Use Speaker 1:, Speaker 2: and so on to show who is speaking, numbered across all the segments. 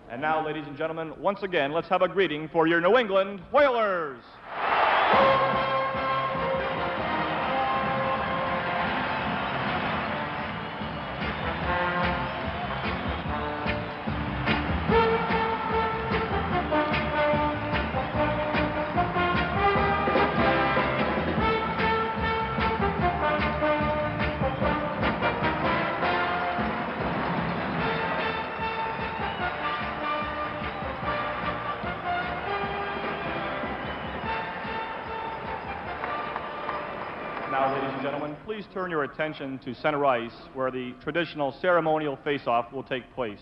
Speaker 1: And now, ladies and gentlemen, once again, let's have a greeting for your New England Whalers. Now, ladies and gentlemen, please turn your attention to center ice, where the traditional ceremonial face-off will take place.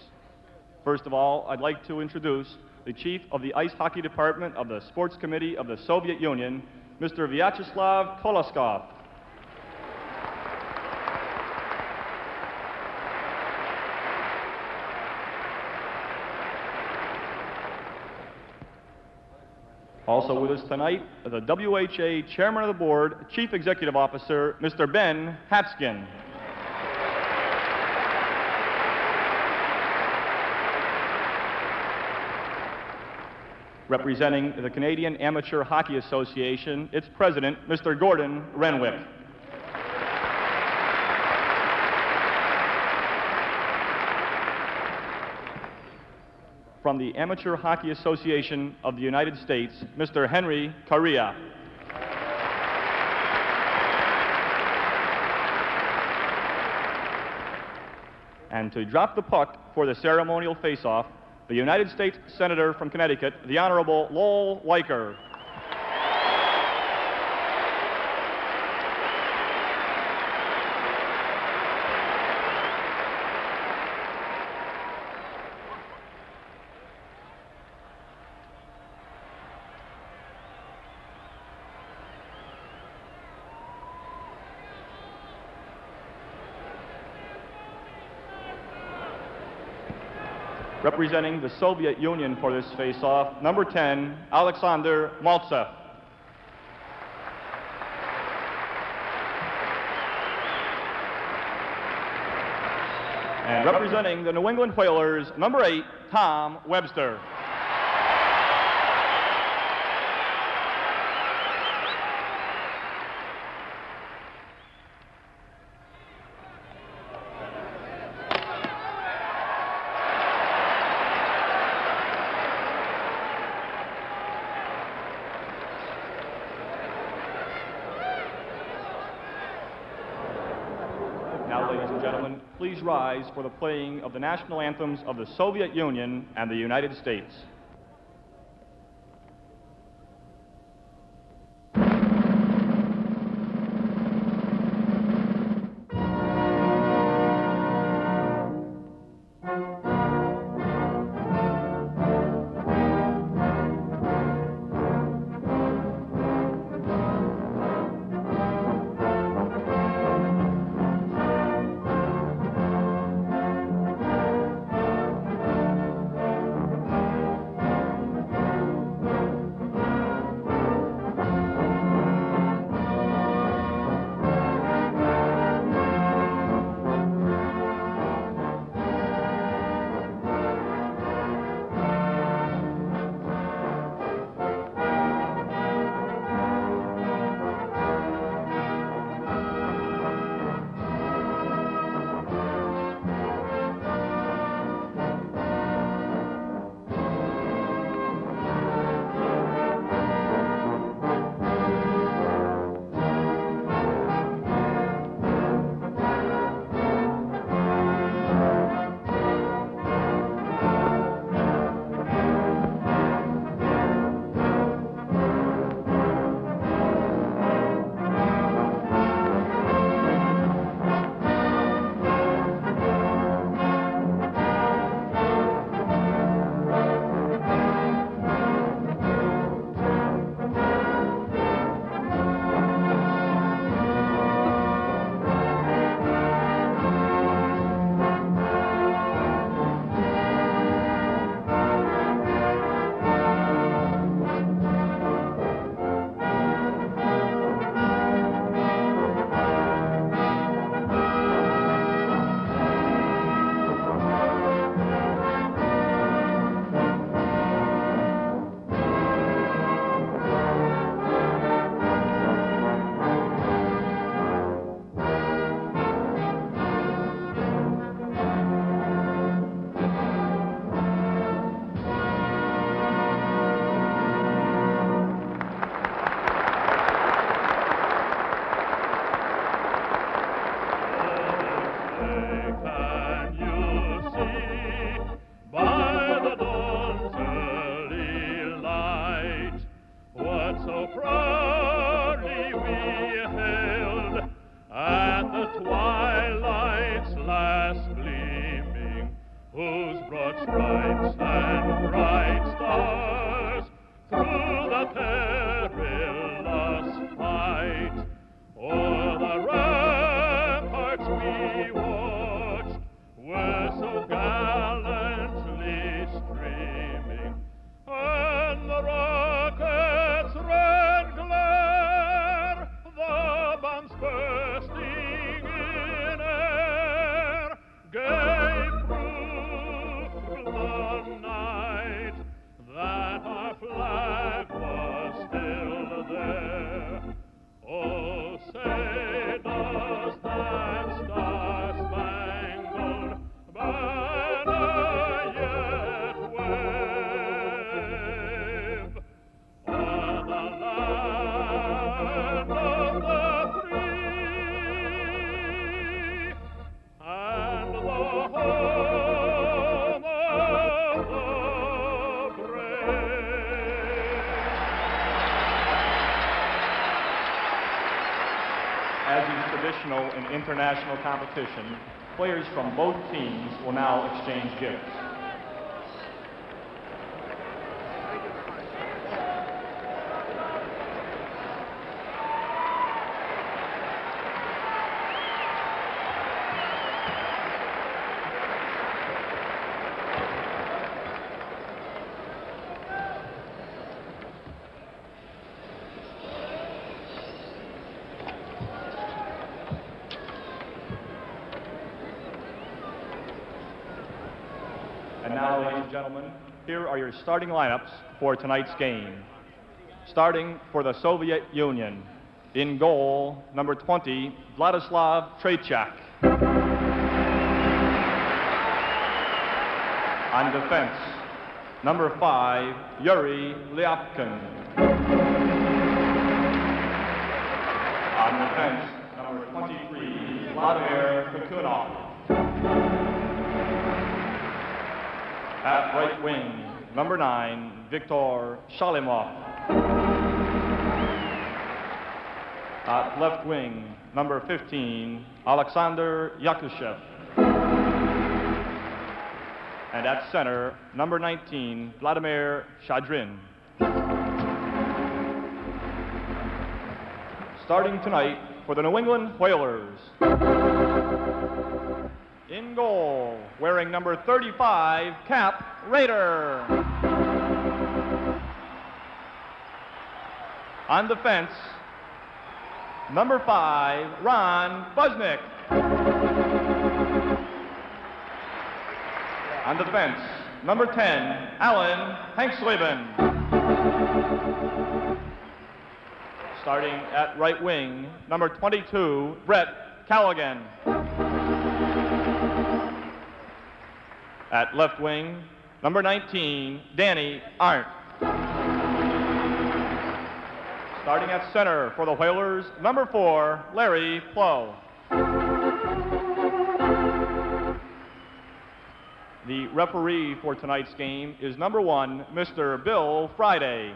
Speaker 1: First of all, I'd like to introduce the Chief of the Ice Hockey Department of the Sports Committee of the Soviet Union, Mr. Vyacheslav Koloskov. Also with us tonight, the WHA Chairman of the Board, Chief Executive Officer, Mr. Ben Hatskin. Representing the Canadian Amateur Hockey Association, its President, Mr. Gordon Renwick. From the Amateur Hockey Association of the United States, Mr. Henry Correa. And to drop the puck for the ceremonial face-off, the United States Senator from Connecticut, the Honorable Lowell Weicker. Representing the Soviet Union for this face-off, number 10, Alexander Maltsev. And representing the New England Whalers, number 8, Tom Webster. Please rise for the playing of the national anthems of the Soviet Union and the United States.
Speaker 2: so proudly we hailed at the twilight's last gleaming, whose broad stripes and bright stars through the perilous fight o'er the ramparts we watched were so gallantly streaming, and the rocket's red glare, the bombs bursting in air, gave proof through the night that our flag was still there. Oh, say does that star-spangled banner yet wave o'er the land of the free and the home of the brave?
Speaker 1: As is traditional in international competition, players from both teams will now exchange gifts. And now, ladies and gentlemen, here are your starting lineups for tonight's game. Starting for the Soviet Union, in goal, number 20, Wladysław Tretьяк. On defense, number 5, Yury Ляпкин. On defense, number 23, Vladimir Krikунов. At right wing, number 9, Viktor Shalimov. At left wing, number 15, Alexander Yakushev. And at center, number 19, Vladimir Shadrin. Starting tonight for the New England Whalers. In goal, wearing number 35, Cap Raider. On defense, number 5, Ron Busnick. On defense, number 10, Alan Hanksleben. Starting at right wing, number 22, Brett Callaghan. At left wing, number 19, Danny Arndt. Starting at center for the Whalers, number 4, Larry Plow. The referee for tonight's game is number 1, Mr. Bill Friday.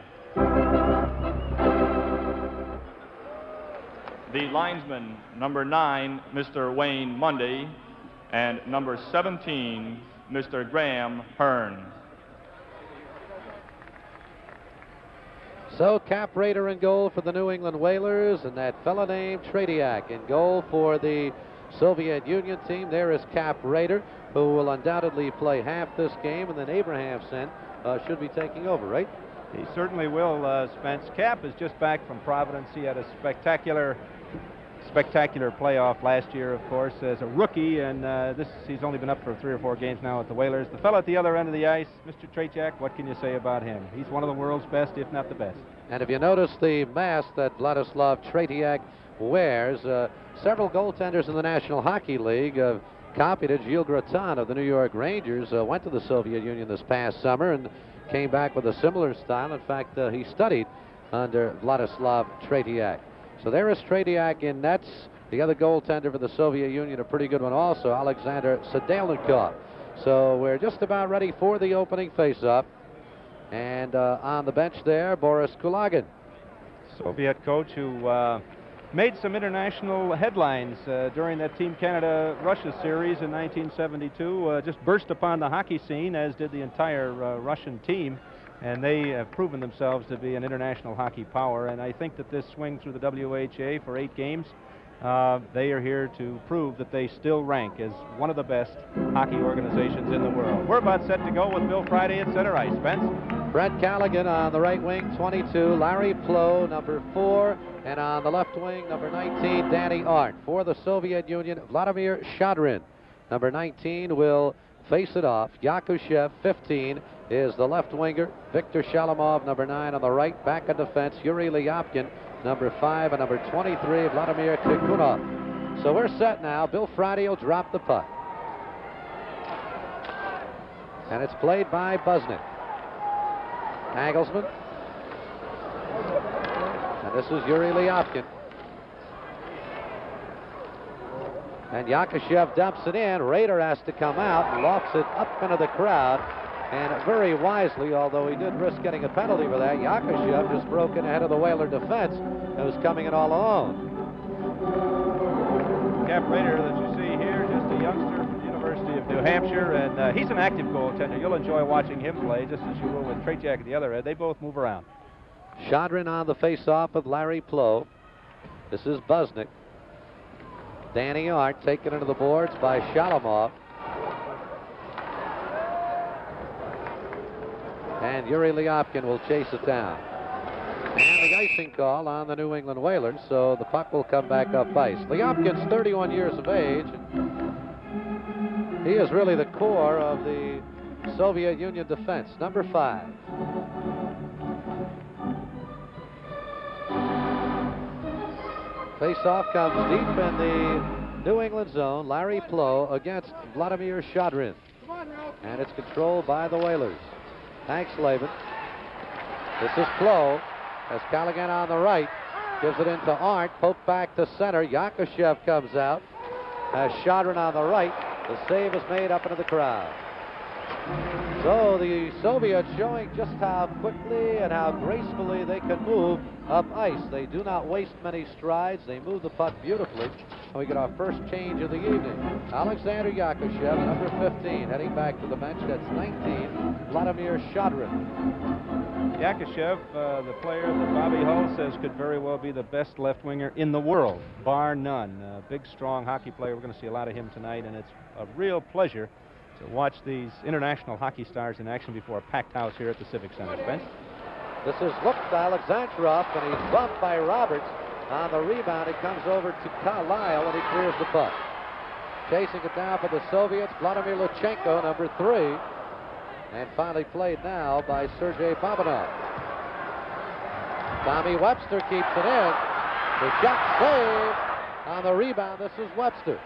Speaker 1: The linesman, number 9, Mr. Wayne Monday, and number 17, Mr. Graham Hearn.
Speaker 3: So Cap Raider in goal for the New England Whalers, and that fella named Tretьяк in goal for the Soviet Union team. There is Cap Raider, who will undoubtedly play half this game, and then Abrahamson should be taking over, right?
Speaker 4: He certainly will, Spence. Cap is just back from Providence. He had a spectacular playoff last year, of course, as a rookie, and he's only been up for 3 or 4 games now at the Whalers. The fellow at the other end of the ice, Mr. Tretьяk, what can you say about him? He's one of the world's best, if not the best.
Speaker 3: And if you notice the mask that Wladysław Tretьяk wears, several goaltenders in the National Hockey League have copied it. Gilles Gratton of the New York Rangers went to the Soviet Union this past summer and came back with a similar style. In fact, he studied under Wladysław Tretьяk. So there is Tretьяk in nets. The other goaltender for the Soviet Union, a pretty good one also, Alexander Sidельnikov. So we're just about ready for the opening face-off. And on the bench there, Boris Kulakin.
Speaker 4: Soviet coach who made some international headlines during that Team Canada-Russia series in 1972. Just burst upon the hockey scene, as did the entire Russian team, and they have proven themselves to be an international hockey power. And I think that this swing through the WHA for 8 games, they are here to prove that they still rank as one of the best hockey organizations in the world. We're about set to go with Bill Friday at center ice. Spence?
Speaker 3: Brett Callaghan on the right wing, 22. Larry Plow, number 4. And on the left wing, number 19, Danny Art. For the Soviet Union, Vladimir Shadrin. Number 19 will face it off. Yakushev, 15, is the left winger. Viktor Shalamov, number 9 on the right. Back in defense, Yuri Ляпкин, number 5, and number 23, Vladimir Krikунов. So we're set now. Bill Friday will drop the puck. And it's played by Busnick. Nagelsmann. And this is Yuri Ляпкин. And Yakushev dumps it in. Rader has to come out and lofts it up into the crowd. And very wisely, although he did risk getting a penalty for that, Yakushev just broke in ahead of the Whaler defense and was coming in all alone.
Speaker 4: Cap Rader that you see here, just a youngster from the University of New Hampshire, and he's an active goaltender. You'll enjoy watching him play, just as you will with Tretьяк at the other end. They both move around.
Speaker 3: Shadrin on the face-off with Larry Plow. This is Busnick. Danny Art taken into the boards by Shalamov. And Yuri Ляпкин will chase it down. And the icing call on the New England Whalers, so the puck will come back up ice. Ляпкин's 31 years of age. He is really the core of the Soviet Union defense. Number 5. Face-off comes deep in the New England zone. Larry Plow against Vladimir Shadrin. And it's controlled by the Whalers. Hank Slavin. This is Plow. As Callaghan on the right. Gives it into Arndt. Poked back to center. Yakushev comes out. As Shadrin on the right. The save is made up into the crowd. So the Soviets showing just how quickly and how gracefully they can move up ice. They do not waste many strides. They move the puck beautifully. And we get our first change of the evening. Alexander Yakushev, number 15, heading back to the bench. That's 19, Vladimir Shadrin.
Speaker 4: Yakushev, the player that Bobby Hull says could very well be the best left winger in the world, bar none. A big, strong hockey player. We're going to see a lot of him tonight, and it's a real pleasure to watch these international hockey stars in action before a packed house here at the Civic Center. Spence?
Speaker 3: This is looked Alexandrov, and he's bumped by Roberts. On the rebound, it comes over to Carlisle, and he clears the puck. Chasing it down for the Soviets, Vladimir Lutchenko, number 3. And finally played now by Sergei Babinov. Tommy Webster keeps it in. The shot saved on the rebound. This is Webster.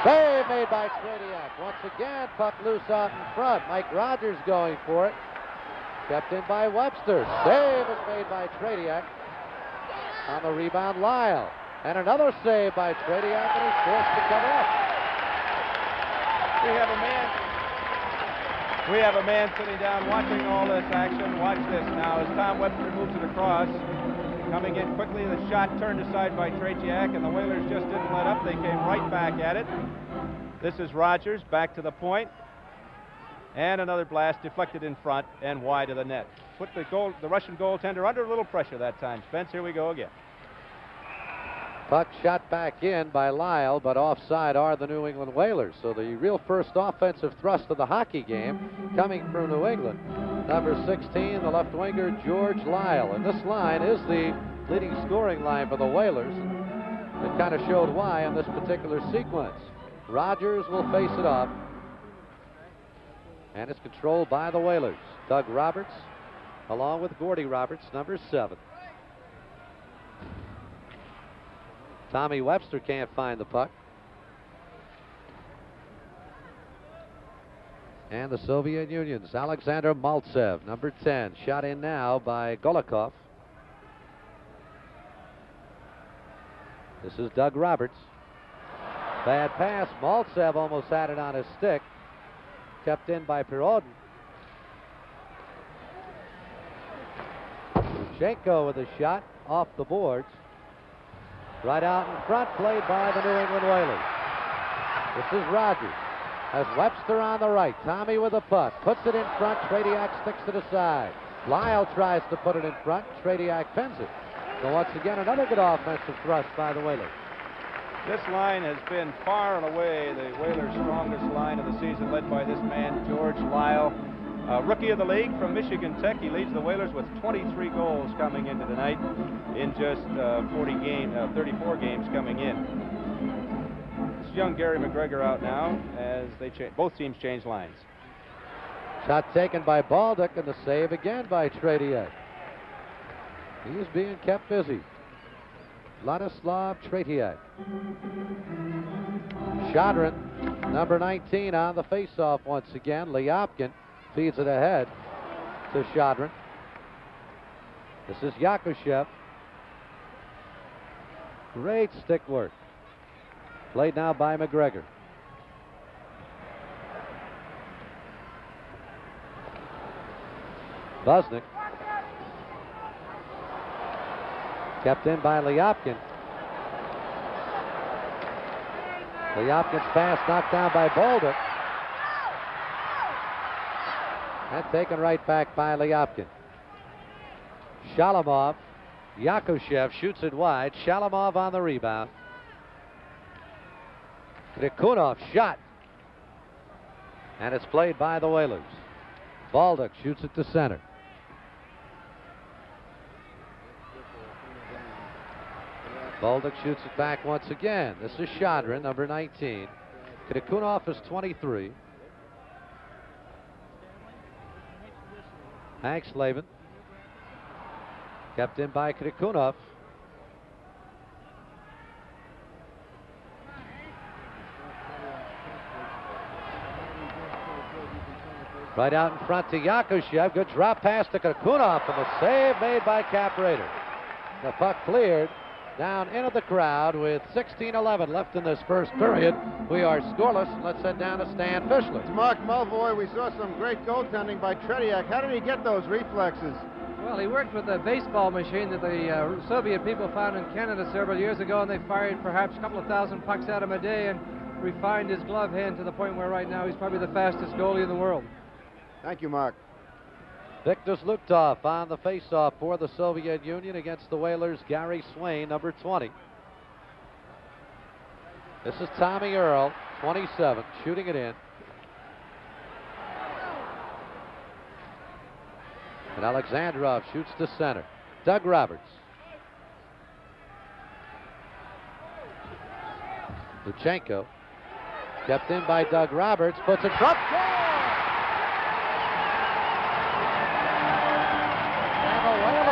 Speaker 3: Save made by Tretьяк. Once again, puck loose out in front. Mike Rogers going for it. Kept in by Webster. Save is made by Tretьяк. On the rebound, Lyle. And another save by Tretьяk, and he's forced to come up.
Speaker 4: We have a man sitting down watching all this action. Watch this now as Tom Webster moves it across. Coming in quickly, the shot turned aside by Tretьяк, and the Whalers just didn't let up. They came right back at it. This is Rogers back to the point. And another blast deflected in front and wide of the net. Put the Russian goaltender under a little pressure that time. Spence, here we go again.
Speaker 3: Puck shot back in by Lyle, but offside are the New England Whalers. So the real first offensive thrust of the hockey game coming from New England. Number 16, the left winger, George Lyle. And this line is the leading scoring line for the Whalers. It kind of showed why in this particular sequence. Rogers will face it off. And it's controlled by the Whalers. Doug Roberts, along with Gordy Roberts, number 7. Tommy Webster can't find the puck. And the Soviet Union's Alexander Maltsev, number 10, shot in now by Golikov. This is Doug Roberts. Bad pass. Maltsev almost had it on his stick. Kept in by Pirodin. Lutchenko with a shot off the boards. Right out in front, played by the New England Whalers. This is Rogers. Has Webster on the right. Tommy with a putt. Puts it in front. Tretiak sticks it aside. Lyle tries to put it in front. Tretiak pins it. So once again, another good offensive thrust by the Whalers.
Speaker 4: This line has been far and away the Whalers' strongest line of the season, led by this man, George Lyle. Rookie of the league from Michigan Tech. He leads the Whalers with 23 goals coming into tonight in just 34 games coming in. It's young Gary McGregor out now as both teams change lines.
Speaker 3: Shot taken by Baldock and the save again by Tretiak. He is being kept busy. Ladislav Tretiak. Shadrin, number 19 on the faceoff once again. Ляпкин feeds it ahead to Shadrin. This is Yakushev. Great stick work. Played now by McGregor. Busnick. Kept in by Ляпкин. Ляпkin's pass knocked down by Baldock. And taken right back by Ляпкин. Shalamov. Yakushev shoots it wide. Shalamov on the rebound. Krikунов shot. And it's played by the Whalers. Baldock shoots it to center. Baldock shoots it back once again. This is Shadrin, number 19. Krikунов is 23. Hank Slavin. Kept in by Krikунов. Right out in front to Yakushev. Good drop pass to Krikунov, and the save made by Cap Raider. The puck cleared down into the crowd with 16:11 left in this first period. We are scoreless. Let's head down to Stan Fischler.
Speaker 5: Mark Mulvoy, we saw some great goaltending by Tretiak. How did he get those reflexes?
Speaker 6: Well, he worked with a baseball machine that the Soviet people found in Canada several years ago, and they fired perhaps a couple of thousand pucks at him a day and refined his glove hand to the point where right now he's probably the fastest goalie in the world.
Speaker 5: Thank you, Mark.
Speaker 3: Victor Zluktov on the faceoff for the Soviet Union against the Whalers. Gary Swain, number 20. This is Tommy Earl, 27, shooting it in. And Alexandrov shoots to center. Doug Roberts. Lutchenko, kept in by Doug Roberts, puts it front.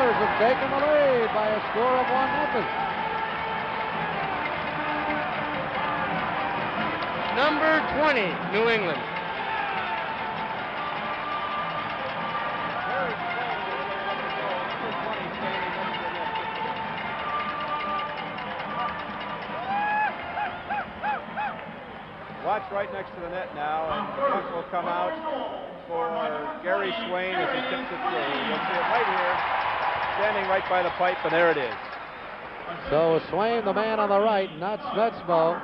Speaker 3: Have taken the lead by a score of 1-0.
Speaker 7: Number 20, New England.
Speaker 4: Watch right next to the net now, and the puck will come out for Gary Swain as he tips it through. You'll see it right here. Standing right by the pipe, and there it is.
Speaker 3: So Swain, the man on the right, not Snutsmo.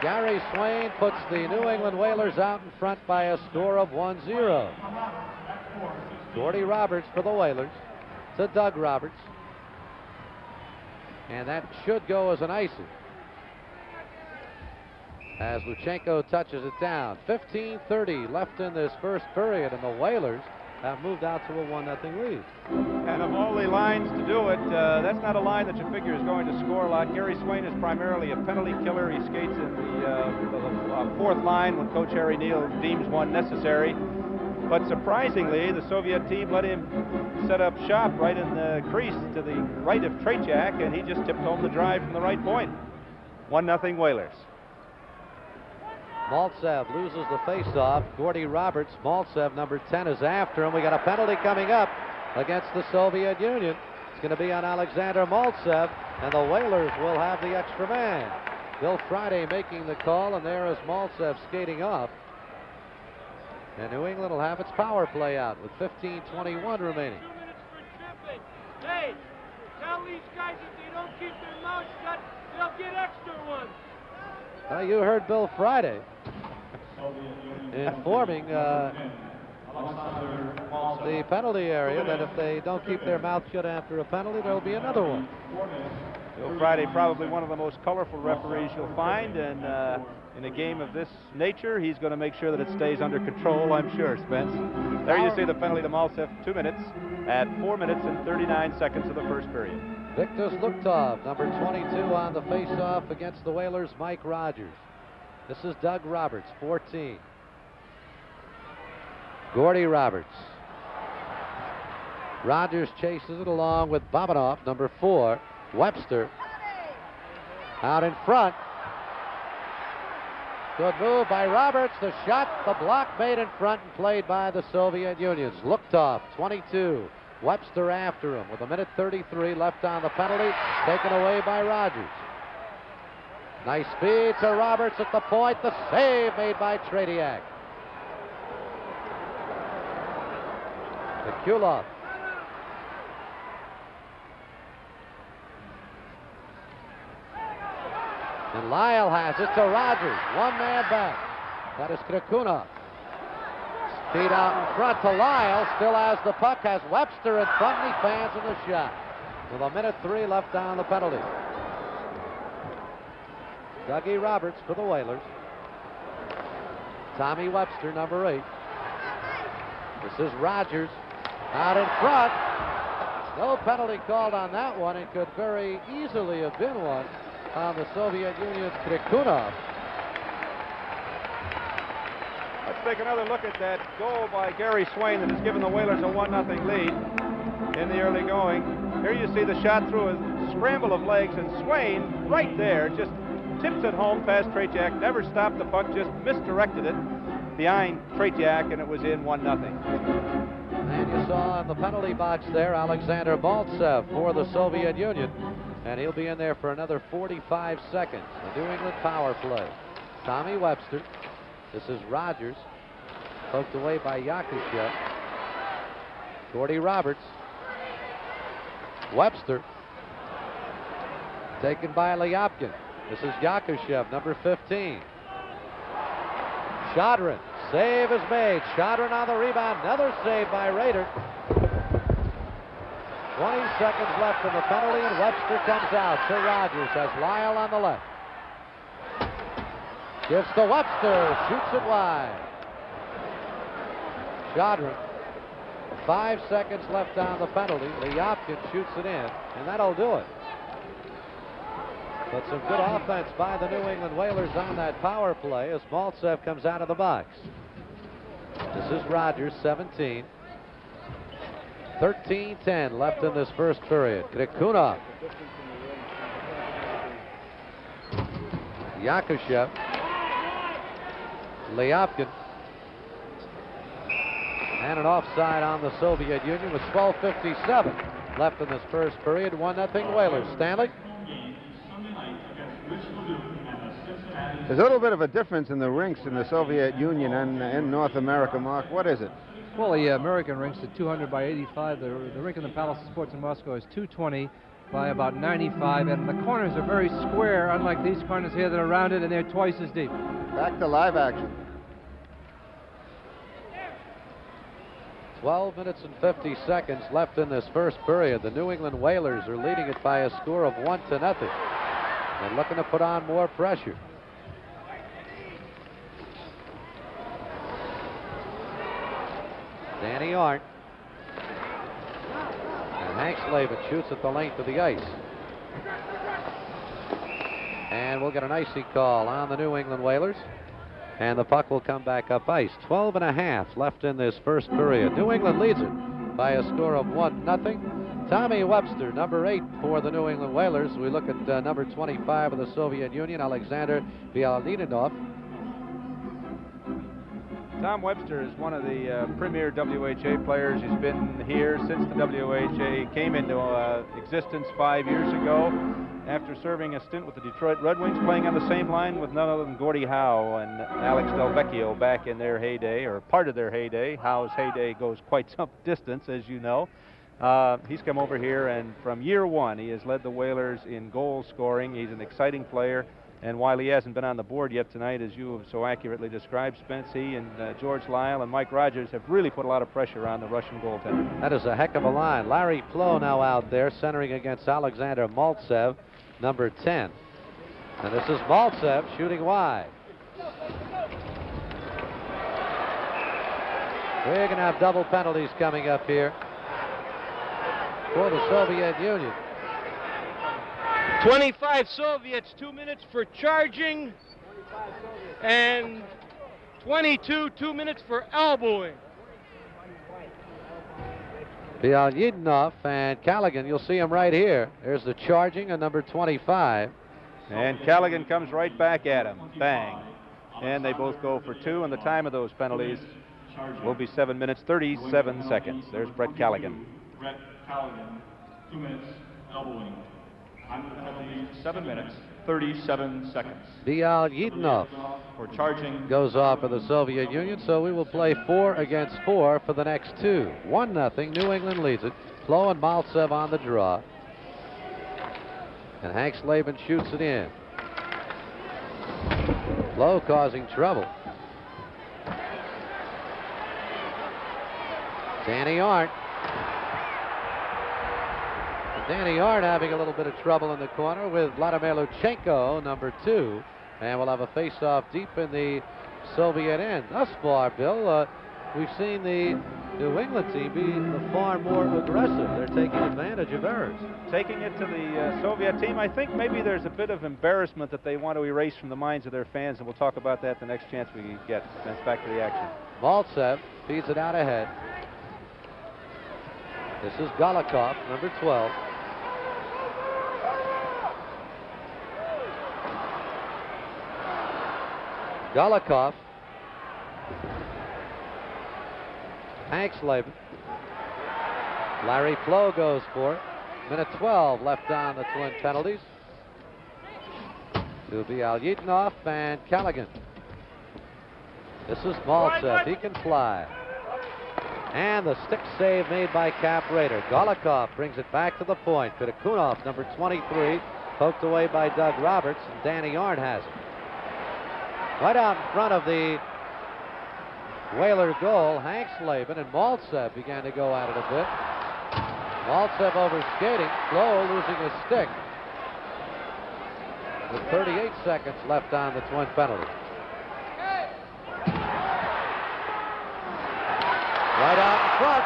Speaker 3: Gary Swain puts the New England Whalers out in front by a score of 1-0. Gordy Roberts for the Whalers to Doug Roberts. And that should go as an icing, as Lutchenko touches it down. 15:30 left in this first period, and the Whalers have moved out to a 1-0 lead.
Speaker 4: And of all the lines to do it, that's not a line that you figure is going to score a lot. Gary Swain is primarily a penalty killer. He skates in the fourth line when Coach Harry Neal deems one necessary. But surprisingly, the Soviet team let him set up shop right in the crease to the right of Tretьяк, and he just tipped home the drive from the right point. 1-0 Whalers.
Speaker 3: Maltsev loses the faceoff. Gordy Roberts, Maltsev, number 10, is after him. We got a penalty coming up against the Soviet Union. It's going to be on Alexander Maltsev, and the Whalers will have the extra man. Bill Friday making the call, and there is Maltsev skating off. And New England will have its power play out with 15:21 remaining.
Speaker 2: Hey, tell these guys if they don't keep their mouths shut, they'll get extra ones.
Speaker 3: You heard Bill Friday informing the penalty area that if they don't keep their mouth shut after a penalty, there'll be another one.
Speaker 4: Bill Friday, probably one of the most colorful referees you'll find, and in a game of this nature, he's going to make sure that it stays under control, I'm sure, Spence. There you see the penalty to Maltsev, 2 minutes, at 4 minutes and 39 seconds of the first period.
Speaker 3: Victor Luktov, number 22 on the face-off against the Whalers, Mike Rogers. This is Doug Roberts, 14. Gordy Roberts. Rogers chases it along with Babinov, number 4. Webster out in front. Good move by Roberts. The shot, the block made in front and played by the Soviet Unions. Luktov, 22. Webster after him with 1:33 left on the penalty. Taken away by Rogers. Nice speed to Roberts at the point. The save made by Tretiak. To Kulov. And Lyle has it to Rogers. One man back. That is Krikuna. Feet out in front to Lyle. Still has the puck. Has Webster in front. And he fans in the shot. With 1:03 left on the penalty. Dougie Roberts for the Whalers. Tommy Webster, number 8. This is Rogers out in front. No penalty called on that one. It could very easily have been one on the Soviet Union's Krikунов.
Speaker 4: Let's take another look at that goal by Gary Swain that has given the Whalers a 1-0 lead in the early going. Here you see the shot through a scramble of legs, and Swain right there just tips it home past Tretjak, never stopped the puck, just misdirected it behind Tretjak, and it was in 1-0.
Speaker 3: And you saw in the penalty box there Alexander Maltsev for the Soviet Union, and he'll be in there for another 45 seconds. The New England power play. Tommy Webster. This is Rogers. Poked away by Yakushev. Gordy Roberts. Webster. Taken by Ляпкин. This is Yakushev, number 15. Shadrin. Save is made. Shadrin on the rebound. Another save by Rader. 20 seconds left in the penalty, and Webster comes out to Rogers. Has Lyle on the left. Gives to Webster. Shoots it wide. Shadrin. 5 seconds left on the penalty. Ляпкин shoots it in, and that'll do it. But some good offense by the New England Whalers on that power play as Maltsev comes out of the box. This is Rogers, 17. 13-10 left in this first period. Krikунов. Yakushev. Ляпкин. And an offside on the Soviet Union with 12:57 left in this first period. 1-0 Whalers. Stanley?
Speaker 5: There's a little bit of a difference in the rinks in the Soviet Union and in North America, Mark. What is it?
Speaker 6: Well, the American rinks are 200 by 85. The rink in the Palace of Sports in Moscow is 220 by about 95, and the corners are very square, unlike these corners here that are rounded, and they're twice as deep.
Speaker 5: Back to live action.
Speaker 3: 12 minutes and 50 seconds left in this first period. The New England Whalers are leading it by a score of 1-0 and looking to put on more pressure. Danny Arndt. And Hank Slavin shoots at the length of the ice. And we'll get an icy call on the New England Whalers. And the puck will come back up ice. 12.5 left in this first period. New England leads it by a score of 1-0. Tommy Webster, number 8 for the New England Whalers. We look at number 25 of the Soviet Union, Alexander Bilялетдинов.
Speaker 4: Tom Webster is one of the premier WHA players. He's been here since the WHA came into existence 5 years ago, after serving a stint with the Detroit Red Wings, playing on the same line with none other than Gordie Howe and Alex Del Vecchio back in their heyday, or part of their heyday. Howe's heyday goes quite some distance, as you know. He's come over here, and from year one, he has led the Whalers in goal scoring. He's an exciting player. And while he hasn't been on the board yet tonight, as you have so accurately described, Spence, he and George Lyle and Mike Rogers have really put a lot of pressure on the Russian goaltender.
Speaker 3: That is a heck of a line. Larry Plow now out there, centering against Alexander Maltsev, number 10. And this is Maltsev shooting wide. We're going to have double penalties coming up here for the Soviet Union.
Speaker 7: 25 Soviets, 2 minutes for charging, and 22, 2 minutes for elbowing.
Speaker 3: Bilялетdinov and Callaghan, you'll see him right here. There's the charging on number 25.
Speaker 4: And Callaghan comes right back at him. Bang. And they both go for 2, and the time of those penalties will be 7 minutes, 37 seconds. There's Brett Callaghan.
Speaker 1: Brett Callaghan, 2 minutes, elbowing. Under the penalty, 7 minutes, 37 seconds.
Speaker 3: Bilялетdinov
Speaker 1: for charging
Speaker 3: goes off for the Soviet Union, so we will play 4 against 4 for the next 2. 1-0, New England leads it. Flo and Maltsev on the draw. And Hank Slavin shoots it in. Flo causing trouble. Danny Arndt. Danny Arndt having a little bit of trouble in the corner with Vladimir Lutchenko, number 2. And we'll have a face-off deep in the Soviet end. Thus far, Bill, we've seen the New England team be far more aggressive. They're taking advantage of errors.
Speaker 4: Taking it to the Soviet team, I think maybe there's a bit of embarrassment that they want to erase from the minds of their fans, and we'll talk about that the next chance we get. Then back to the action.
Speaker 3: Maltsev feeds it out ahead. This is Golikov, number 12. Golikov. Hank Slavin. Larry Flo goes for it. Minute 12 left on the twin penalties. To Bilялетdinov and Callaghan. This is Maltsev. He can fly. And the stick save made by Cap Raider. Golikov brings it back to the point. Krikунов, number 23, poked away by Doug Roberts, and Danny Arndt has it. Right out in front of the Whaler goal, Hank Slavin and Maltsev began to go at it a bit. Maltsev over skating, Flo losing his stick. With 38 seconds left on the twin penalty. Right out in front.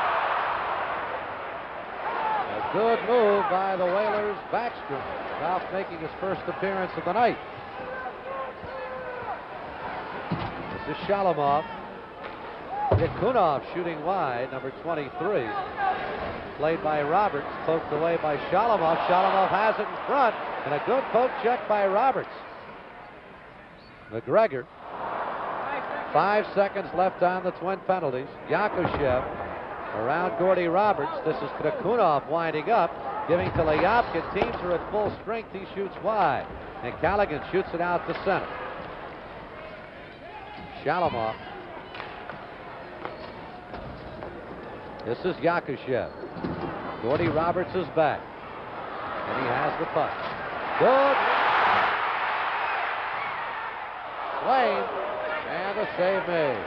Speaker 3: A good move by the Whalers' Backstrom. Ralph making his first appearance of the night. This is Shalamov. Krikунов shooting wide, number 23. Played by Roberts, poked away by Shalamov. Shalamov has it in front, and a good poke check by Roberts. McGregor. 5 seconds left on the twin penalties. Yakushev around Gordy Roberts. This is Krikунов winding up, giving to Ляпкин. Teams are at full strength. He shoots wide, and Callaghan shoots it out to center. Shalamov. This is Yakushev. Gordy Roberts is back, and he has the puck. Good. Swain. And the save made.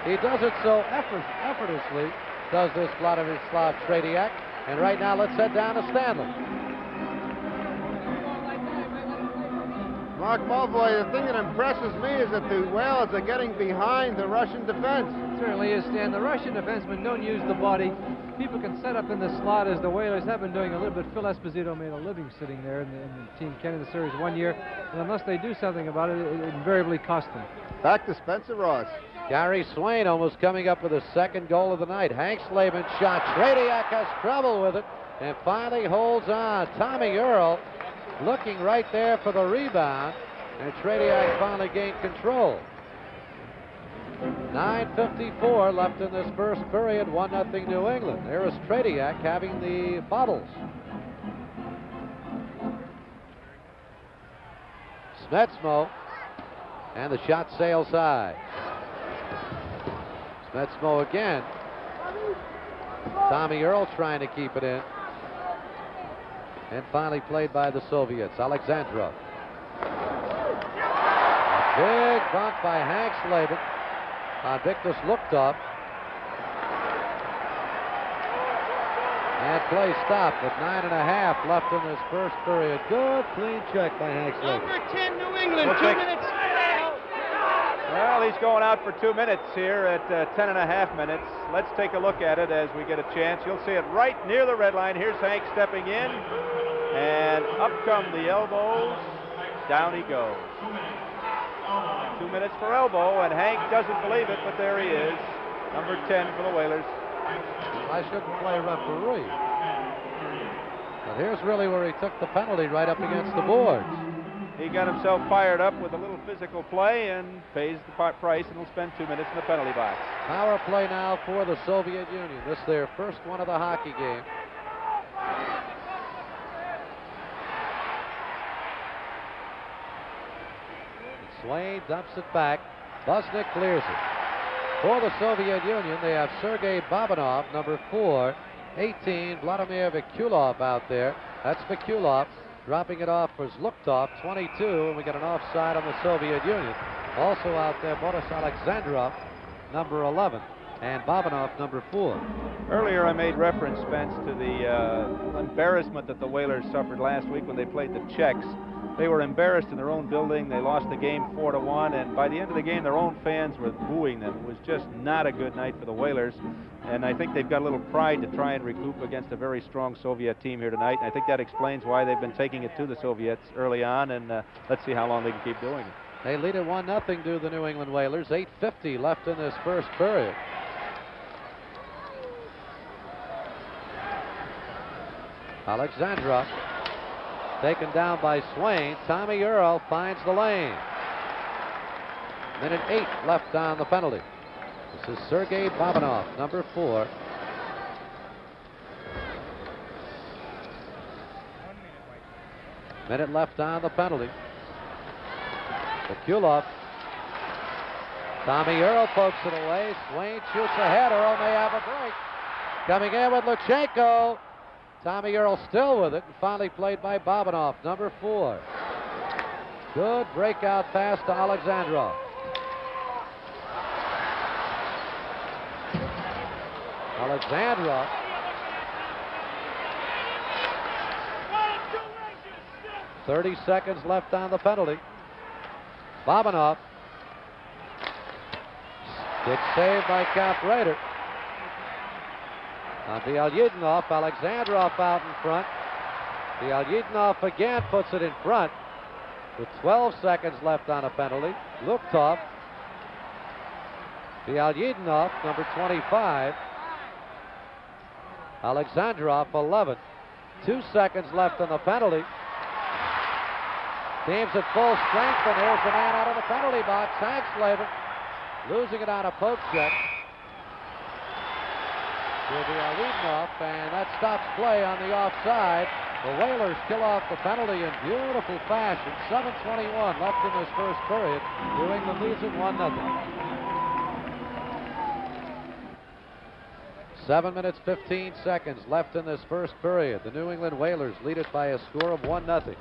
Speaker 3: He does it so effortlessly, does this Vladislav Tretiak. And right now, let's head down to Stanley.
Speaker 5: Mark Mulvoy, the thing that impresses me is that the Whalers are getting behind the Russian defense.
Speaker 6: It certainly is, Stan. The Russian defensemen don't use the body. People can set up in the slot, as the Whalers have been doing a little bit. Phil Esposito made a living sitting there in the Team Canada Series 1 year. And unless they do something about it, it invariably costs them.
Speaker 5: Back to Spencer Ross.
Speaker 3: Gary Swain almost coming up with his second goal of the night. Hank Slavin shot. Tretiak has trouble with it and finally holds on. Tommy Earl looking right there for the rebound, and Tretiak finally gained control. 9:54 left in this first period. 1-0 New England. There is Tretiak having the bobbles. Smetsmo, and the shot sails high. Smetsmo again. Tommy Earl trying to keep it in. And finally played by the Soviets. Alexandrov. A big bunt by Hank Slavin on Victor Luchtov. And play stopped with 9.5 left in this first period. Good clean check by Hank Slavin.
Speaker 7: Number 10, New England, 2 minutes.
Speaker 4: Well, he's going out for 2 minutes here at 10.5 minutes. Let's take a look at it as we get a chance. You'll see it right near the red line. Here's Hank stepping in, and up come the elbows. Down he goes. 2 minutes for elbow, and Hank doesn't believe it, but there he is. Number 10 for the Whalers.
Speaker 3: I shouldn't play referee. But here's really where he took the penalty, right up against the boards.
Speaker 4: He got himself fired up with a little physical play and pays the price, and will spend 2 minutes in the penalty box.
Speaker 3: Power play now for the Soviet Union. This is their first one of the hockey game. Swain dumps it back. Busnik clears it. For the Soviet Union, they have Sergei Babinov, number 4, 18, Vladimir Vikulov out there. That's Vikulov. Dropping it off was Luchtov, 22, and we get an offside on the Soviet Union. Also out there, Boris Alexandrov, number 11, and Babinov, number 4.
Speaker 4: Earlier I made reference, Spence, to the embarrassment that the Whalers suffered last week when they played the Czechs. They were embarrassed in their own building. They lost the game 4-1, and by the end of the game, their own fans were booing them. It was just not a good night for the Whalers, and I think they've got a little pride to try and recoup against a very strong Soviet team here tonight. And I think that explains why they've been taking it to the Soviets early on, and let's see how long they can keep doing it.
Speaker 3: They lead it 1-0 to the New England Whalers. 8:50 left in this first period. Alexandrov taken down by Swain. Tommy Earl finds the lane. Minute 8 left on the penalty. This is Sergei Babinov, number 4. Minute left on the penalty. Vikulov. Tommy Earl pokes it away. Swain shoots ahead. Earl may have a break. Coming in with Lutchenko. Tommy Earl still with it, and finally played by Babinov, number 4. Good breakout pass to Alexandrov. Alexandrov. "30 seconds left on the penalty. Babinov. Big save by Cap Rader. Bilялетдинов, Alexandrov out in front. Bilялетdinov again puts it in front with 12 seconds left on a penalty. Luchtov. Bilялетdinov, number 25. Alexandrov, 11. 2 seconds left on the penalty. Team's at full strength, and here's the man out of the penalty box, Hank Slavin, losing it on a poke check. Bilялетdinov, and that stops play on the offside. The Whalers kill off the penalty in beautiful fashion. 7:21 left in this first period. New England leads it 1-0. 7 minutes, 15 seconds left in this first period. The New England Whalers lead it by a score of 1-0.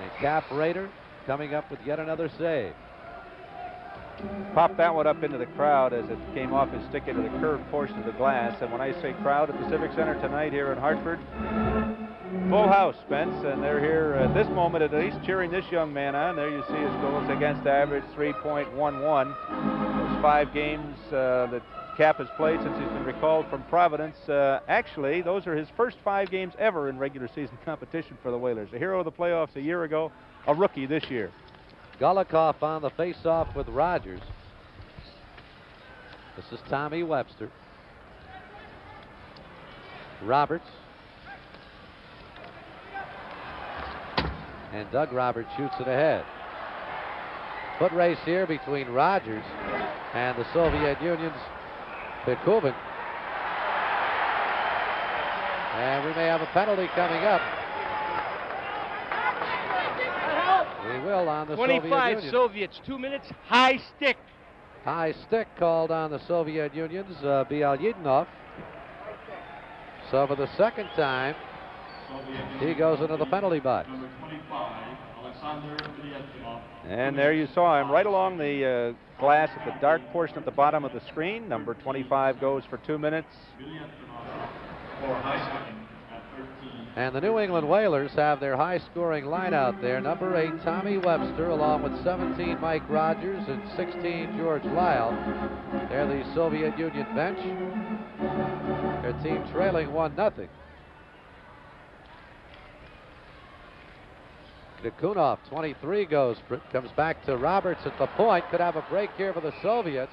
Speaker 3: And Cap Rader coming up with yet another save.
Speaker 4: Popped that one up into the crowd as it came off his stick into the curved portion of the glass. And when I say crowd at the Civic Center tonight here in Hartford, full house, Spence, and they're here at this moment at least cheering this young man on. There you see his goals against average, 3.11. Those 5 games that Cap has played since he's been recalled from Providence. Actually, those are his first 5 games ever in regular season competition for the Whalers. A hero of the playoffs a year ago, a rookie this year.
Speaker 3: Gulikoff on the face-off with Rogers. This is Tommy Webster. Roberts. And Doug Roberts shoots it ahead. Foot race here between Rogers and the Soviet Union's Pikubin. And we may have a penalty coming up. We will on the
Speaker 7: 25
Speaker 3: Soviet Union.
Speaker 7: Soviets, 2 minutes, high stick.
Speaker 3: High stick called on the Soviet Union's Bilялетdinov. So for the second time, he goes into the penalty box.
Speaker 1: Number 25, Alexander Bilялетdinov.
Speaker 4: And there you saw him right along the glass at the dark portion at the bottom of the screen. Number 25 goes for 2 minutes.
Speaker 1: For ice hockey at 13.
Speaker 3: And the New England Whalers have their high-scoring line out there. Number 8, Tommy Webster, along with 17, Mike Rogers, and 16, George Lyle. They're the Soviet Union bench. Their team trailing 1-0. Krikунов, 23, comes back to Roberts at the point. Could have a break here for the Soviets.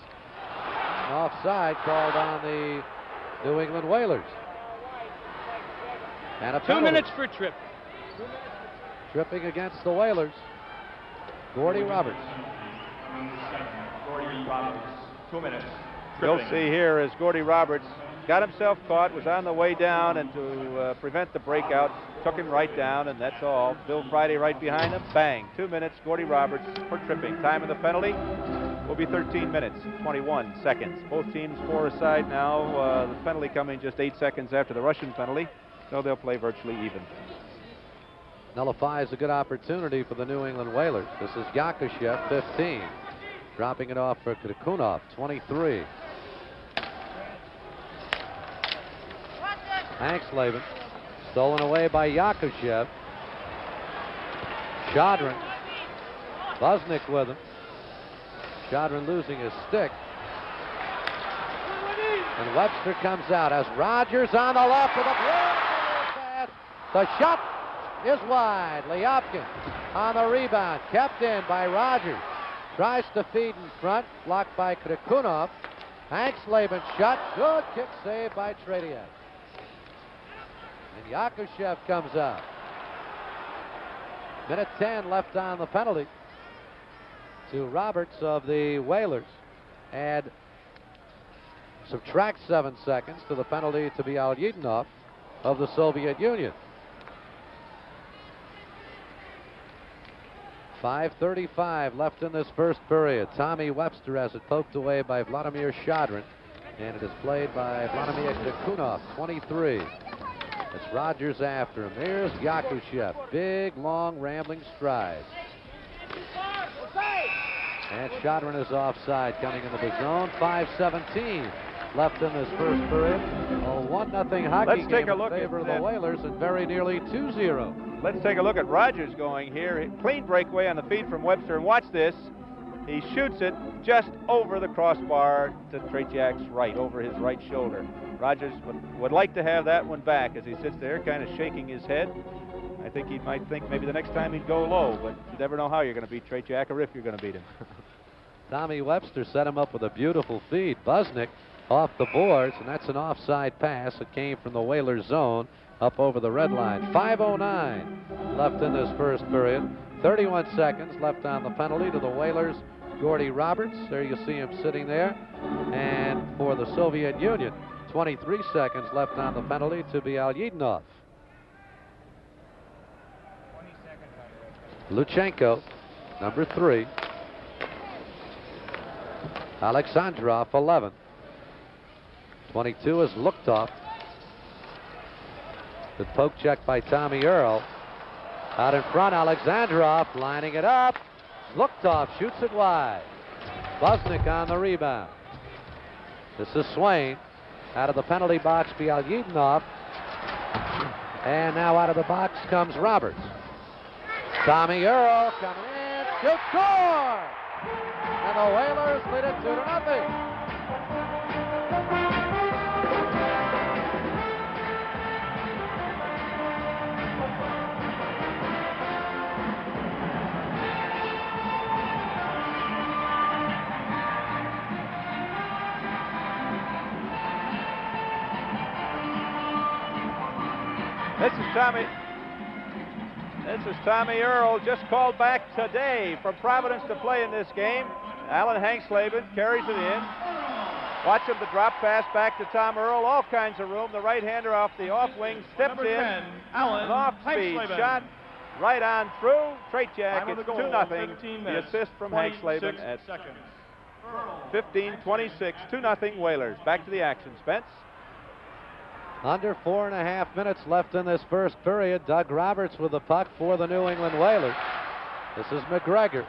Speaker 3: An offside called on the New England Whalers. And a
Speaker 7: 2
Speaker 3: penalty.
Speaker 7: minutes for Tripp.
Speaker 3: Tripping against the Whalers. Gordy Roberts.
Speaker 1: Gordy Roberts, 2 minutes.
Speaker 4: You'll
Speaker 1: Tripping.
Speaker 4: see here as Gordy Roberts got himself caught, was on the way down, and to prevent the breakout, took him right down, and that's all. Bill Friday right behind him. Bang. 2 minutes, Gordy Roberts for tripping. Time of the penalty will be 13 minutes, 21 seconds. Both teams 4 aside now. The penalty coming just 8 seconds after the Russian penalty, so they'll play virtually even.
Speaker 3: Nullifies a good opportunity for the New England Whalers. This is Yakushev, 15. Dropping it off for Krikунов, 23. Hanxleben, stolen away by Yakushev. Shodrin, Buznik with him. Shodrin losing his stick. And Webster comes out as Rogers on the left with a pass. The shot is wide. Ляпкин on the rebound, kept in by Rogers. Tries to feed in front, blocked by Krikунов. Hanxleben shot, good kick save by Tretьяк. And Yakushev comes out. Minute 10 left on the penalty to Roberts of the Whalers. Subtract 7 seconds to the penalty to Bilялетдинов of the Soviet Union. 5:35 left in this first period. Tommy Webster has it poked away by Vladimir Shodrin, and it is played by Vladimir Krikунov, 23. It's Rogers after him. There's Yakushev. Big, long, rambling strides. And Shodrin is offside coming into the zone. 5:17 left in this first period. A 1-0 hockey game in favor of the Whalers, and very nearly 2-0.
Speaker 4: Let's take a look at Rogers going here. Clean breakaway on the feed from Webster, and watch this. He shoots it just over the crossbar to Tretьяк's right, over his right shoulder. Rogers would like to have that one back as he sits there kind of shaking his head. I think he might think maybe the next time he'd go low, but you never know how you're going to beat Tretьяk or if you're going to beat him.
Speaker 3: Tommy Webster set him up with a beautiful feed. Buznik off the boards, and that's an offside pass. It came from the Whalers zone up over the red line. 5:09 left in this first period. 31 seconds left on the penalty to the Whalers. Gordy Roberts, there you see him sitting there. And for the Soviet Union, 23 seconds left on the penalty to Bilялетдинов. Lutchenko, number 3. Alexandrov, 11. 22 is Luchtov. The poke check by Tommy Earl. Out in front, Alexandrov lining it up. Luchtov shoots it wide. Buznik on the rebound. This is Swain. Out of the penalty box, Bilялетдинов. And now out of the box comes Roberts. Tommy Earl coming in, to score! And the Whalers lead it 2-0.
Speaker 4: This is Tommy Earl, just called back today from Providence to play in this game. Alan Hanxleben carries it in. Watch him, the drop pass back to Tom Earl, all kinds of room. The right-hander off the off wing, steps
Speaker 1: Number
Speaker 4: in,
Speaker 1: 10, Alan
Speaker 4: an off-speed
Speaker 1: Hanxleben.
Speaker 4: Shot right on through. Tretьяk,
Speaker 1: Time of
Speaker 4: it's
Speaker 1: the goal,
Speaker 4: 2-0.
Speaker 1: 15
Speaker 4: The
Speaker 1: minutes,
Speaker 4: assist from
Speaker 1: 26
Speaker 4: Hanxleben at
Speaker 1: seconds.
Speaker 4: 15:26, 2-0 Whalers. Back to the action, Spence.
Speaker 3: Under 4.5 minutes left in this first period. Doug Roberts with the puck for the New England Whalers. This is McGregor.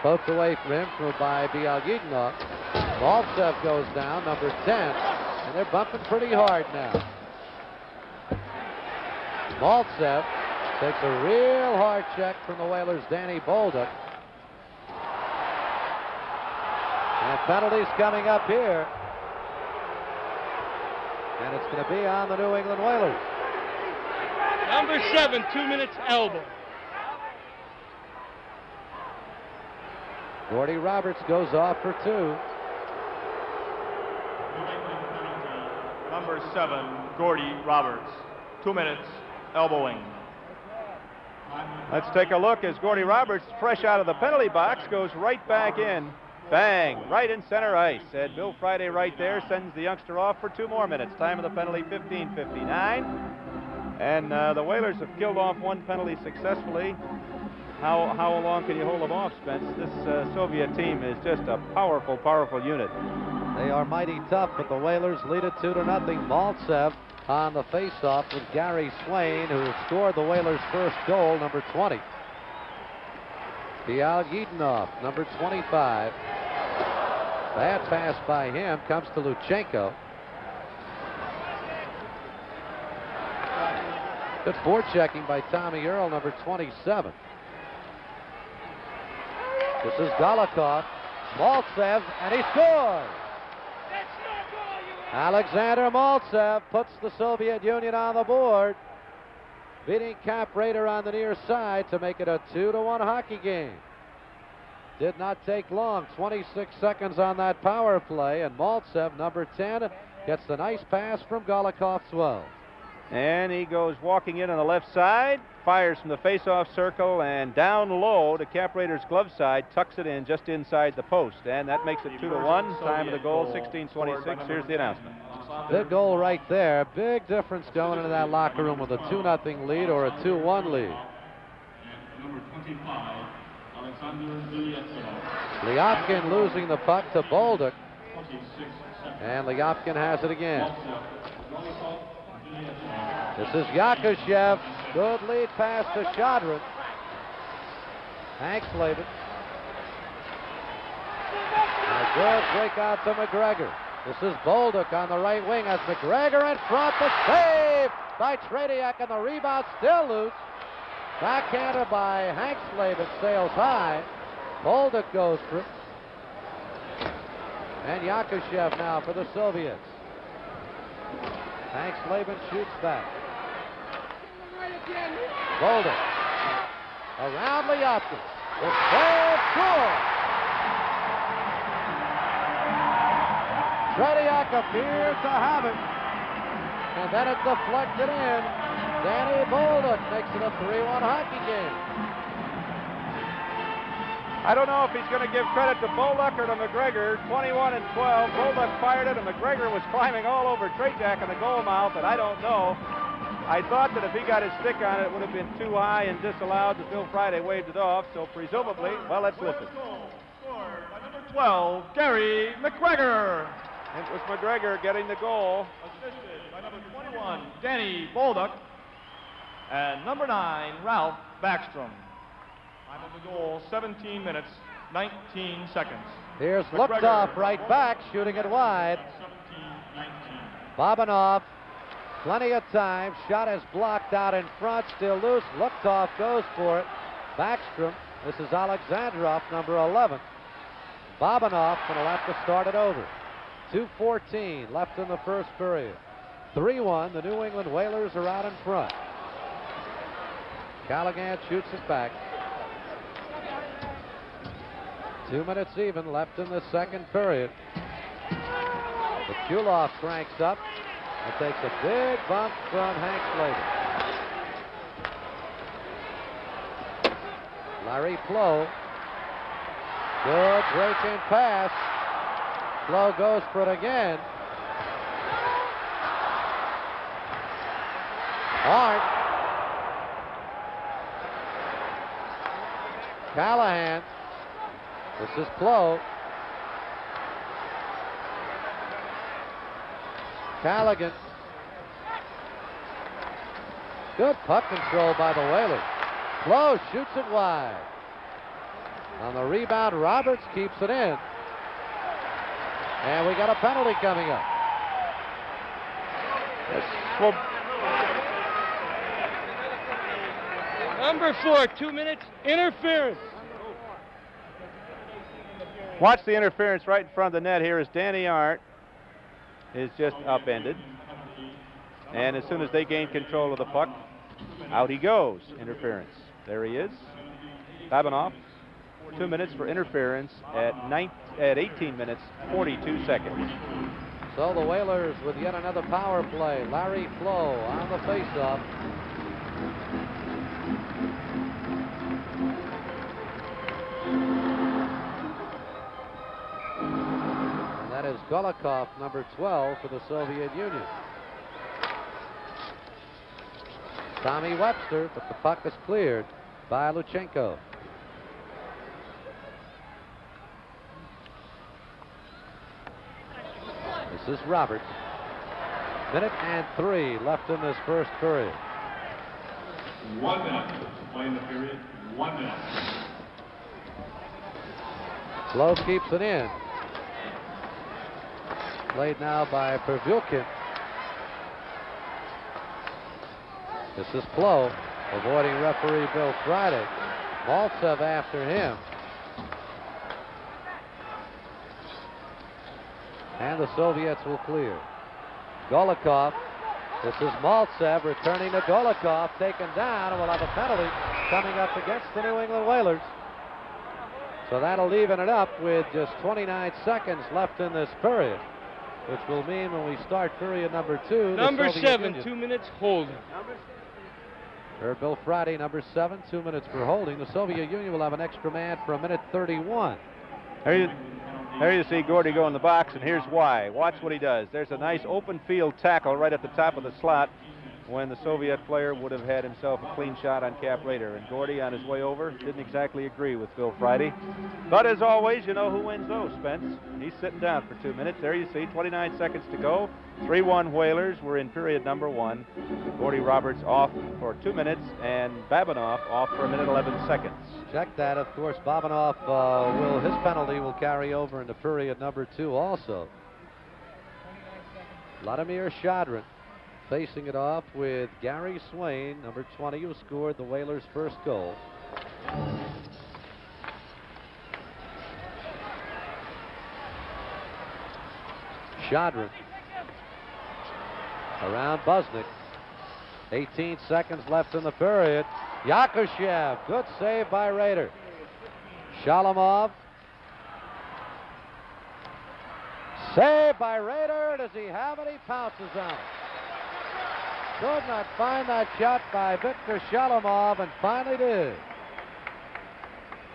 Speaker 3: Poked away from him by Bilялетдинов. Maltsev goes down, number 10, and they're bumping pretty hard now. Maltsev takes a real hard check from the Whalers' Danny Bolduc. And penalties coming up here. And it's going to be on the New England Whalers.
Speaker 7: Number 7, 2 minutes elbow.
Speaker 3: Gordy Roberts goes off for 2.
Speaker 1: Number 7, Gordy Roberts. 2 minutes, elbowing.
Speaker 4: Let's take a look as Gordy Roberts, fresh out of the penalty box, goes right back in. Bang, right in center ice. And Bill Friday right there sends the youngster off for 2 more minutes. Time of the penalty, 15:59. And the Whalers have killed off 1 penalty successfully. How long can you hold them off, Spence? This Soviet team is just a powerful, powerful unit.
Speaker 3: They are mighty tough, but the Whalers lead it 2-0. Maltsev on the faceoff with Gary Swain, who scored the Whalers' first goal, number 20. Bilялетдинов, number 25. Bad pass by him, comes to Lutchenko. Good forechecking by Tommy Earl, number 27. This is Golikov. Maltsev, and he scores! Alexander Maltsev puts the Soviet Union on the board, beating Cap Raider on the near side to make it a 2-1 hockey game. Did not take long, 26 seconds on that power play, and Maltsev, number 10, gets the nice pass from Golikov's 12.
Speaker 4: And he goes walking in on the left side, fires from the face-off circle, and down low to Cap Raider's glove side, tucks it in just inside the post, and that makes it 2-1. Time of the goal, 16:26. Here's the announcement.
Speaker 3: Big goal right there. Big difference going into that locker room with a 2-0 lead or a 2-1 lead.
Speaker 1: Number 25, Alexander.
Speaker 3: Ляпкин losing the puck to Bolduc, and Ляпкin has it again. This is Yakushev. Good lead pass to Shadrin. Hank Slavin. A good break out to McGregor. This is Bolduc on the right wing as McGregor in front. The save by Tretьяк, and the rebound still loose. Backhanded by Hank Slavin, sails high. Bolduc goes for it. And Yakushev now for the Soviets. Hank Slavin shoots back. Bolduc around Ляпкин. The save, score! Tretьяk appears to have it, and then it's deflected in. Danny Bolduc makes it a 3-1 hockey game.
Speaker 4: I don't know if he's going to give credit to Bolduc or to McGregor. 21 and 12. Bolduc fired it, and McGregor was climbing all over Tretьяk in the goal mouth, and I don't know. I thought that if he got his stick on it, it would have been too high and disallowed, but Bill Friday waved it off, so presumably, well, let's listen.
Speaker 1: Scored by number 12, Gary McGregor.
Speaker 4: It was McGregor getting the goal.
Speaker 1: Assisted by number 21, Danny Bolduc. And number 9, Ralph Backstrom. Time of the goal, 17 minutes, 19 seconds.
Speaker 3: Here's Lutkoff right back, shooting it wide.
Speaker 1: 17-19.
Speaker 3: Babinov, plenty of time. Shot is blocked out in front, still loose. Lutkoff goes for it. Backstrom, this is Alexandrov, number 11. Babinov going to have to start it over. 2:14 left in the first period. 3-1, the New England Whalers are out in front. Callaghan shoots it back. 2 minutes even left in the second period. Kulov cranks up and takes a big bump from Hank Slavin. Larry Flo. Good break-in pass. Flo goes for it again. Arndt. Callahan. This is Flo. Callaghan. Good puck control by the Whalers. Flo shoots it wide. On the rebound, Roberts keeps it in. And we got a penalty coming up.
Speaker 7: Number 4, 2 minutes, interference.
Speaker 4: Watch the interference right in front of the net here as Danny Art is just upended. And as soon as they gain control of the puck, out he goes. Interference. There he is. Bабинов, 2 minutes for interference at 18 minutes, 42 seconds.
Speaker 3: So the Whalers with yet another power play. Larry Flo on the faceoff. And that is Golikov, number 12 for the Soviet Union. Tommy Webster, but the puck is cleared by Lutchenko. This is Roberts. Minute and 3 left in this first period.
Speaker 1: 1 minute to play in the period. 1 minute.
Speaker 3: Flo keeps it in. Played now by Pierwukin. This is Flo, avoiding referee Bill Friday. Maltsev after him. And the Soviets will clear. Golikov. This is Maltsev returning to Golikov, taken down, and we'll have a penalty coming up against the New England Whalers. So that'll even it up with just 29 seconds left in this period, which will mean when we start period number 2.
Speaker 7: Number 7, 2 minutes holding.
Speaker 3: Heard Bill Friday, number 7, 2 minutes for holding. The Soviet Union will have an extra man for 1:31.
Speaker 4: There you see Gordy go in the box, and here's why. Watch what he does. There's a nice open field tackle right at the top of the slot when the Soviet player would have had himself a clean shot on Cap Raider. And Gordy, on his way over, didn't exactly agree with Bill Friday. But as always, you know who wins those, Spence. He's sitting down for 2 minutes. There you see, 29 seconds to go. 3-1 Whalers. We're in period number 1. Gordy Roberts off for 2 minutes, and Bабинов off for 1:11 seconds.
Speaker 3: Check that. Of course, Babinov his penalty will carry over into period number 2 also. Vladimir Shadrin facing it off with Gary Swain, number 20, who scored the Whalers' first goal. Shadrin around Busnick. 18 seconds left in the period. Yakushev, good save by Raider. Shalamov. Save by Raider. Does he have it? He pounces on it. Could not find that shot by Viktor Shalamov, and finally did.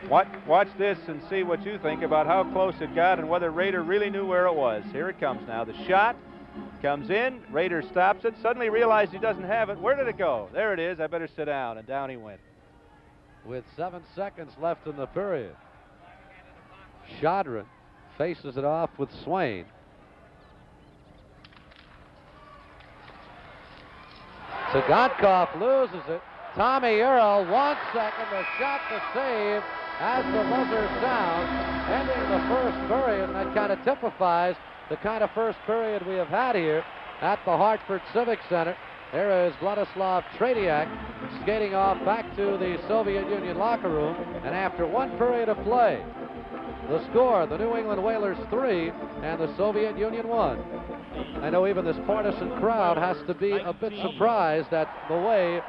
Speaker 4: Watch this and see what you think about how close it got and whether Raider really knew where it was. Here it comes now. The shot comes in. Raider stops it. Suddenly realized he doesn't have it. Where did it go? There it is. I better sit down. And down he went.
Speaker 3: With 7 seconds left in the period, Shadrin faces it off with Swain. Цыганков loses it. Tommy Earl, 1 second, the shot to save as the buzzer sounds, ending the first period, and that kind of typifies the kind of first period we have had here at the Hartford Civic Center. There is Vladislav Tretiak skating off back to the Soviet Union locker room, and after 1 period of play, the score, the New England Whalers 3 and the Soviet Union 1. I know even this partisan crowd has to be a bit surprised at the way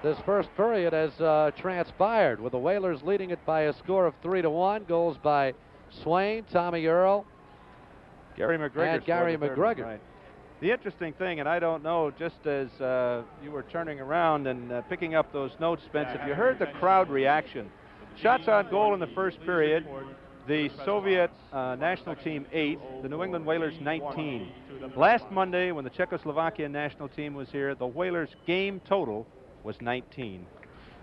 Speaker 3: this first period has transpired, with the Whalers leading it by a score of 3-1. Goals by Swain, Tommy Earl,
Speaker 4: Gary McGregor.
Speaker 3: And Gary McGregor.
Speaker 4: Right. The interesting thing, and I don't know, just as you were turning around and picking up those notes, Spence, if you heard the crowd reaction, shots on goal in the first period, the Soviet national team 8, the New England Whalers 19. Last Monday, when the Czechoslovakian national team was here, the Whalers game total was 19.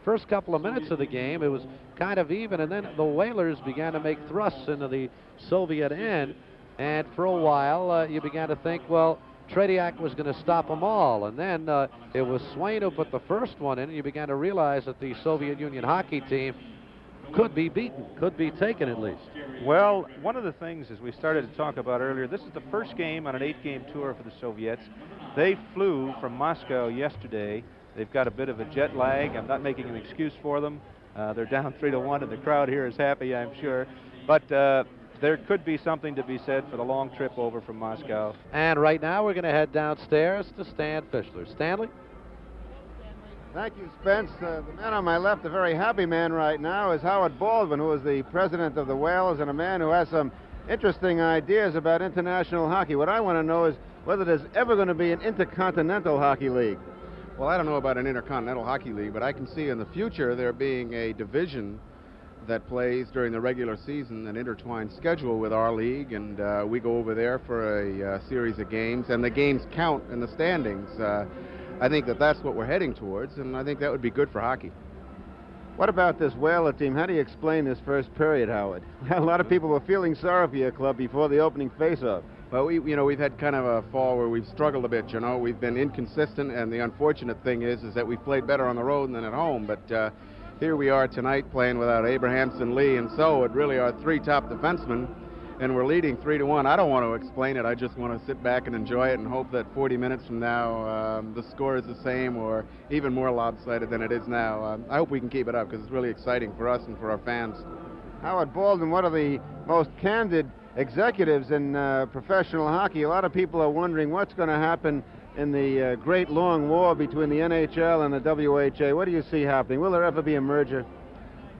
Speaker 3: First couple of minutes of the game, it was kind of even, and then the Whalers began to make thrusts into the Soviet end, and for a while you began to think, well, Tretiak was going to stop them all. And then it was Swain who put the first one in, and you began to realize that the Soviet Union hockey team could be beaten, could be taken at least.
Speaker 4: Well, one of the things, as we started to talk about earlier, this is the first game on an 8-game tour for the Soviets. They flew from Moscow yesterday. They've got a bit of a jet lag. I'm not making an excuse for them. They're down 3-1, and the crowd here is happy, I'm sure. But there could be something to be said for the long trip over from Moscow.
Speaker 3: And right now we're going to head downstairs to Stan Fischler. Stanley?
Speaker 5: Thank you, Spence. The man on my left, a very happy man right now, is Howard Baldwin, who is the president of the Whalers and a man who has some interesting ideas about international hockey. What I want to know is whether there's ever going to be an intercontinental hockey league.
Speaker 8: Well, I don't know about an intercontinental hockey league, but I can see in the future there being a division that plays during the regular season, an intertwined schedule with our league, and we go over there for a series of games, and the games count in the standings. I think that that's what we're heading towards, and I think that would be good for hockey.
Speaker 5: What about this Whaler team? How do you explain this first period, Howard? A lot of people were feeling sorry for your club before the opening face-off.
Speaker 8: Well, we've had kind of a fall where we've struggled a bit, you know. We've been inconsistent, and the unfortunate thing is that we've played better on the road than at home. But here we are tonight playing without Abrahamson, Lee, and so it really are three top defensemen, and we're leading 3-1. I don't want to explain it. I just want to sit back and enjoy it and hope that 40 minutes from now the score is the same or even more lopsided than it is now. I hope we can keep it up because it's really exciting for us and for our fans.
Speaker 5: Howard Baldwin, one of the most candid executives in professional hockey. A lot of people are wondering what's going to happen in the great long war between the NHL and the WHA. What do you see happening? Will there ever be a merger?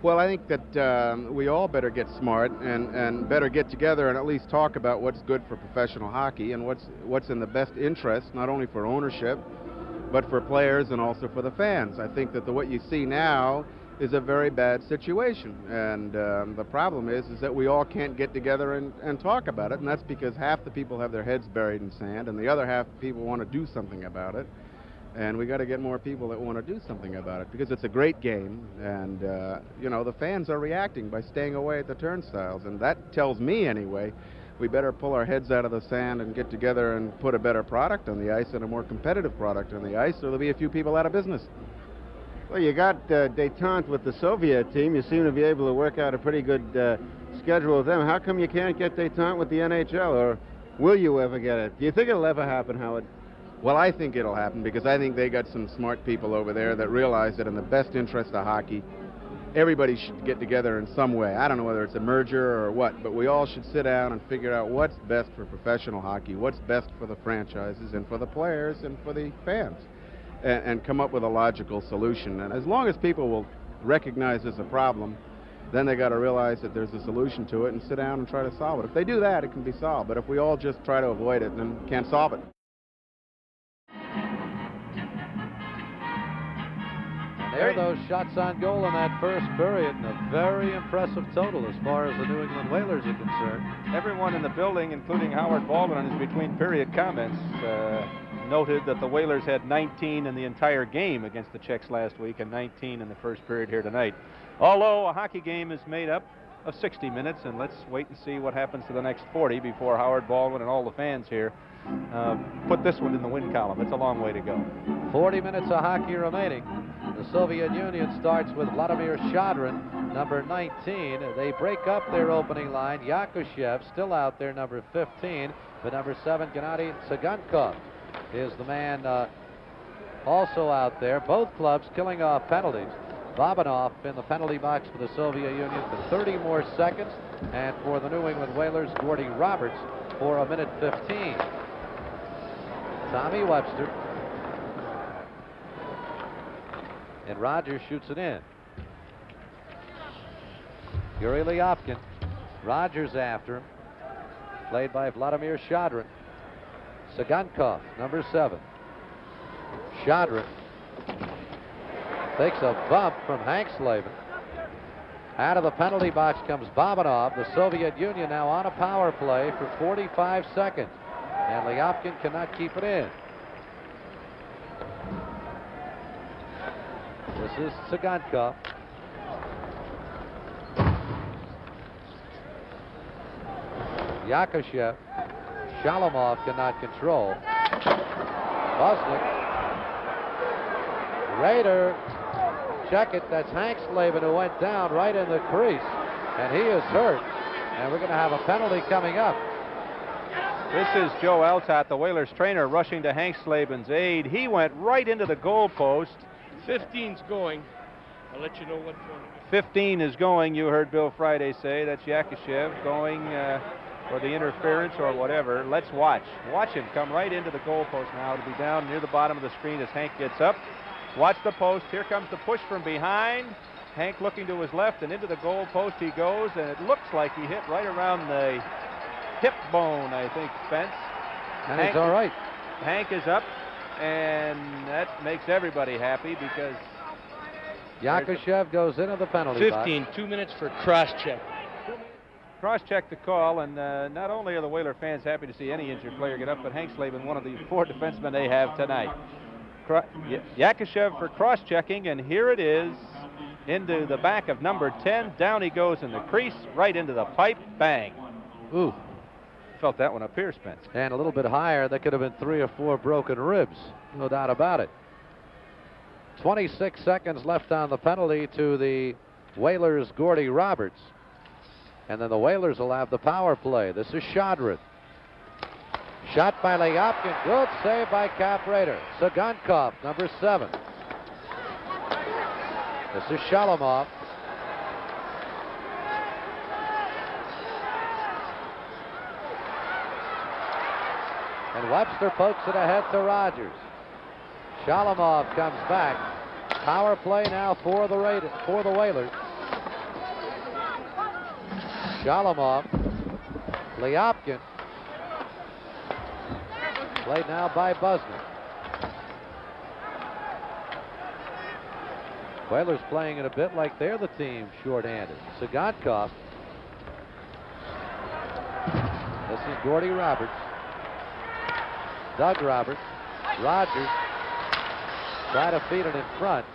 Speaker 8: Well, I think that we all better get smart and better get together and at least talk about what's good for professional hockey and what's in the best interest, not only for ownership, but for players and also for the fans. I think that what you see now is a very bad situation, and the problem is that we all can't get together and talk about it, and that's because half the people have their heads buried in sand and the other half the people want to do something about it. And we got to get more people that want to do something about it because it's a great game, and you know, the fans are reacting by staying away at the turnstiles, and that tells me anyway we better pull our heads out of the sand and get together and put a better product on the ice and a more competitive product on the ice, or there'll be a few people out of business.
Speaker 5: Well, you got détente with the Soviet team. You seem to be able to work out a pretty good schedule with them. How come you can't get détente with the NHL, or will you ever get it? Do you think it'll ever happen, Howard?
Speaker 8: Well, I think it'll happen because I think they got some smart people over there that realize that in the best interest of hockey, everybody should get together in some way. I don't know whether it's a merger or what, but we all should sit down and figure out what's best for professional hockey, what's best for the franchises and for the players and for the fans, and come up with a logical solution. And as long as people will recognize there's a problem, then they got to realize that there's a solution to it and sit down and try to solve it. If they do that, it can be solved. But if we all just try to avoid it, then we can't solve it.
Speaker 3: There are those shots on goal in that first period, and a very impressive total as far as the New England Whalers are concerned.
Speaker 4: Everyone in the building, including Howard Baldwin in his between-period comments, noted that the Whalers had 19 in the entire game against the Czechs last week and 19 in the first period here tonight. Although a hockey game is made up of 60 minutes, and let's wait and see what happens to the next 40 before Howard Baldwin and all the fans here put this one in the win column. It's a long way to go. 40 minutes of hockey remaining. The Soviet Union starts with Vladimir Shadrin, number 19. They break up their opening line. Yakushev still out there, number 15. But number 7, Gennady Tsygankov is the man also out there. Both clubs killing off penalties. Babinov in the penalty box for the Soviet Union for 30 more seconds. And for the New England Whalers, Gordy Roberts for 1:15. Tommy Webster. And Rogers shoots it in. Yuri Ляпкин. Rogers after him. Played by Vladimir Shadrin. Tsygankov, number 7. Shadrin takes a bump from Hankslavin. Out of the penalty box comes Babinov. The Soviet Union now on a power play for 45 seconds. And Ляпкин cannot keep it in. This is Tsygankov. Yakushev. Shalamov cannot control.
Speaker 3: Busnick. Rader. Check it. That's Hank Slavin who went down right in the crease. And he is hurt. And we're going to have a penalty coming up.
Speaker 4: This is Joe Altott, the Whalers trainer, rushing to Hank Slavin's aid. He went right into the goal post.
Speaker 7: 15's going. I'll let you know what one.
Speaker 4: 15 is going, you heard Bill Friday say. That's Yakashev going for the interference or whatever. Let's watch. Watch him come right into the goal post now to be down near the bottom of the screen as Hank gets up. Watch the post. Here comes the push from behind. Hank looking to his left and into the goal post he goes, and it looks like he hit right around the hip bone, I think, Spence.
Speaker 3: And Hank, he's all right.
Speaker 4: Hank is up, and that makes everybody happy because
Speaker 3: Yakashev goes into the penalty box.
Speaker 7: 2 minutes for cross-check.
Speaker 4: Cross-check the call, and not only are the Whaler fans happy to see any injured player get up, but Hank Slavin, one of the 4 defensemen they have tonight. Yakashev for cross-checking, and here it is into the back of number 10. Down he goes in the crease, right into the pipe. Bang.
Speaker 3: Ooh.
Speaker 4: Felt that one up here, Spence.
Speaker 3: And a little bit higher. That could have been 3 or 4 broken ribs. No doubt about it. 26 seconds left on the penalty to the Whalers' Gordy Roberts. And then the Whalers will have the power play. This is Shadrin. Shot by Ляпкин. Good save by Cap Raider. Цыганков, number 7. This is Shalamov. And Webster pokes it ahead to Rogers. Shalamov comes back. Power play now for the Whalers. Shalamov. Ляпкин. Played now by Busnick. Whalers playing it a bit like they're the team short-handed. Cıganков. This is Gordy Roberts. Doug Roberts. Rogers. Try to feed it in front.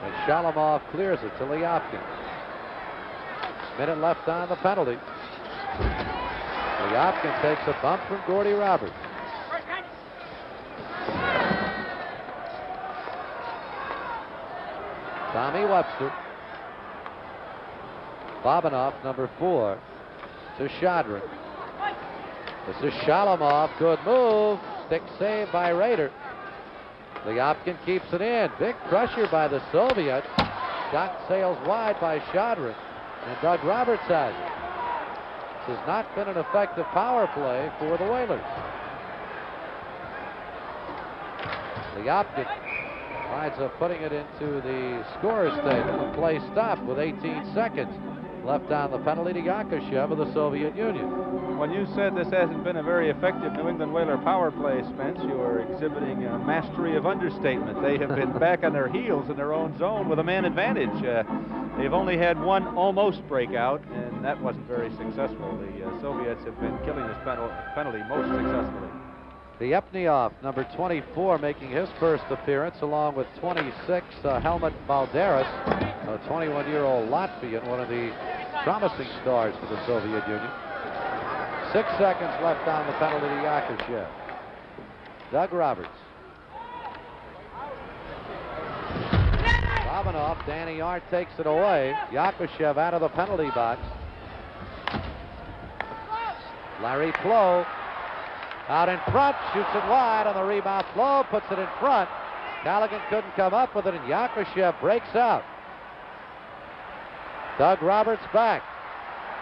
Speaker 3: And Shalamov clears it to Ляпкин. Minute left on the penalty. Ляпкин takes a bump from Gordy Roberts. Tommy Webster. Babinov, number 4, to Shadrin. This is Shalamov. Good move. Stick save by Raider. Ляпкин keeps it in. Big pressure by the Soviet. Shot sails wide by Shadrin. And Doug Roberts has it. This has not been an effective power play for the Whalers. Ляпкin winds up putting it into the scorer's table, and play stopped with 18 seconds left on the penalty to Yakashev of the Soviet Union.
Speaker 4: When you said this hasn't been a very effective New England Whaler power play, Spence, you are exhibiting a mastery of understatement. They have been back on their heels in their own zone with a man advantage. They've only had one almost breakout, and that wasn't very successful. The Soviets have been killing this penalty most successfully.
Speaker 3: Vyepniov, number 24, making his first appearance, along with 26, Helmut Balderas, a 21-year-old Latvian, one of the promising stars for the Soviet Union. 6 seconds left on the penalty to Yakashev. Doug Roberts. Babinov, Danny Yard takes it away. Yakashev out of the penalty box. Larry Flo out in front, shoots it wide on the rebound. Flo puts it in front. Callaghan couldn't come up with it, and Yakashev breaks out. Doug Roberts back.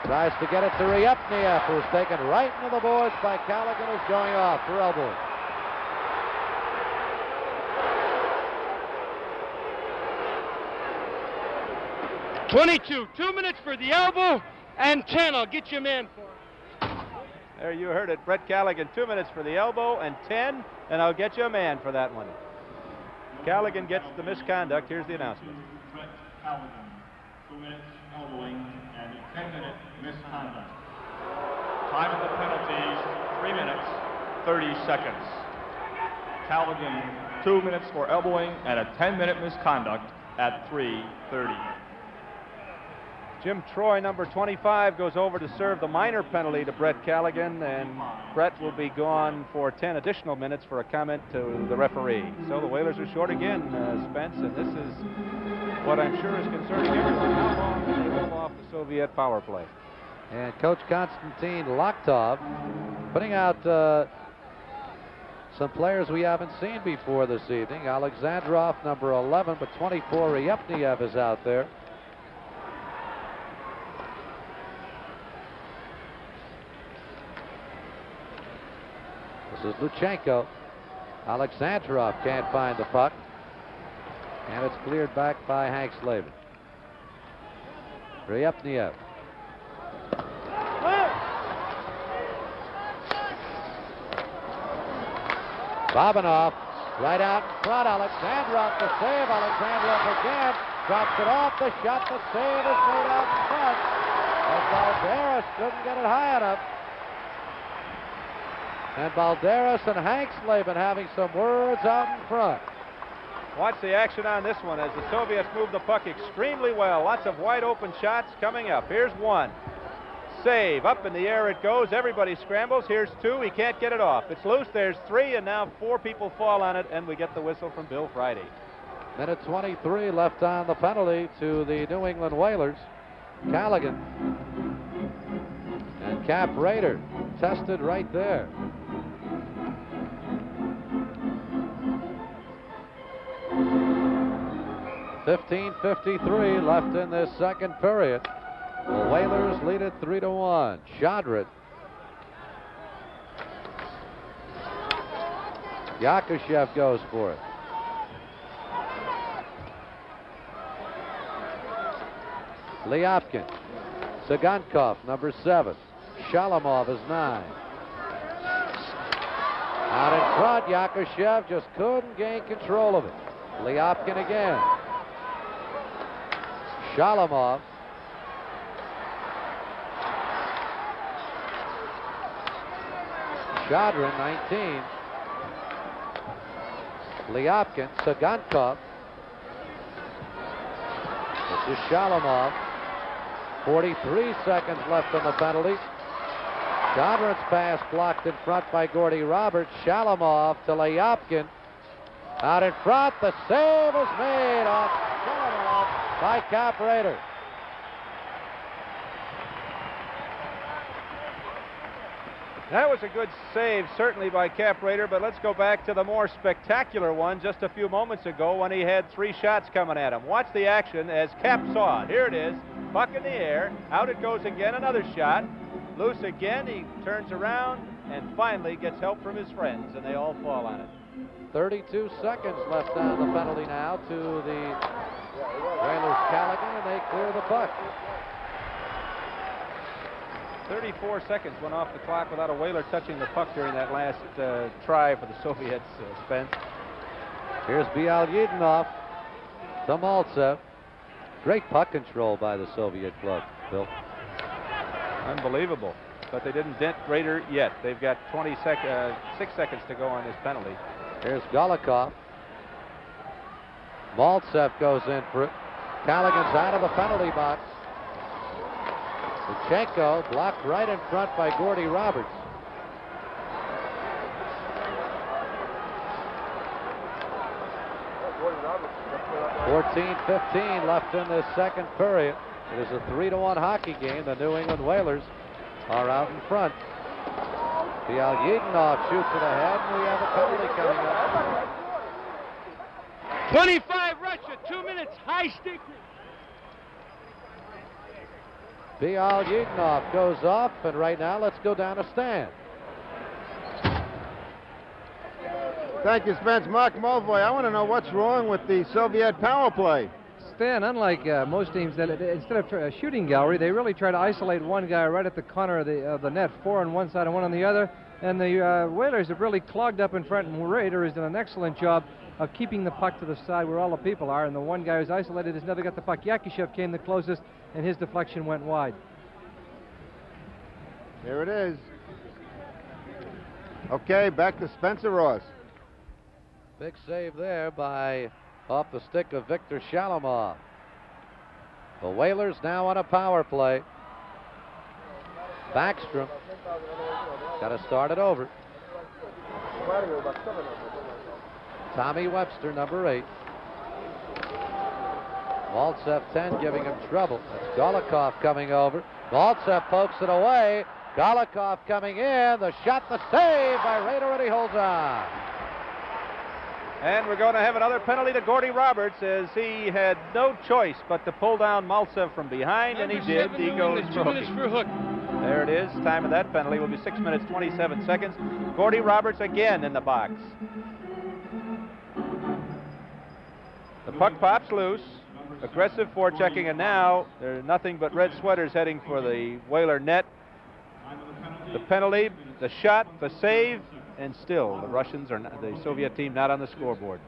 Speaker 3: Tries to get it to Vyepniov, who's taken right into the boards by Callaghan, who's going off for elbowing.
Speaker 7: .22, 2 minutes for the elbow, and 10. I'll get you a man for it.
Speaker 4: There you heard it, Brett Callaghan, 2 minutes for the elbow and 10, and I'll get you a man for that one. Callaghan gets the misconduct. Here's the announcement.
Speaker 1: Brett Callaghan, 2 minutes elbowing and a 10-minute misconduct. Time of the penalties, 3 minutes, 30 seconds. Callaghan, 2 minutes for elbowing and a 10-minute misconduct at 3:30.
Speaker 4: Jim Troy, number 25, goes over to serve the minor penalty to Brett Callaghan, and Brett will be gone for 10 additional minutes for a comment to the referee. So the Whalers are short again, Spence, and this is what I'm sure is concerning everyone. How long can they hold off the Soviet power play?
Speaker 3: And Coach Konstantin Lokhtov putting out some players we haven't seen before this evening. Alexandrov, number 11, but 24, Ryepniev is out there. This is Lutchenko. Alexandrov can't find the puck. And it's cleared back by Hank Slavin. Ryepniev. Babinov right out in front. Alexandrov to save. Alexandrov again. Drops it off. The shot. The save is made out in front. But Balderas couldn't get it high enough. And Balderas and Hank Slavin having some words out in front.
Speaker 4: Watch the action on this one as the Soviets move the puck extremely well. Lots of wide open shots coming up. Here's one. Save. Up in the air it goes. Everybody scrambles. Here's two. He can't get it off. It's loose. There's three, and now four people fall on it, and we get the whistle from Bill Friday.
Speaker 3: Minute 23 left on the penalty to the New England Whalers. Callaghan and Cap Raider tested right there. .53 left in this second period. The Whalers lead it 3-1. Shadrid. Yakushev goes for it. Ляпкин. Цыганкov, number 7. Shalamov is 9. Out in front, Yakushev just couldn't gain control of it. Ляпкин again. Shalamov. Shadrin, 19. Ляпкин, Цыганкov. This is Shalamov. 43 seconds left on the penalty. Shadrin's pass blocked in front by Gordy Roberts. Shalamov to Ляпкин. Out in front, the save is made off Shalamov by Cap Raider.
Speaker 4: That was a good save, certainly by Cap Raider, but let's go back to the more spectacular one just a few moments ago when he had 3 shots coming at him. Watch the action as Cap saw it. Here it is, puck in the air, out it goes again, another shot. Loose again, he turns around and finally gets help from his friends, and they all fall on it.
Speaker 3: 32 seconds left on the penalty now to the Whalers Callaghan, and they clear the puck.
Speaker 4: 34 seconds went off the clock without a Whaler touching the puck during that last try for the Soviets, Spence.
Speaker 3: Here's Bilялетдинов to Maltsev. Great puck control by the Soviet club, Bill.
Speaker 4: Unbelievable. But they didn't dent Raider yet. They've got 6 seconds to go on this penalty.
Speaker 3: Here's Golikov. Maltsev goes in for it. Callaghan's out of the penalty box. Lutchenko blocked right in front by Gordy Roberts. .14-15 left in this second period. It is a 3-1 hockey game. The New England Whalers are out in front. Bilялетdinov shoots it ahead, and we have a penalty coming up.
Speaker 2: 25 Russia, 2 minutes, high stick.
Speaker 3: Bilялetdinov goes off, and right now let's go down a stand.
Speaker 5: Thank you, Spence. Mark Mulvoy, I want to know what's wrong with the Soviet power play.
Speaker 6: Stan, unlike most teams, that instead of a shooting gallery, they really try to isolate one guy right at the corner of the net, 4 on one side and 1 on the other. And the Whalers have really clogged up in front, and Raider has done an excellent job of keeping the puck to the side where all the people are, and the one guy who's isolated has never got the puck. Yakushev came the closest, and his deflection went wide.
Speaker 5: Here it is. Okay, back to Spencer Ross.
Speaker 3: Big save there by off the stick of Viktor Shalamov. The Whalers now on a power play. Backstrom got to start it over. Tommy Webster, number 8. Maltsev 10 giving him trouble. That's Golikov coming over. Maltsev pokes it away. Golikov coming in. The shot, the save by Rader, and he holds on.
Speaker 4: And we're going to have another penalty to Gordy Roberts, as he had no choice but to pull down Maltsev from behind, and he did. He goes for
Speaker 7: 2 minutes for hook.
Speaker 4: There it is. Time of that penalty will be 6 minutes, 27 seconds. Gordy Roberts again in the box. The puck pops loose. Aggressive forechecking, and now there's nothing but red sweaters heading for the Whaler net. The penalty, the shot, the save, and still the Russians are not, the Soviet team not on the scoreboard.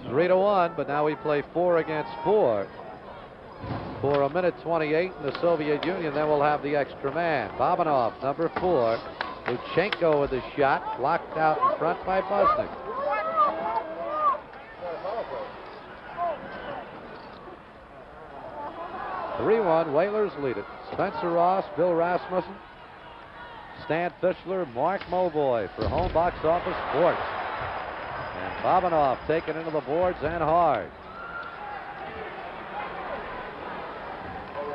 Speaker 3: 3-1, but now we play 4 against 4 for a minute 28 in the Soviet Union. Then we'll have the extra man. Bobinov, number 4. Lutchenko with the shot, blocked out in front by Busnik. 3-1, Whalers lead it. Spencer Ross, Bill Rasmussen, Stan Fischler, Mark Moboy for Home Box Office Sports. And Bobinov taken into the boards and hard.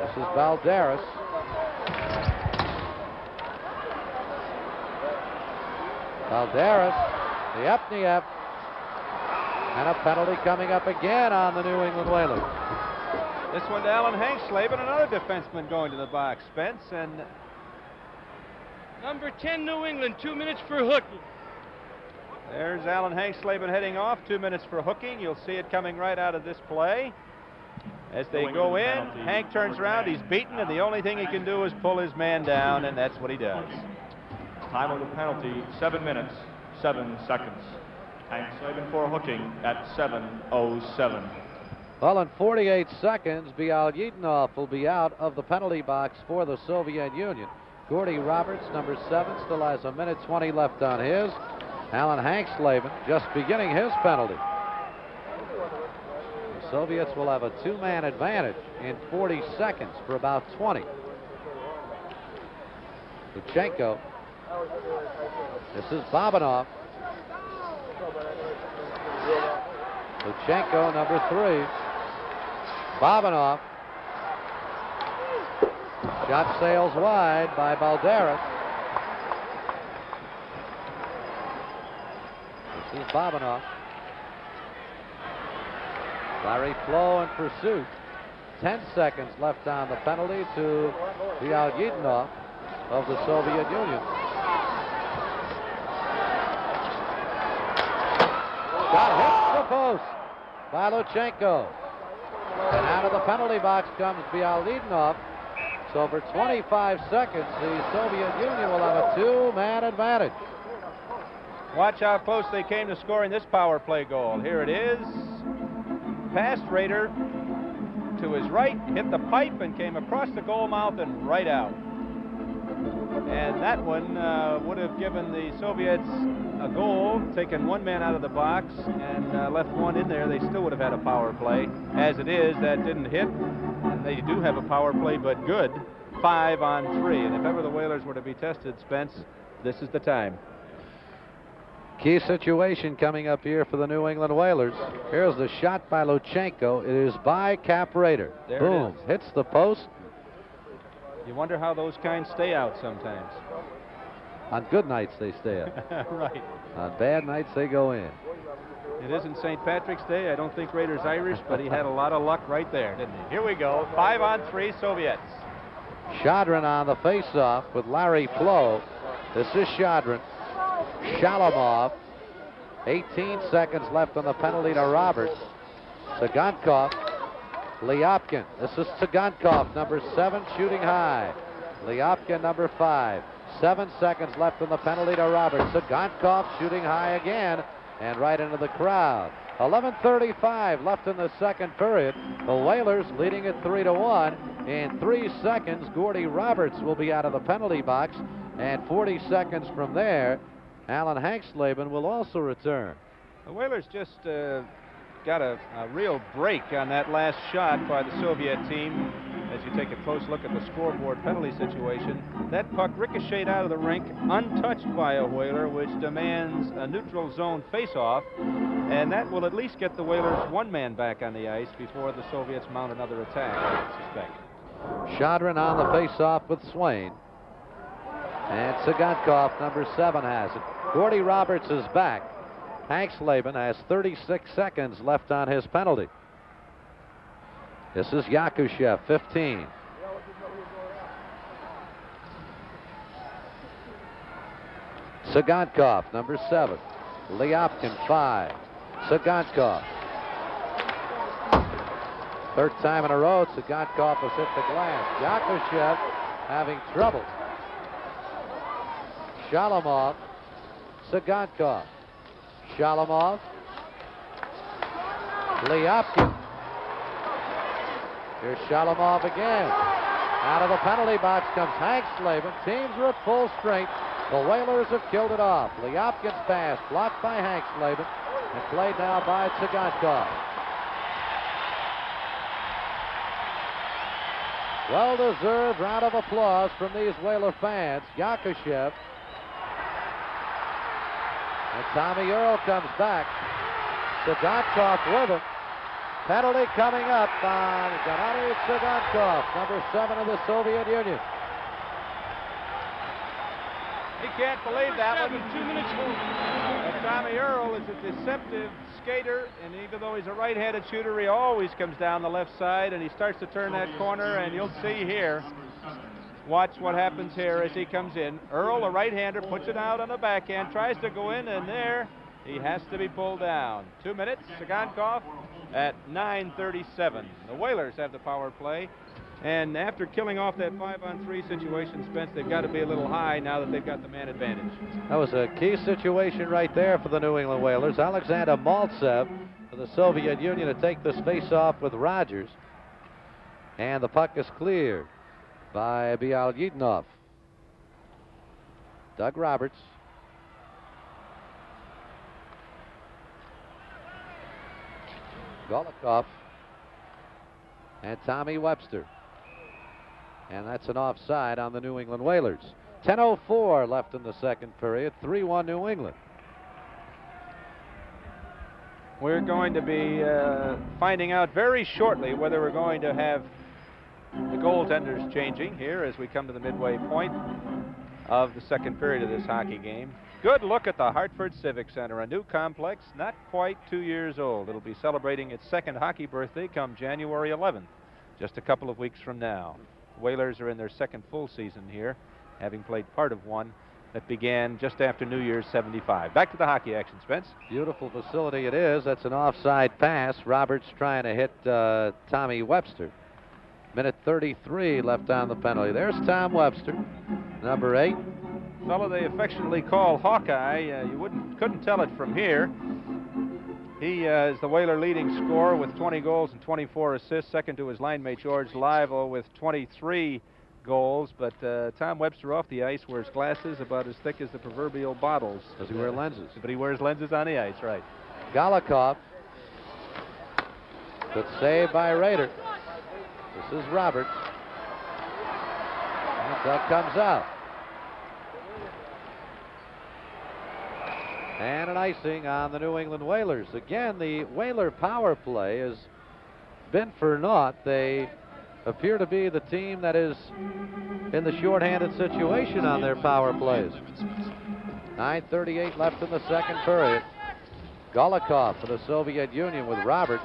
Speaker 3: This is Balderas. Balderas, the Epniev, and a penalty coming up again on the New England Whalers.
Speaker 4: This one to Alan Hanksleben, another defenseman going to the box, Spence, and
Speaker 7: Number 10, New England, 2 minutes for hooking.
Speaker 4: There's Alan Hanksleben heading off, 2 minutes for hooking. You'll see it coming right out of this play. As they go in, Hank turns around, he's beaten, and the only thing he can do is pull his man down, and that's what he does.
Speaker 1: Time of the penalty, 7 minutes, 7 seconds. Hanksleben for hooking at 7:07.
Speaker 3: Well, in 48 seconds, Bilялетдинов will be out of the penalty box for the Soviet Union. Gordy Roberts, number 7, still has a minute 20 left on his. Alan Hanksleben just beginning his penalty. The Soviets will have a 2-man advantage in 40 seconds for about 20. Lutchenko. This is Bobinov. Lutchenko, number 3. Bobinov. Shot sails wide by Balderas. This is Bobinov. Larry Flo in pursuit. 10 seconds left on the penalty to Bilялетдинов of the Soviet Union. Shot hits the post by Lutchenko. And out of the penalty box comes Bilялетdinov. So for 25 seconds, the Soviet Union will have a 2-man advantage.
Speaker 4: Watch how close they came to scoring this power play goal. Here it is. Past Rader to his right, hit the pipe and came across the goal mouth and right out. And that one would have given the Soviets a goal, taken 1 man out of the box and left 1 in there. They still would have had a power play. As it is, that didn't hit. And they do have a power play, but good. 5-on-3. And if ever the Whalers were to be tested, Spence, this is the time.
Speaker 3: Key situation coming up here for the New England Whalers. Here's the shot by Lutchenko. It is by Cap Rader.
Speaker 4: There
Speaker 3: Boom. Hits the post.
Speaker 4: You wonder how those kinds stay out sometimes.
Speaker 3: On good nights, they stay out.
Speaker 4: Right.
Speaker 3: On bad nights, they go in.
Speaker 4: It isn't St. Patrick's Day. I don't think Rader's Irish, but he had a lot of luck right there, didn't he? Here we go. 5-on-3 Soviets.
Speaker 3: Shadrin on the face-off with Larry Flo. This is Shadrin. Shalamov. 18 seconds left on the penalty to Roberts. Цыганков. Ляпкin. This is Цыганков, number 7, shooting high. Ляпкин, number 5. 7 seconds left on the penalty to Roberts. Цыганкov shooting high again and right into the crowd. 11:35 left in the second period. The Whalers leading it 3-1. In 3 seconds, Gordy Roberts will be out of the penalty box, and 40 seconds from there, Alan Hanksleben will also return.
Speaker 4: The Whalers just got a real break on that last shot by the Soviet team. as you take a close look at the scoreboard penalty situation, that puck ricocheted out of the rink untouched by a Whaler, which demands a neutral zone face-off, and that will at least get the Whalers one man back on the ice before the Soviets mount another attack, I would suspect.
Speaker 3: Shadrin on the face-off with Swain. And Tsygankov, number 7, has it. Gordy Roberts is back. Hank Slavin has 36 seconds left on his penalty. This is Yakushev, 15. Tsygankov, number 7. Ляпкин, 5. Tsygankov. Third time in a row, Tsygankov has hit the glass. Yakushev having trouble. Shalamov, Tsygankov. Shalamov. Ляпкин. Here's Shalamov again. Out of the penalty box comes Hank Slavin. Teams are at full strength. The Whalers have killed it off. Ляпкin's pass blocked by Hank Slavin and played now by Tsygankov. Well-deserved round of applause from these Whaler fans. Yakushev. And Tommy Earl comes back. Tsygankov with him. Penalty coming up on Gennady Tsygankov, number 7 of the Soviet Union.
Speaker 4: He can't believe that one. 2 minutes more. Tommy Earl is a deceptive skater, and even though he's a right-handed shooter, he always comes down the left side, and he starts to turn that corner, and you'll see here. Watch what happens here as he comes in. Earl, a right-hander, puts it out on the backhand, tries to go in, and there he has to be pulled down. 2 minutes, Tsygankov at 9:37. The Whalers have the power play, and after killing off that 5-on-3 situation, Spence, they've got to be a little high now that they've got the man advantage.
Speaker 3: That was a key situation right there for the New England Whalers. Alexander Maltsev for the Soviet Union to take this face-off with Rogers, and the puck is cleared by Bilялетдинов. Doug Roberts. Golikov and Tommy Webster. And that's an offside on the New England Whalers. 10:04 left in the second period. 3-1 New England.
Speaker 4: We're going to be finding out very shortly whether we're going to have the goaltenders changing here as we come to the midway point of the second period of this hockey game. Good look at the Hartford Civic Center, a new complex, not quite 2 years old. It'll be celebrating its second hockey birthday come January 11th, just a couple of weeks from now. Whalers are in their second full season here, having played part of one that began just after New Year's '75. Back to the hockey action, Spence.
Speaker 3: Beautiful facility it is. That's an offside pass. Roberts trying to hit Tommy Webster. Minute 33 left on the penalty. There's Tom Webster, number 8.
Speaker 4: Fellow they affectionately call Hawkeye. You couldn't tell it from here. He is the Whaler leading scorer with 20 goals and 24 assists, second to his line mate George Livo with 23 goals. But Tom Webster off the ice wears glasses about as thick as the proverbial bottles.
Speaker 3: Does he wear lenses?
Speaker 4: But he wears lenses on the ice, right.
Speaker 3: Golikov. Good save by Rader. This is Roberts. And that comes out. And an icing on the New England Whalers. Again, the Whaler power play has been for naught. They appear to be the team that is in the shorthanded situation on their power plays. 9:38 left in the second period. Golikov for the Soviet Union with Roberts.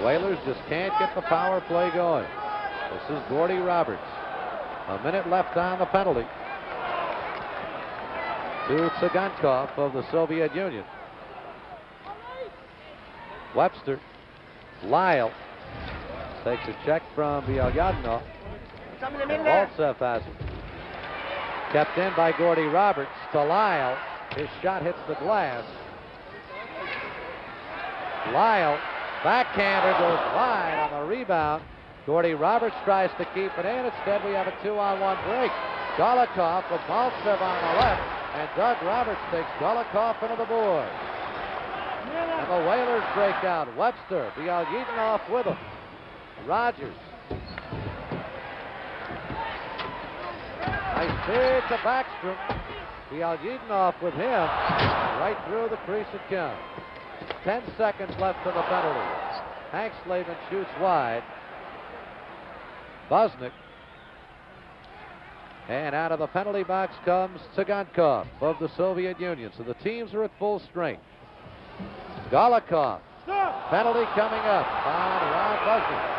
Speaker 3: Whalers just can't get the power play going. This is Gordy Roberts. A minute left on the penalty. To Tsygankov of the Soviet Union. Webster. Lyle takes a check from Bilялетдинов. Maltsev has it. Kept in by Gordy Roberts to Lyle. His shot hits the glass. Lyle, backhander, goes wide on the rebound. Gordy Roberts tries to keep it in. Instead, we have a 2-on-1 break. Golikov with Maltsev on the left. And Doug Roberts takes Golikov into the board. And the Whalers break down. Webster, Bilялетдинов with him. Rogers. Nice feed to Backstrom. Bilялетдинов with him. Right through the crease it counts. 10 seconds left in the penalty. Hank Slavin shoots wide. Bosnick. And out of the penalty box comes Цыганков of the Soviet Union. So the teams are at full strength. Golikov. Penalty coming up on Ron Bosnick.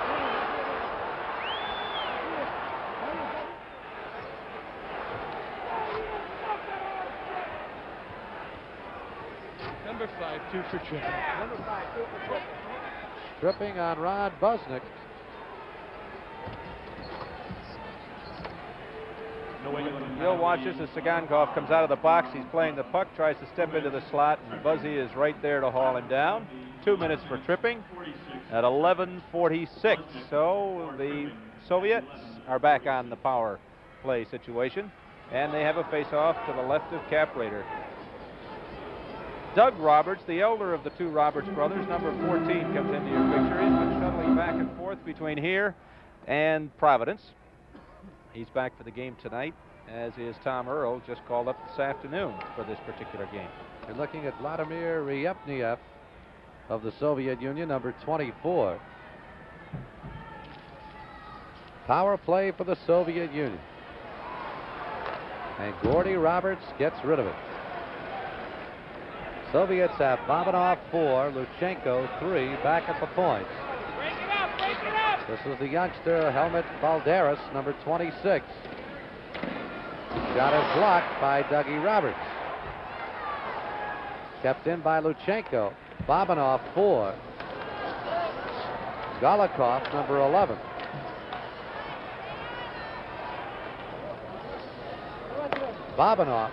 Speaker 7: Number 5, 2 for tripping. Number 5, 2 for tripping.
Speaker 3: Tripping on Ron Bosnick.
Speaker 4: You'll watch this as Cıgankov comes out of the box. He's playing the puck, tries to step into the slot, and Buzzy is right there to haul him down. 2 minutes for tripping at 11:46. So the Soviets are back on the power play situation, and they have a face-off to the left of Cap Raider. Doug Roberts, the elder of the two Roberts brothers, number 14, comes into your picture. He's been shuttling back and forth between here and Providence. He's back for the game tonight, as is Tom Earl, just called up this afternoon for this particular game.
Speaker 3: You're looking at Vladimir Ryepniev of the Soviet Union, number 24. Power play for the Soviet Union. And Gordy Roberts gets rid of it. Soviets have Babinov 4, Lutchenko 3, back at the points.
Speaker 2: Break it up, break it up!
Speaker 3: This is the youngster, Helmut Valderas, number 26. Shot is blocked by Dougie Roberts. Kept in by Lutchenko. Babinov 4. Golikov, number 11. Babinov.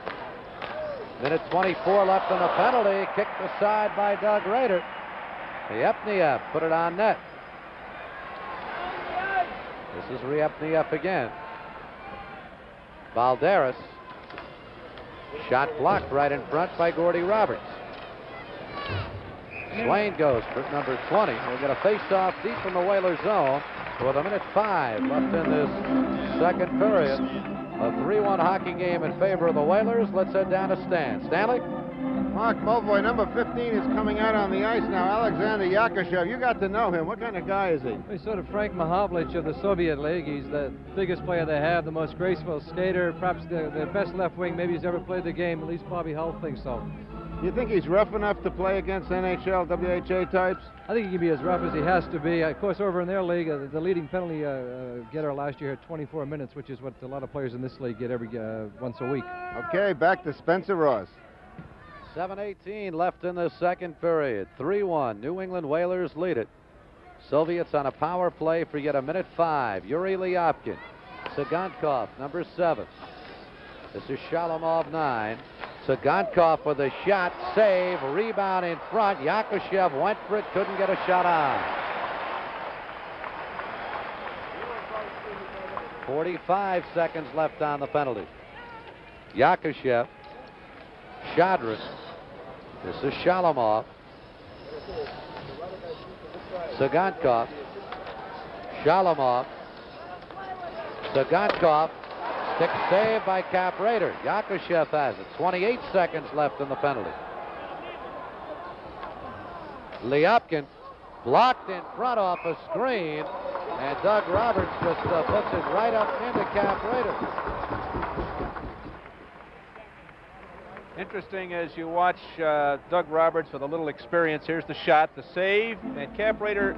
Speaker 3: Minute 24 left in the penalty. Kicked aside by Doug Rader. Ryepniev put it on net. This is Ryepniev again. Valderas. Shot blocked right in front by Gordy Roberts. Swain goes for number 20. We'll get a face-off deep in the Whalers zone with 1:05 left in this second period. A 3-1 hockey game in favor of the Whalers. Let's head down to Stan. Stanley?
Speaker 5: Mark Mulvoy, number 15, is coming out on the ice now. Alexander Yakushev, you got to know him. What kind of guy is he?
Speaker 6: He's sort of Frank Mahovlich of the Soviet League. He's the biggest player they have, the most graceful skater, perhaps the best left wing maybe he's ever played the game. At least Bobby Hull thinks so.
Speaker 5: You think he's rough enough to play against NHL, WHA types?
Speaker 6: I think he can be as rough as he has to be. Of course, over in their league, the leading penalty getter last year had 24 minutes, which is what a lot of players in this league get every once a week.
Speaker 5: Okay, back to Spencer Ross.
Speaker 3: 7:18 left in the second period. 3-1. New England Whalers lead it. Soviets on a power play for yet 1:05. Yuri Ляпкин. Цыганков, number 7. This is Shalamov 9. Цыганкov with a shot, save, rebound in front. Yakushev went for it, couldn't get a shot on. 45 seconds left on the penalty. Yakushev, Shadrin. This is Shalamov. Цыганкov, Shalamov, Цыганкov. Stick save by Cap Raider. Yakushev has it. 28 seconds left in the penalty. Ляпкин blocked in front off a screen, and Doug Roberts just puts it right up into Cap Raider.
Speaker 4: Interesting as you watch Doug Roberts with a little experience. Here's the shot, the save, and Cap Raider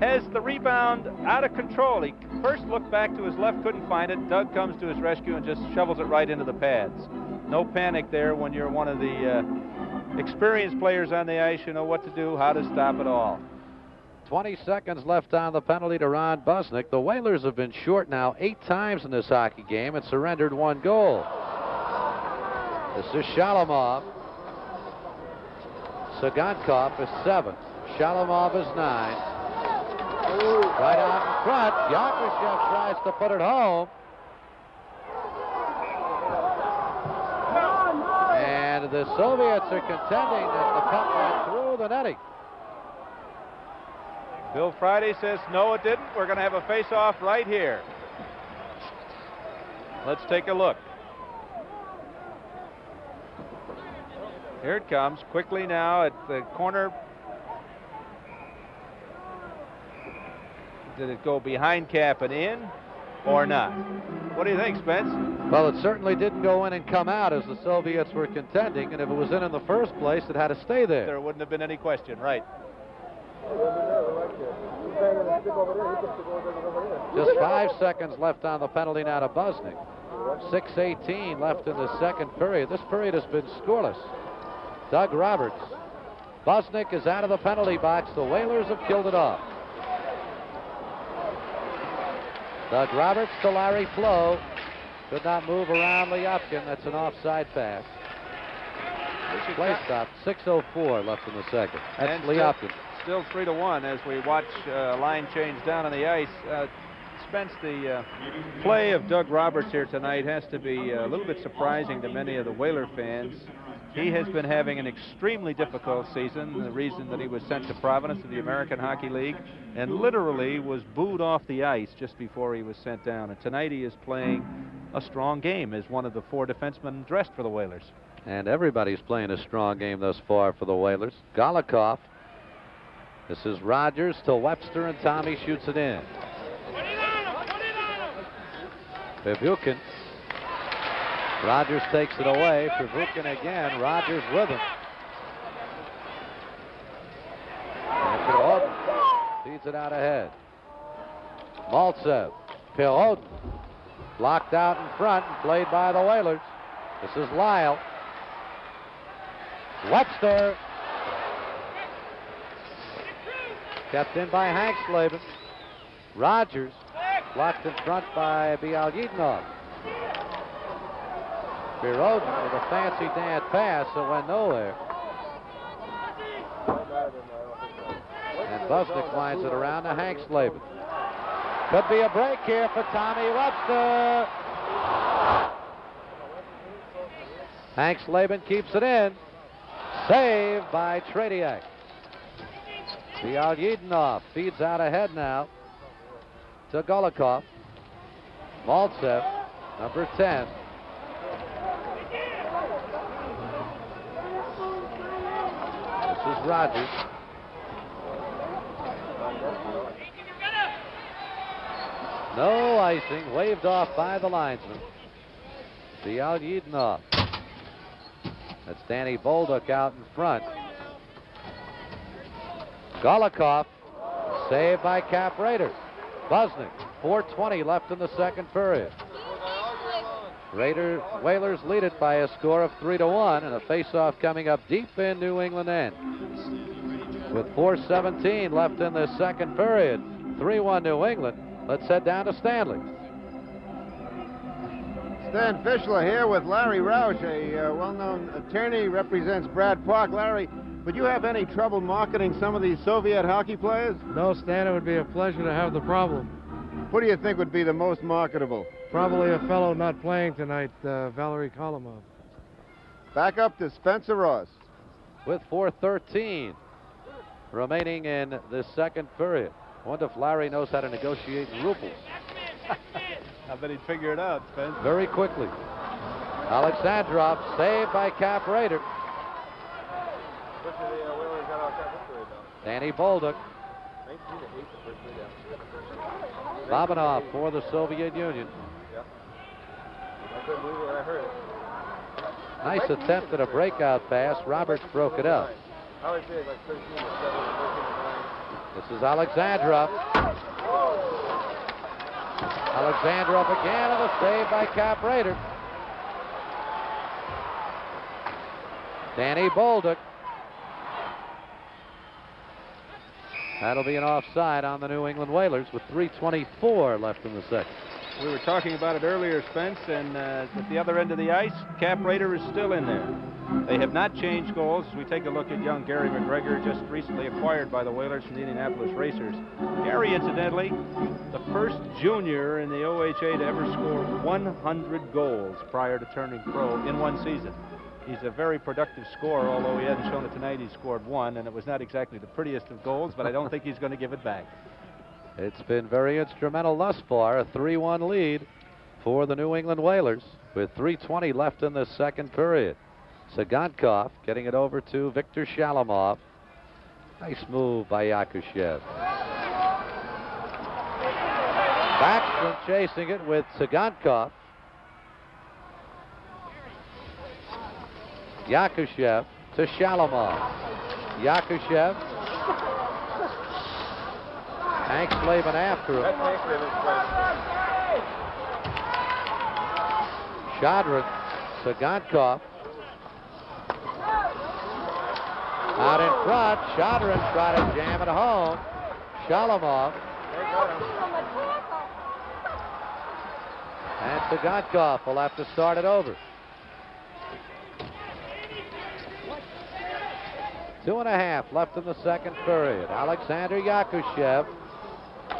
Speaker 4: has the rebound out of control. He first looked back to his left, couldn't find it. Doug comes to his rescue and just shovels it right into the pads. No panic there when you're one of the experienced players on the ice. You know what to do, how to stop it all.
Speaker 3: 20 seconds left on the penalty to Ron Bosnick. The Whalers have been short now 8 times in this hockey game and surrendered 1 goal. This is Shalamov. Цыганкov is 7. Shalamov is 9. Right out in front. Yakushev tries to put it home. And the Soviets are contending that the puck went through the netting.
Speaker 4: Bill Friday says, no, it didn't. We're going to have a face-off right here. Let's take a look. Here it comes quickly now at the corner. Did it go behind cap and in or not? What do you think, Spence?
Speaker 3: Well, it certainly didn't go in and come out as the Soviets were contending, and if it was in the first place, it had to stay there.
Speaker 4: There wouldn't have been any question, right?
Speaker 3: Just 5 seconds left on the penalty now to Busnick. 6:18 left in the second period. This period has been scoreless. Doug Roberts. Busnick is out of the penalty box. The Whalers have killed it off. Doug Roberts to Larry Flo. Could not move around Ляпкин. That's an offside pass. Play stop. 6:04 left in the second. That's Ляпкin.
Speaker 4: Still 3-1 as we watch line change down on the ice. Spence, the play of Doug Roberts here tonight has to be a little bit surprising to many of the Whaler fans. He has been having an extremely difficult season, the reason that he was sent to Providence in the American Hockey League, and literally was booed off the ice just before he was sent down. And tonight he is playing a strong game as one of the 4 defensemen dressed for the Whalers.
Speaker 3: And everybody's playing a strong game thus far for the Whalers. Golikov. This is Rogers to Webster, and Tommy shoots it in. Pierwukin. Rogers takes it away. Pierwukin again. Rogers with him. And Pierwukin feeds it out ahead. Maltsev. Pierwukin. Blocked out in front and played by the Whalers. This is Lyle. Webster. Kept in by Hank. Rogers blocked in front by Bilялетдинов. Pierwukin with a fancy dad pass that went nowhere. And Busnick winds it around to Hank. Could be a break here for Tommy Webster. Hank keeps it in. Saved by Tretьяк. Bilялетдинов feeds out ahead now to Golikov. Maltsev, number 10. This is Rogers. No icing, waved off by the linesman. Bilялетdinov. That's Danny Bolduc out in front. Golikov, saved by Cap Raiders. Busnick, 4:20 left in the second period. Whalers lead it by a score of 3-1, and a face-off coming up deep in New England end. With 4:17 left in the second period, 3-1 New England. Let's head down to Stanley.
Speaker 5: Stan Fischler here with Larry Rausch, a well-known attorney, represents Brad Park. Larry, would you have any trouble marketing some of these Soviet hockey players?
Speaker 6: No, Stan, it would be a pleasure to have the problem.
Speaker 5: What do you think would be the most marketable?
Speaker 6: Probably a fellow not playing tonight, Valery Koloumov.
Speaker 5: Back up to Spencer Ross.
Speaker 3: With 4:13 remaining in the second period. I wonder if Larry knows how to negotiate in rubles.
Speaker 4: I bet he'd figure it out, Spence.
Speaker 3: Very quickly. Alexandrov saved by Cap Raider. Danny Bolduc. Babinov for the Soviet Union. Nice attempt at a breakout pass. Roberts broke it up. This is Alexandrov. Alexandrov again, and a save by Cap Raider. Danny Bolduc. That'll be an offside on the New England Whalers with 3:24 left in the second.
Speaker 4: We were talking about it earlier, Spence, and at the other end of the ice, Cap Raider is still in there. They have not changed goals. As we take a look at young Gary McGregor, just recently acquired by the Whalers from the Indianapolis Racers. Gary, incidentally, the first junior in the OHA to ever score 100 goals prior to turning pro in one season. He's a very productive scorer, although he hasn't shown it tonight. He scored one, and it was not exactly the prettiest of goals, but I don't think he's going to give it back.
Speaker 3: It's been very instrumental thus far. A 3-1 lead for the New England Whalers with 3:20 left in the second period. Tsygankov getting it over to Viktor Shalamov. Nice move by Yakushev. Backstrom chasing it with Tsygankov. Yakushev to Shalamov. Yakushev. Hank-Slavin after him. Shadrin, Tsygankov. Out in front, Shadrin tried to jam it home. Shalamov. And Tsygankov will have to start it over. 2.5 left in the second period. Alexander Yakushev.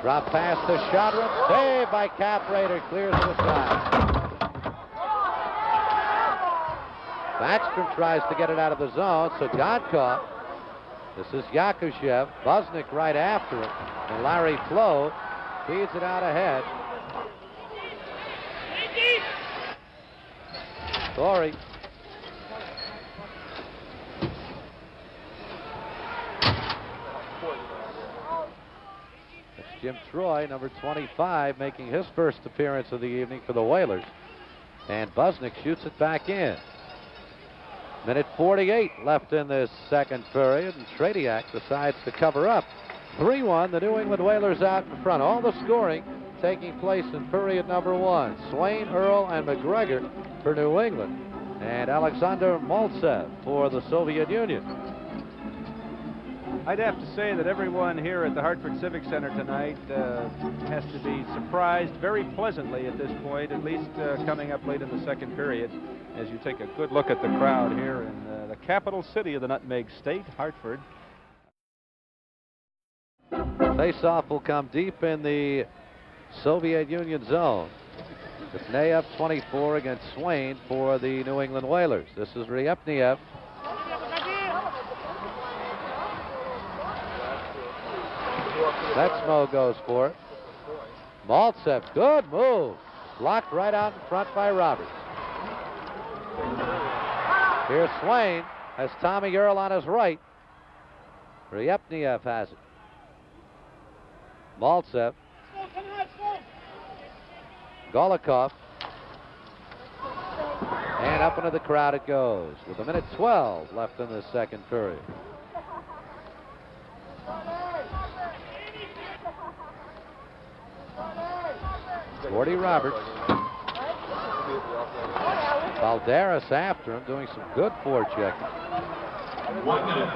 Speaker 3: Drop pass to Shadrin. Saved by Cap Raider. Clears to the side. Backstrom tries to get it out of the zone. Tsygankov. This is Yakushev. Buznik right after him. And Larry Flo feeds it out ahead. Torrey. That's Jim Troy, number 25, making his first appearance of the evening for the Whalers. And Buznik shoots it back in. Minute 48 left in this second period, and Tretьяк decides to cover up. 3-1, the New England Whalers out in front. All the scoring taking place in period number 1. Swain, Earl, and McGregor for New England, and Alexander Maltsev for the Soviet Union.
Speaker 4: I'd have to say that everyone here at the Hartford Civic Center tonight has to be surprised very pleasantly at this point, at least coming up late in the second period, as you take a good look at the crowd here in the capital city of the Nutmeg State, Hartford.
Speaker 3: Face-off will come deep in the Soviet Union zone. With Nayev 24 against Swain for the New England Whalers. This is Ryepniev. Vetsmo goes for it. Maltsev, good move. Blocked right out in front by Roberts. Here's Swain, has Tommy Earl on his right. Ryepniev has it. Maltsev. Golikov. And up into the crowd it goes with a minute 12 left in the second period. Gordy Roberts. Valderas after him, doing some good forechecking.
Speaker 9: 1 minute.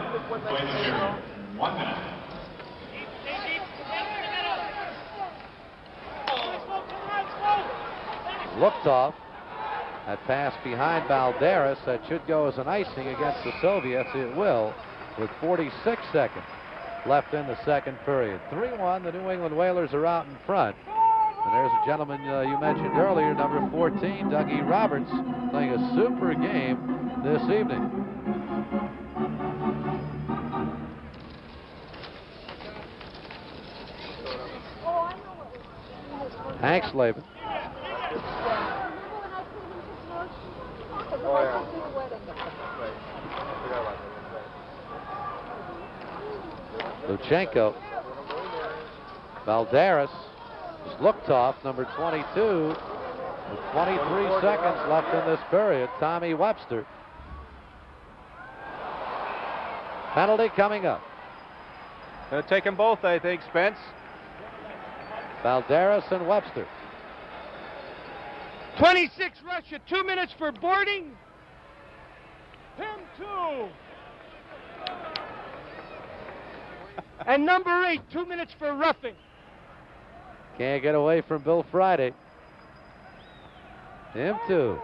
Speaker 9: 1 minute.
Speaker 3: Looked off. That pass behind Valderas, that should go as an icing against the Soviets. It will, with 46 seconds left in the second period. 3-1, the New England Whalers are out in front. And there's a gentleman you mentioned earlier, number 14, Dougie Roberts, playing a super game this evening. Hank-Slavin. Lutchenko. Valderas. Looked off, number 22, with 23 seconds left in this period. Tommy Webster. Penalty coming up.
Speaker 4: Gonna take them both, I think, Spence.
Speaker 3: Valderas and Webster.
Speaker 7: 26 Russia, 2 minutes for boarding. Him too. And number 8, 2 minutes for roughing.
Speaker 3: Can't get away from Bill Friday. Him too.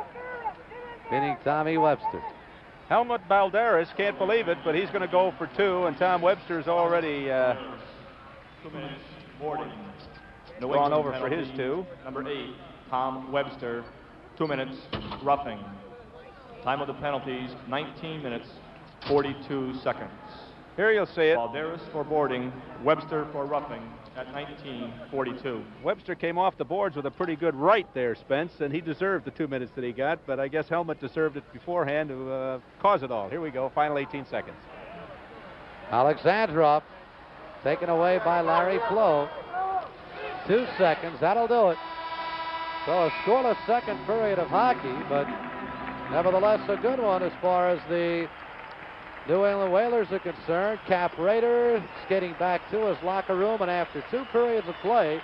Speaker 3: Pinning Tommy Webster.
Speaker 4: Helmut Valderas can't believe it, but he's going to go for 2, and Tom Webster's already
Speaker 1: 2 minutes boarding.
Speaker 4: gone over for his 2.
Speaker 1: Number 8, Tom Webster, 2 minutes roughing. Time of the penalties, 19 minutes, 42 seconds.
Speaker 4: Here you'll see it.
Speaker 1: Balderas for boarding, Webster for roughing at 19:42.
Speaker 4: Webster came off the boards with a pretty good right there, Spence, and he deserved the 2 minutes that he got, but I guess Helmut deserved it beforehand to cause it all. Here we go, final 18 seconds.
Speaker 3: Alexandrov taken away by Larry Flo. 2 seconds, that'll do it. So a scoreless second period of hockey, but nevertheless a good one as far as the New England Whalers are concerned. Cap Raider skating back to his locker room, and after 2 periods of play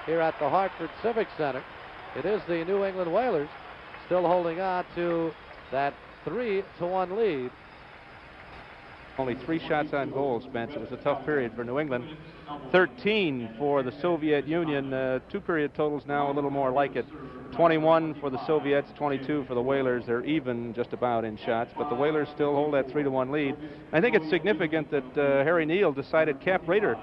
Speaker 3: here at the Hartford Civic Center, it is the New England Whalers still holding on to that 3-1 lead.
Speaker 4: Only 3 shots on goal, Spence. It was a tough period for New England. 13 for the Soviet Union. 2 period totals now a little more like it. 21 for the Soviets, 22 for the Whalers. They're even just about in shots, but the Whalers still hold that 3-1 lead. I think it's significant that Harry Neal decided Cap Raider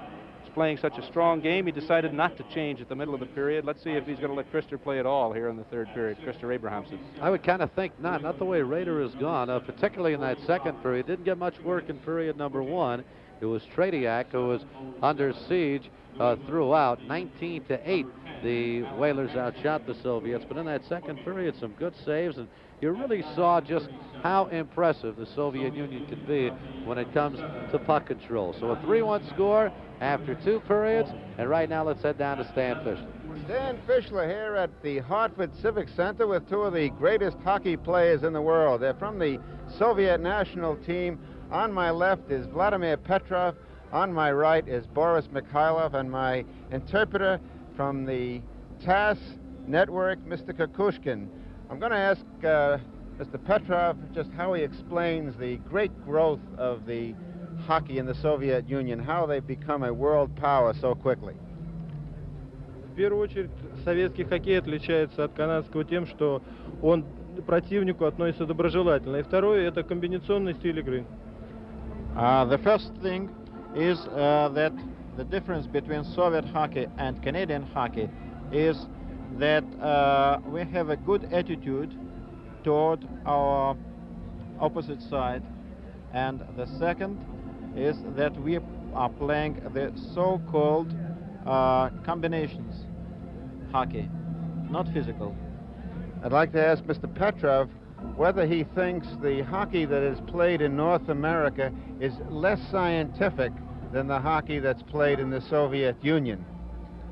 Speaker 4: is playing such a strong game. He decided not to change at the middle of the period. Let's see if he's going to let Krister play at all here in the 3rd period. Krister Abrahamsson.
Speaker 3: I would kind of think not the way Raider has gone, particularly in that 2nd period. Didn't get much work in period number 1. It was Tretьяк who was under siege throughout. 19-8, the Whalers outshot the Soviets, but in that 2nd period, some good saves, and you really saw just how impressive the Soviet Union can be when it comes to puck control. So a 3-1 score after 2 periods, and right now let's head down to Stan Fischler.
Speaker 5: Stan Fischler here at the Hartford Civic Center with 2 of the greatest hockey players in the world. They're from the Soviet national team. On my left is Vladimir Petrov. On my right is Boris Mihайлов, and my interpreter from the TASS network, Mr. Kukushkin. I'm going to ask Mr. Petrov just how he explains the great growth of the hockey in the Soviet Union, how they've become a world power so quickly.
Speaker 10: В первую очередь, советский хоккей отличается от канадского тем, что он к противнику относится доброжелательно. И второе – это комбинационный стиль игры.
Speaker 11: The first thing is that the difference between Soviet hockey and Canadian hockey is that we have a good attitude toward our opposite side, and the second is that we are playing the so-called combinations hockey, not physical.
Speaker 5: I'd like to ask Mr. Petrov whether he thinks the hockey that is played in North America is less scientific than the hockey that's played in the Soviet Union.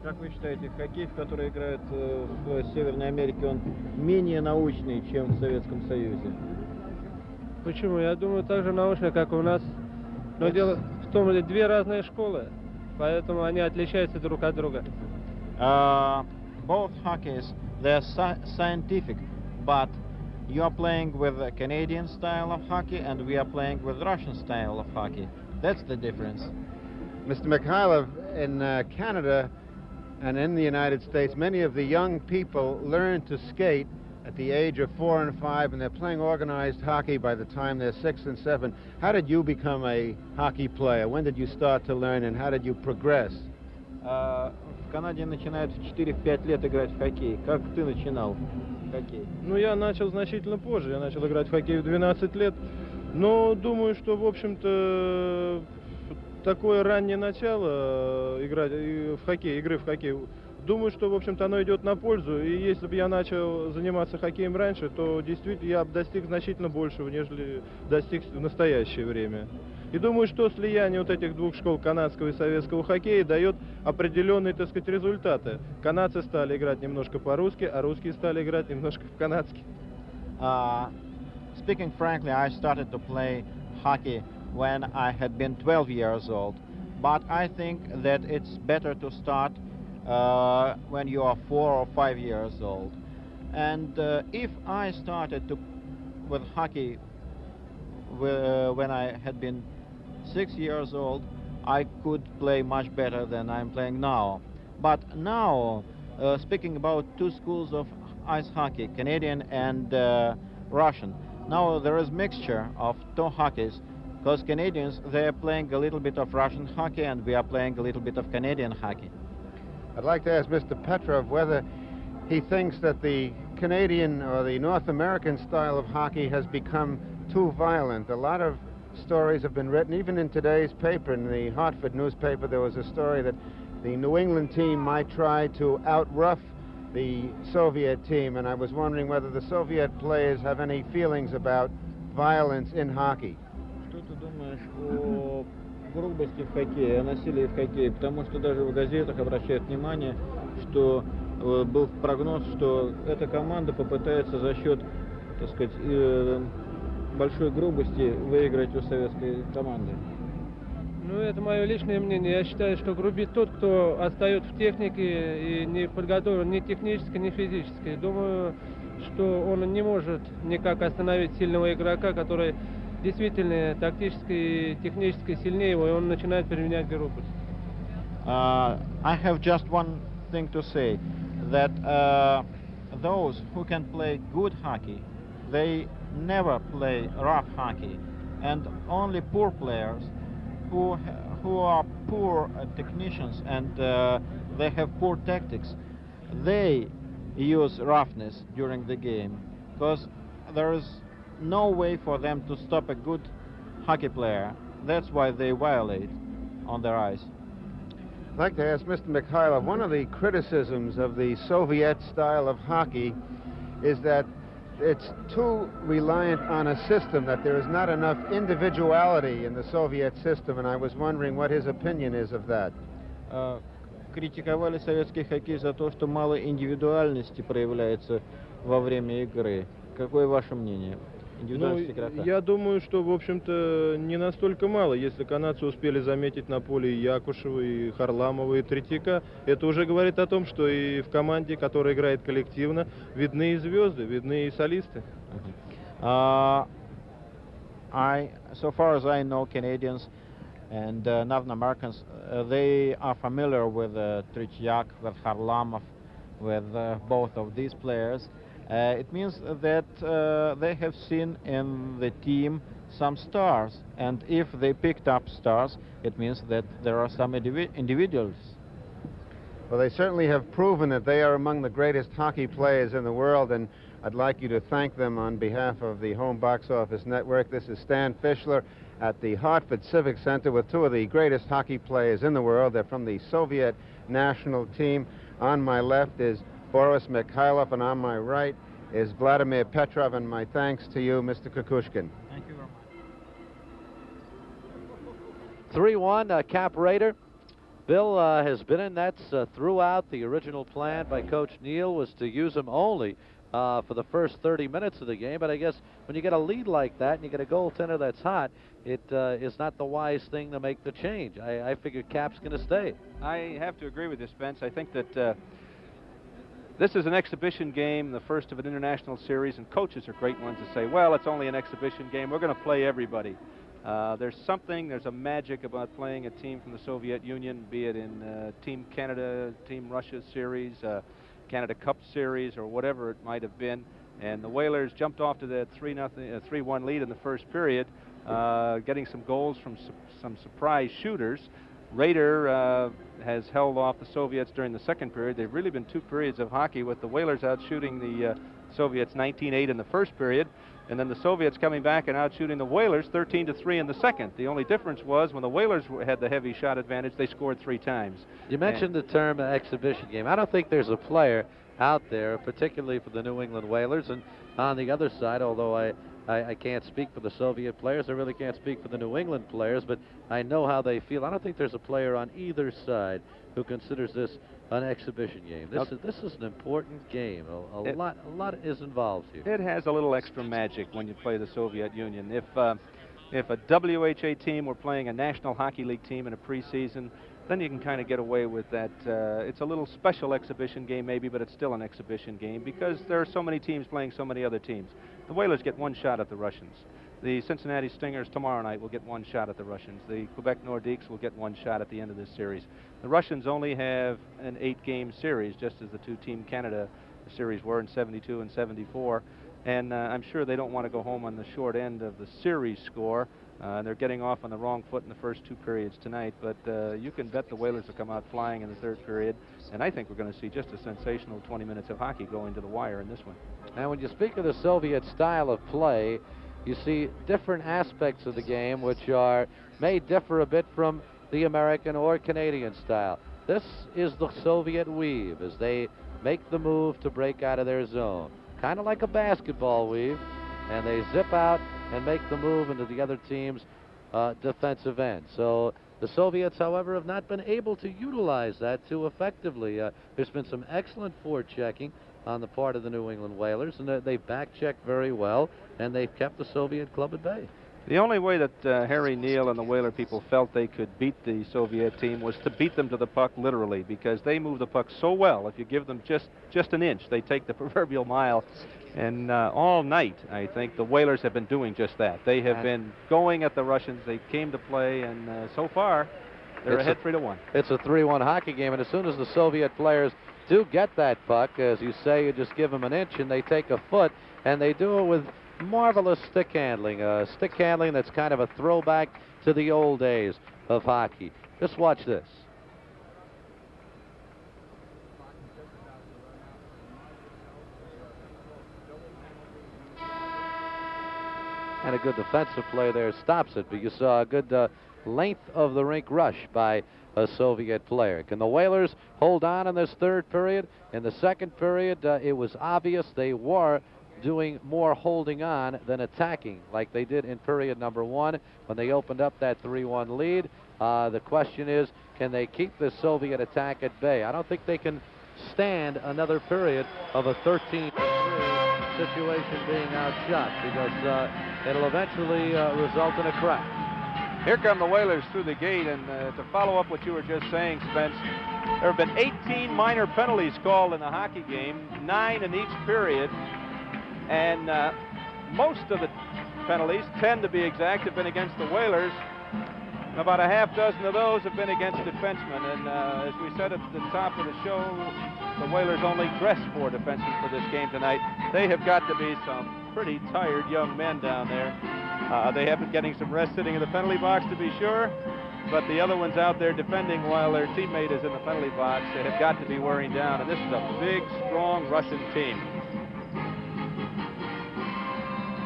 Speaker 11: Как вы считаете, хоккей, в который играют в Северной Америке, он менее научный, чем в Советском Союзе?
Speaker 10: Почему? Я думаю, так же научно, как у нас. Но дело в том, что 2 разные школы, поэтому они отличаются друг от друга.
Speaker 11: Both hockeys, they're scientific, but you are playing with a Canadian style of hockey and we are playing with Russian style of hockey. That's the difference.
Speaker 5: Mr. Mihайлов, in Canada and in the United States, many of the young people learn to skate at the age of 4 and 5, and they're playing organized hockey by the time they're 6 and 7. How did you become a hockey player? When did you start to learn, and how did you progress?
Speaker 11: В Канаде начинают в 4-5 лет играть в хоккей. Как ты начинал хоккей?
Speaker 10: Ну, я начал значительно позже. Я начал играть в хоккей в 12 лет. Но думаю, что, в общем-то, такое раннее начало игры в хоккей, думаю, что, в общем-то, оно идет на пользу. И если бы я начал заниматься хоккеем раньше, то действительно я бы достиг значительно большего, нежели достиг в настоящее время. И думаю, что слияние вот этих 2 школ, канадского и советского хоккея, дает определенные, так сказать, результаты. Канадцы стали играть немножко по-русски, а русские стали играть немножко по-канадски.
Speaker 11: Speaking frankly, I started to play hockey when I had been 12 years old. But I think that it's better to start when you are 4 or 5 years old. And if I started with hockey when I had been 6 years old, I could play much better than I'm playing now. But now, speaking about 2 schools of ice hockey, Canadian and Russian, now there is mixture of 2 hockeys, because Canadians, they are playing a little bit of Russian hockey and we are playing a little bit of Canadian hockey.
Speaker 5: I'd like to ask Mr. Petrov whether he thinks that the Canadian or the North American style of hockey has become too violent. A lot of stories have been written, even in today's paper, in the Hartford newspaper, there was a story that the New England team might try to out-rough the Soviet team, and I was wondering whether the Soviet players have any feelings about violence in hockey.
Speaker 11: Что ты думаешь о грубости в хоккее, о насилии в хоккее? Потому что даже в газетах обращают внимание, что был прогноз, что эта команда попытается за счет, так сказать, большой грубости выиграть у советской команды.
Speaker 6: Ну, это мое личное мнение. Я считаю, что грубит тот, кто отстает в технике и не подготовлен ни технически, ни физически. Думаю, что он не может никак остановить сильного игрока, который действительно тактически и технически сильнее его, и он начинает применять грубость.
Speaker 11: I have just one thing to say, that those who can play good hockey, they never play rough hockey, and only poor players who are poor technicians and they have poor tactics, they use roughness during the game, because there is no way for them to stop a good hockey player. That's why they violate on their ice.
Speaker 5: I'd like to ask Mr. Mihайлов, one of the criticisms of the Soviet style of hockey is that it's too reliant on a system, that there is not enough individuality in the Soviet system, and I was wondering what his opinion is of that.
Speaker 11: Критиковали советский хоккей за то, что мало индивидуальности проявляется во время игры. Какое ваше мнение?
Speaker 10: Я думаю, что, в общем-то, не настолько мало. Если канадцы успели заметить на поле и Якушева, и Харламова, и Третьяка, это уже говорит о том, что и в команде, которая играет коллективно, видны и звезды, видны и солисты.
Speaker 11: So far as I know, Canadians and Northern Americans, they are familiar with Tretьяк, with Харламов, with both of these players. It means that they have seen in the team some stars, and if they picked up stars, it means that there are some individuals.
Speaker 5: Well, they certainly have proven that they are among the greatest hockey players in the world, and I'd like you to thank them on behalf of the Home Box Office Network. This is Stan Fischler at the Hartford Civic Center with two of the greatest hockey players in the world. They're from the Soviet national team. On my left is Boris Mihайлов, and on my right is Vladimir Petrov, and my thanks to you, Mr. Kukushkin.
Speaker 11: Thank you very much.
Speaker 3: 3-1 Cap Raider. Bill has been in nets throughout. The original plan by Coach Neal was to use him only for the first 30 minutes of the game, but I guess when you get a lead like that and you get a goaltender that's hot, it is not the wise thing to make the change. I figure Cap's going to stay.
Speaker 4: I have to agree with you, Spence. I think that this is an exhibition game, the first of an international series, and coaches are great ones to say, well, it's only an exhibition game. We're going to play everybody. There's a magic about playing a team from the Soviet Union, be it in Team Canada, Team Russia series, Canada Cup series, or whatever it might have been. And the Whalers jumped off to that 3-1 lead in the first period, getting some goals from some surprise shooters. Raider has held off the Soviets during the second period. They've really been two periods of hockey with the Whalers out shooting the Soviets 19-8 in the first period, and then the Soviets coming back and out shooting the Whalers 13-3 in the second. The only difference was when the Whalers had the heavy shot advantage, they scored 3 times.
Speaker 3: You mentioned the term exhibition game. I don't think there's a player out there, particularly for the New England Whalers, and on the other side, although I can't speak for the Soviet players, I really can't speak for the New England players, but I know how they feel. I don't think there's a player on either side who considers this an exhibition game. This is an important game. A lot is involved here.
Speaker 4: It has a little extra magic when you play the Soviet Union. If a WHA team were playing a National Hockey League team in a preseason, then you can kind of get away with that. It's a little special exhibition game maybe, but it's still an exhibition game because there are so many teams playing so many other teams. The Whalers get one shot at the Russians. The Cincinnati Stingers tomorrow night will get one shot at the Russians. The Quebec Nordiques will get one shot at the end of this series. The Russians only have an 8-game series, just as the two Team Canada series were in 72 and 74. And I'm sure they don't want to go home on the short end of the series score. They're getting off on the wrong foot in the first 2 periods tonight, but you can bet the Whalers will come out flying in the 3rd period, and I think we're going to see just a sensational 20 minutes of hockey going to the wire in this one.
Speaker 3: And when you speak of the Soviet style of play, you see different aspects of the game which may differ a bit from the American or Canadian style. This is the Soviet weave as they make the move to break out of their zone. Kind of like a basketball weave, and they zip out and make the move into the other team's defensive end. So the Soviets, however, have not been able to utilize that too effectively. There's been some excellent forechecking on the part of the New England Whalers, and they back-checked very well, and they've kept the Soviet club at bay.
Speaker 4: The only way that Harry Neal and the Whaler people felt they could beat the Soviet team was to beat them to the puck literally, because they move the puck so well. If you give them just an inch, they take the proverbial mile. And all night, I think, the Whalers have been doing just that. They have been going at the Russians. They came to play, and so far, they're ahead 3-1.
Speaker 3: It's a 3-1 hockey game, and as soon as the Soviet players do get that puck, as you say, you just give them an inch, and they take a foot, and they do it with marvelous stick handling that's kind of a throwback to the old days of hockey. Just watch this. And a good defensive play there stops it, but you saw a good length of the rink rush by a Soviet player. Can the Whalers hold on in this 3rd period? In the 2nd period, it was obvious they were doing more holding on than attacking, like they did in period number 1 when they opened up that 3-1 lead. The question is, can they keep the Soviet attack at bay? I don't think they can stand another period of a 13-3 situation being outshot, because it'll eventually result in a crack.
Speaker 4: Here come the Whalers through the gate, and to follow up what you were just saying, Spence, there have been 18 minor penalties called in the hockey game, 9 in each period, and most of the penalties, 10 to be exact, have been against the Whalers. About a half dozen of those have been against defensemen, and as we said at the top of the show, the Whalers only dressed 4 defensemen for this game tonight. They have got to be some pretty tired young men down there. They have been getting some rest sitting in the penalty box, to be sure, but the other ones out there defending while their teammate is in the penalty box, they have got to be wearing down, and this is a big, strong Russian team.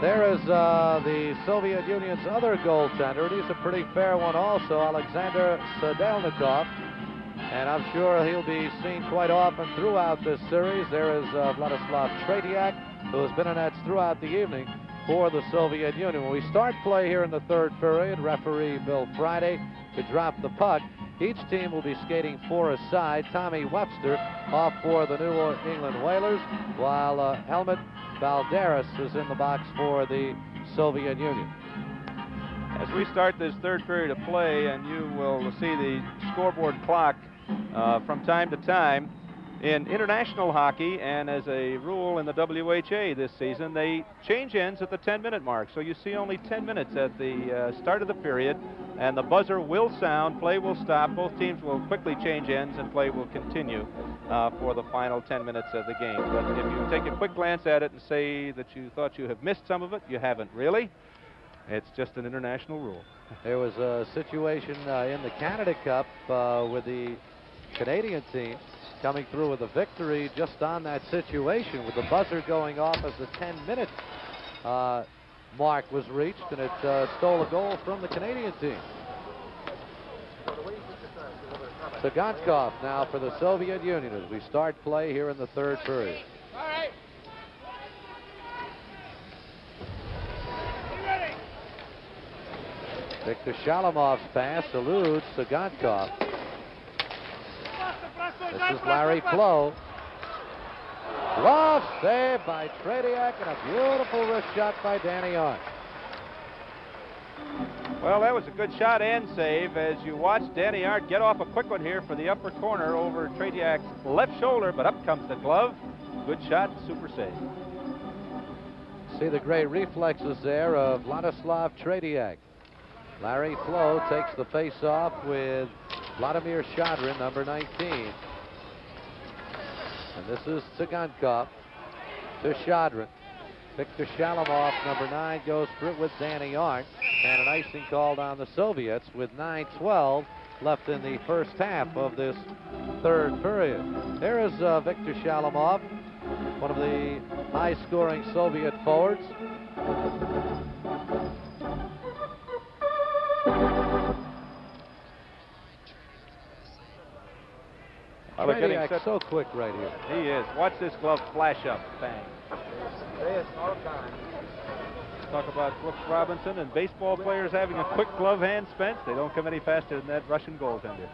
Speaker 3: There is the Soviet Union's other goaltender, and he's a pretty fair one also, Alexander Sidельnikov. And I'm sure he'll be seen quite often throughout this series. There is Wladysław Tretiak, who has been in nets throughout the evening for the Soviet Union. When we start play here in the 3rd period, referee Bill Friday to drop the puck. Each team will be skating 4 aside. Tommy Webster off for the New England Whalers, while Helmut Balderas is in the box for the Soviet Union.
Speaker 4: As we start this 3rd period of play, and you will see the scoreboard clock from time to time, in international hockey and as a rule in the WHA this season, they change ends at the 10-minute mark. So you see only 10 minutes at the start of the period, and the buzzer will sound, play will stop, both teams will quickly change ends, and play will continue for the final 10 minutes of the game. But if you take a quick glance at it and say that you thought you have missed some of it, you haven't really. It's just an international rule.
Speaker 3: There was a situation in the Canada Cup with the Canadian team coming through with a victory just on that situation, with the buzzer going off as the 10-minute mark was reached, and it stole a goal from the Canadian team. Цыганков now for the Soviet Union as we start play here in the 3rd period.
Speaker 2: All right.
Speaker 3: Victor Shalamov's pass eludes Cıgankov. This is Larry Flo. Glove save by Tretiak, and a beautiful wrist shot by Danny Arndt.
Speaker 4: Well, that was a good shot and save as you watch Danny Arndt get off a quick one here for the upper corner over Tretiak's left shoulder, but up comes the glove. Good shot, super save.
Speaker 3: See the great reflexes there of Władysław Tretiak. Larry Flo takes the face-off with Vladimir Shadrin, number 19. And this is Cıgankov to Shadrin. Victor Shalamov, number 9, goes for it with Danny Arndt. And an icing called on the Soviets with 9:12 left in the first half of this third period. Here is Victor Shalamov, one of the high-scoring Soviet forwards. Tretiak so quick right here.
Speaker 4: He is. Watch this glove flash up. Bang. Talk about Brooks Robinson and baseball players having a quick glove hand, Spence. They don't come any faster than that Russian goaltender.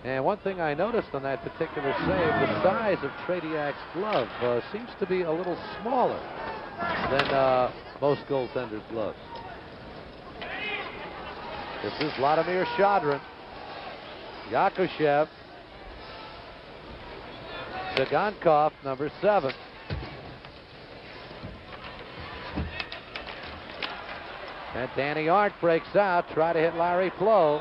Speaker 3: And one thing I noticed on that particular save, the size of Tretiak's glove seems to be a little smaller than most goaltenders' gloves. This is Vladimir Shadrin, Yakushev, Цыганков, number 7. And Danny Arndt breaks out, try to hit Larry Flo.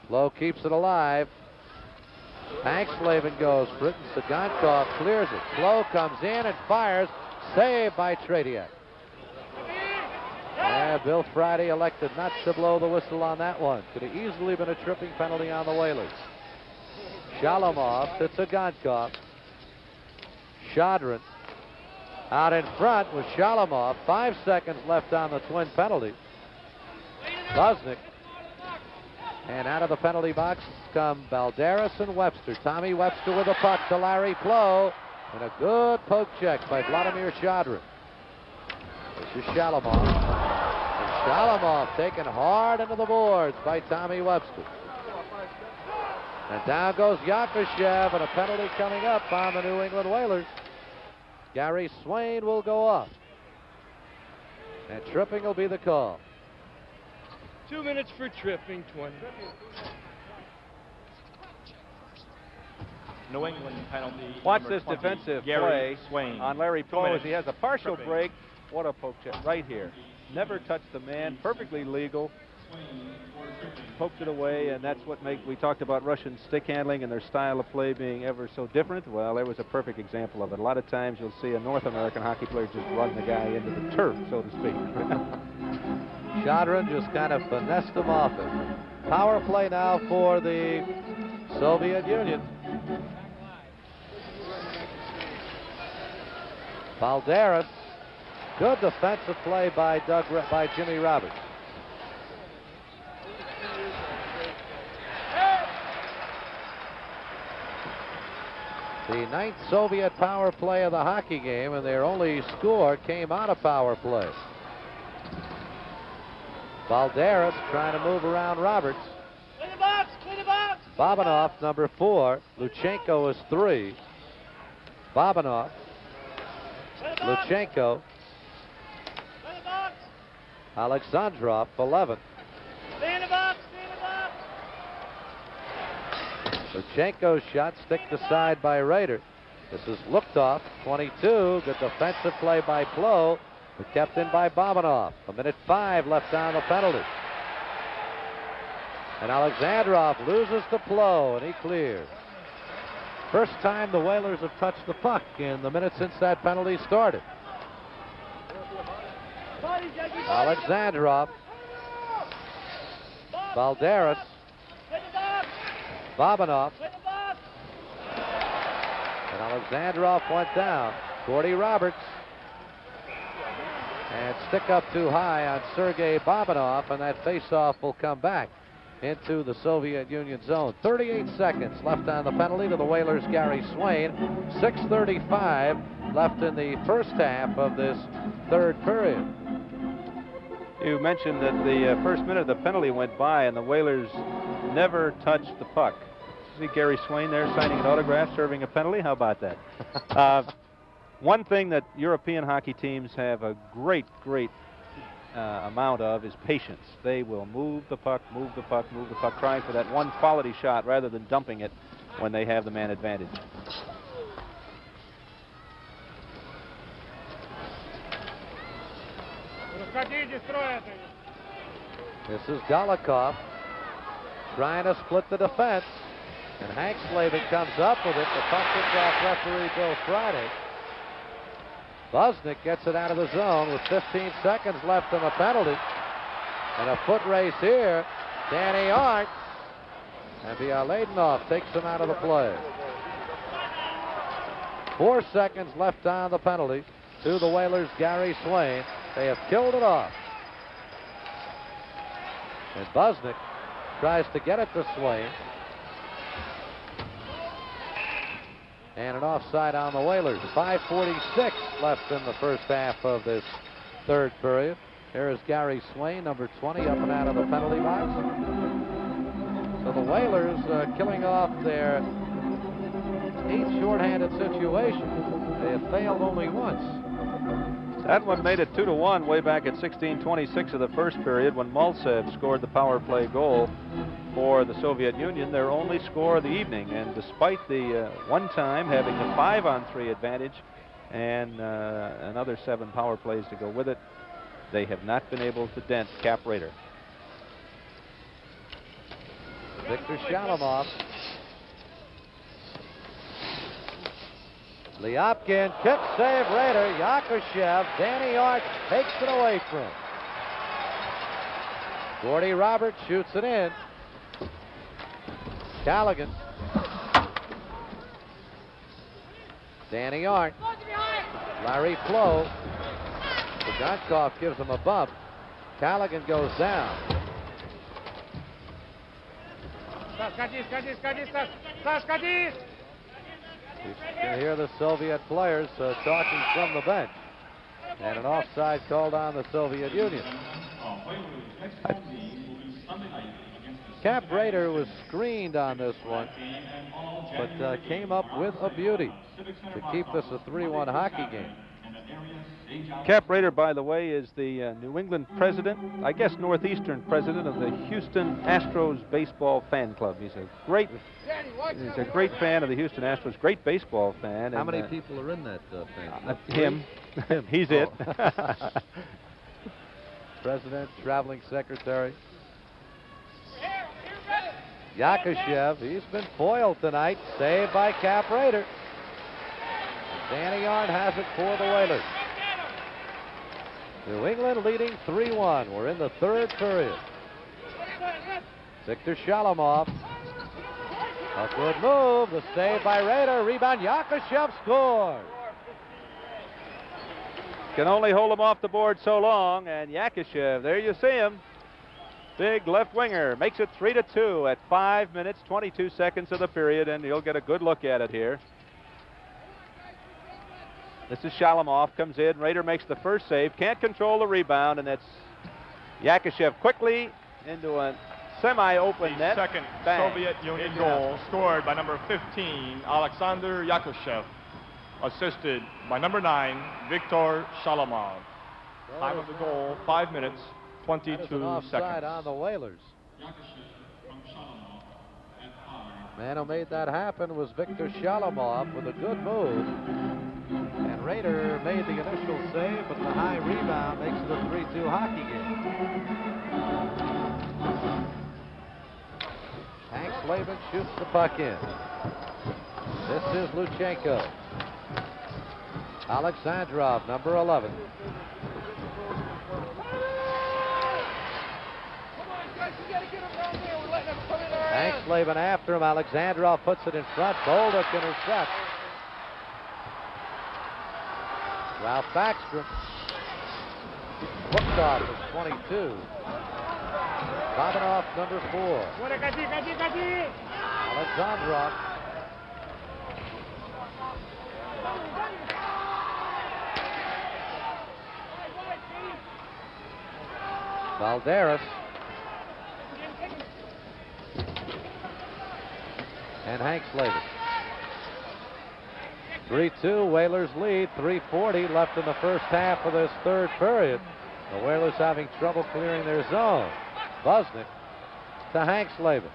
Speaker 3: Flo keeps it alive. Hankslavin goes for it, and Cagankov clears it. Flo comes in and fires, saved by Tretiak. And Bill Friday elected not to blow the whistle on that one. Could have easily been a tripping penalty on the Whalers. Shalamov to Cagankov. Shadrin out in front with Shalamov. 5 seconds left on the twin penalty. Buznik. And out of the penalty box come Balderas and Webster. Tommy Webster with a puck to Larry Flo. And a good poke check by Vladimir Shadrin. This is Shalamov. And Shalamov taken hard into the boards by Tommy Webster. And down goes Yakushev, and a penalty coming up on the New England Whalers. Gary Swain will go off. And tripping will be the call.
Speaker 7: 2 minutes for tripping, 20.
Speaker 1: New England penalty.
Speaker 4: Watch this defensive play
Speaker 1: Swain
Speaker 4: on Larry Flo as he has a partial
Speaker 1: tripping.
Speaker 4: break. What a poke check right here. Never touched the man, perfectly legal. Poked it away, and that's what we talked about Russian stick handling and their style of play being ever so different. Well, there was a perfect example of it. A lot of times you'll see a North American hockey player just run the guy into the turf, so to speak.
Speaker 3: Shadrin just kind of finessed him off it. Power play now for the Soviet Union. Balderas. Good defensive play by Jimmy Roberts. The 9th Soviet power play of the hockey game, and their only score came out of power play. Balderas trying to move around Roberts.
Speaker 2: Clear the box, clear the box.
Speaker 3: Babinov, number 4. Lutchenko is 3. Babinov. Lutchenko. Alexandrov, 11.
Speaker 2: Stay in the box, stay in the box.
Speaker 3: Lutchenko's shot sticked aside by Rader. This is looked off, 22. Good defensive play by Flo, but kept in by Babinov. 1:05 left on the penalty. And Alexandrov loses to Flo, and he clears. First time the Whalers have touched the puck in the minute since that penalty started. Alexandrov, Balderas, Babinov, and Alexandrov went down. Gordy Roberts, and stick up too high on Sergei Babinov, and that faceoff will come back into the Soviet Union zone. 38 seconds left on the penalty to the Whalers' Gary Swain. 6:35 left in the first half of this third period.
Speaker 4: You mentioned that the first minute of the penalty went by and the Whalers never touched the puck. See Gary Swain there signing an autograph, serving a penalty. How about that? One thing that European hockey teams have a great amount of is patience. They will move the puck, trying for that one quality shot rather than dumping it when they have the man advantage.
Speaker 3: This is Golikov trying to split the defense, and Hank Slavin comes up with it. The puck hits off referee Bill Friday. Busnick gets it out of the zone with 15 seconds left on the penalty. And a foot race here. Danny Arndt. And Bilялетdinov takes him out of the play. 4 seconds left on the penalty to the Whalers' Gary Swain. They have killed it off. And Busnick tries to get it to Swain. And an offside on the Whalers. 5:46 left in the first half of this third period. Here is Gary Swain, number 20, up and out of the penalty box. So the Whalers killing off their 8th shorthanded situation. They have failed only once.
Speaker 4: That one made it 2-1 way back at 16:26 of the first period when Maltsev scored the power play goal for the Soviet Union, their only score of the evening. And despite the one time having a 5-on-3 advantage and another 7 power plays to go with it, they have not been able to dent Cap Raider.
Speaker 3: Viktor Shalamov. Ляпкин, kick save Raider. Yakushev, Danny Arndt takes it away from him. Gordy Roberts shoots it in. Callaghan. Danny Arndt. Larry Flo. Цыганков gives him a bump. Callaghan goes down. You can hear the Soviet players talking from the bench. And an offside called on the Soviet Union. Cap Raider was screened on this one, but came up with a beauty to keep this a 3-1 hockey game.
Speaker 4: Cap Raider, by the way, is the New England president, I guess Northeastern president of the Houston Astros baseball fan club. He's a great fan of the Houston Astros, great baseball fan.
Speaker 3: How many people are in that fan?
Speaker 4: Him. He's it.
Speaker 3: President, traveling secretary. Yakushev, he's been foiled tonight. Saved by Cap Raider. Danny Arndt has it for the Whalers. New England leading 3-1. We're in the third period. Viktor Shalamov. A good move. The save by Raider. Rebound. Yakushev scores.
Speaker 4: Can only hold him off the board so long. And Yakushev, there you see him. Big left winger. Makes it 3-2 at 5 minutes, 22 seconds of the period. And you'll get a good look at it here. This is Shalamov, comes in. Raider makes the first save. Can't control the rebound, and that's Yakushev quickly into a semi-open net.
Speaker 1: Second
Speaker 4: Bang.
Speaker 1: Soviet Union goal scored by number 15, Alexander Yakushev, assisted by number 9, Viktor Shalamov. Time of the goal, 5 minutes, 22 seconds.
Speaker 3: On the Whalers. Man who made that happen was Viktor Shalamov with a good move. And Raider made the initial save, but the high rebound makes it a 3-2 hockey game. Hank Slavin shoots the puck in. This is Lutchenko. Alexandrov, number 11. Hank Slavin after him. Alexandrov puts it in front. Bolduc intercepts. Ralph Backstrom. Bukov is 22. Babinov, number 4. Alexandrov. Valderas. And Hank Slavin. 3-2, Whalers lead, 3:40 left in the first half of this third period. The Whalers having trouble clearing their zone. Busnick to Hank Slavin.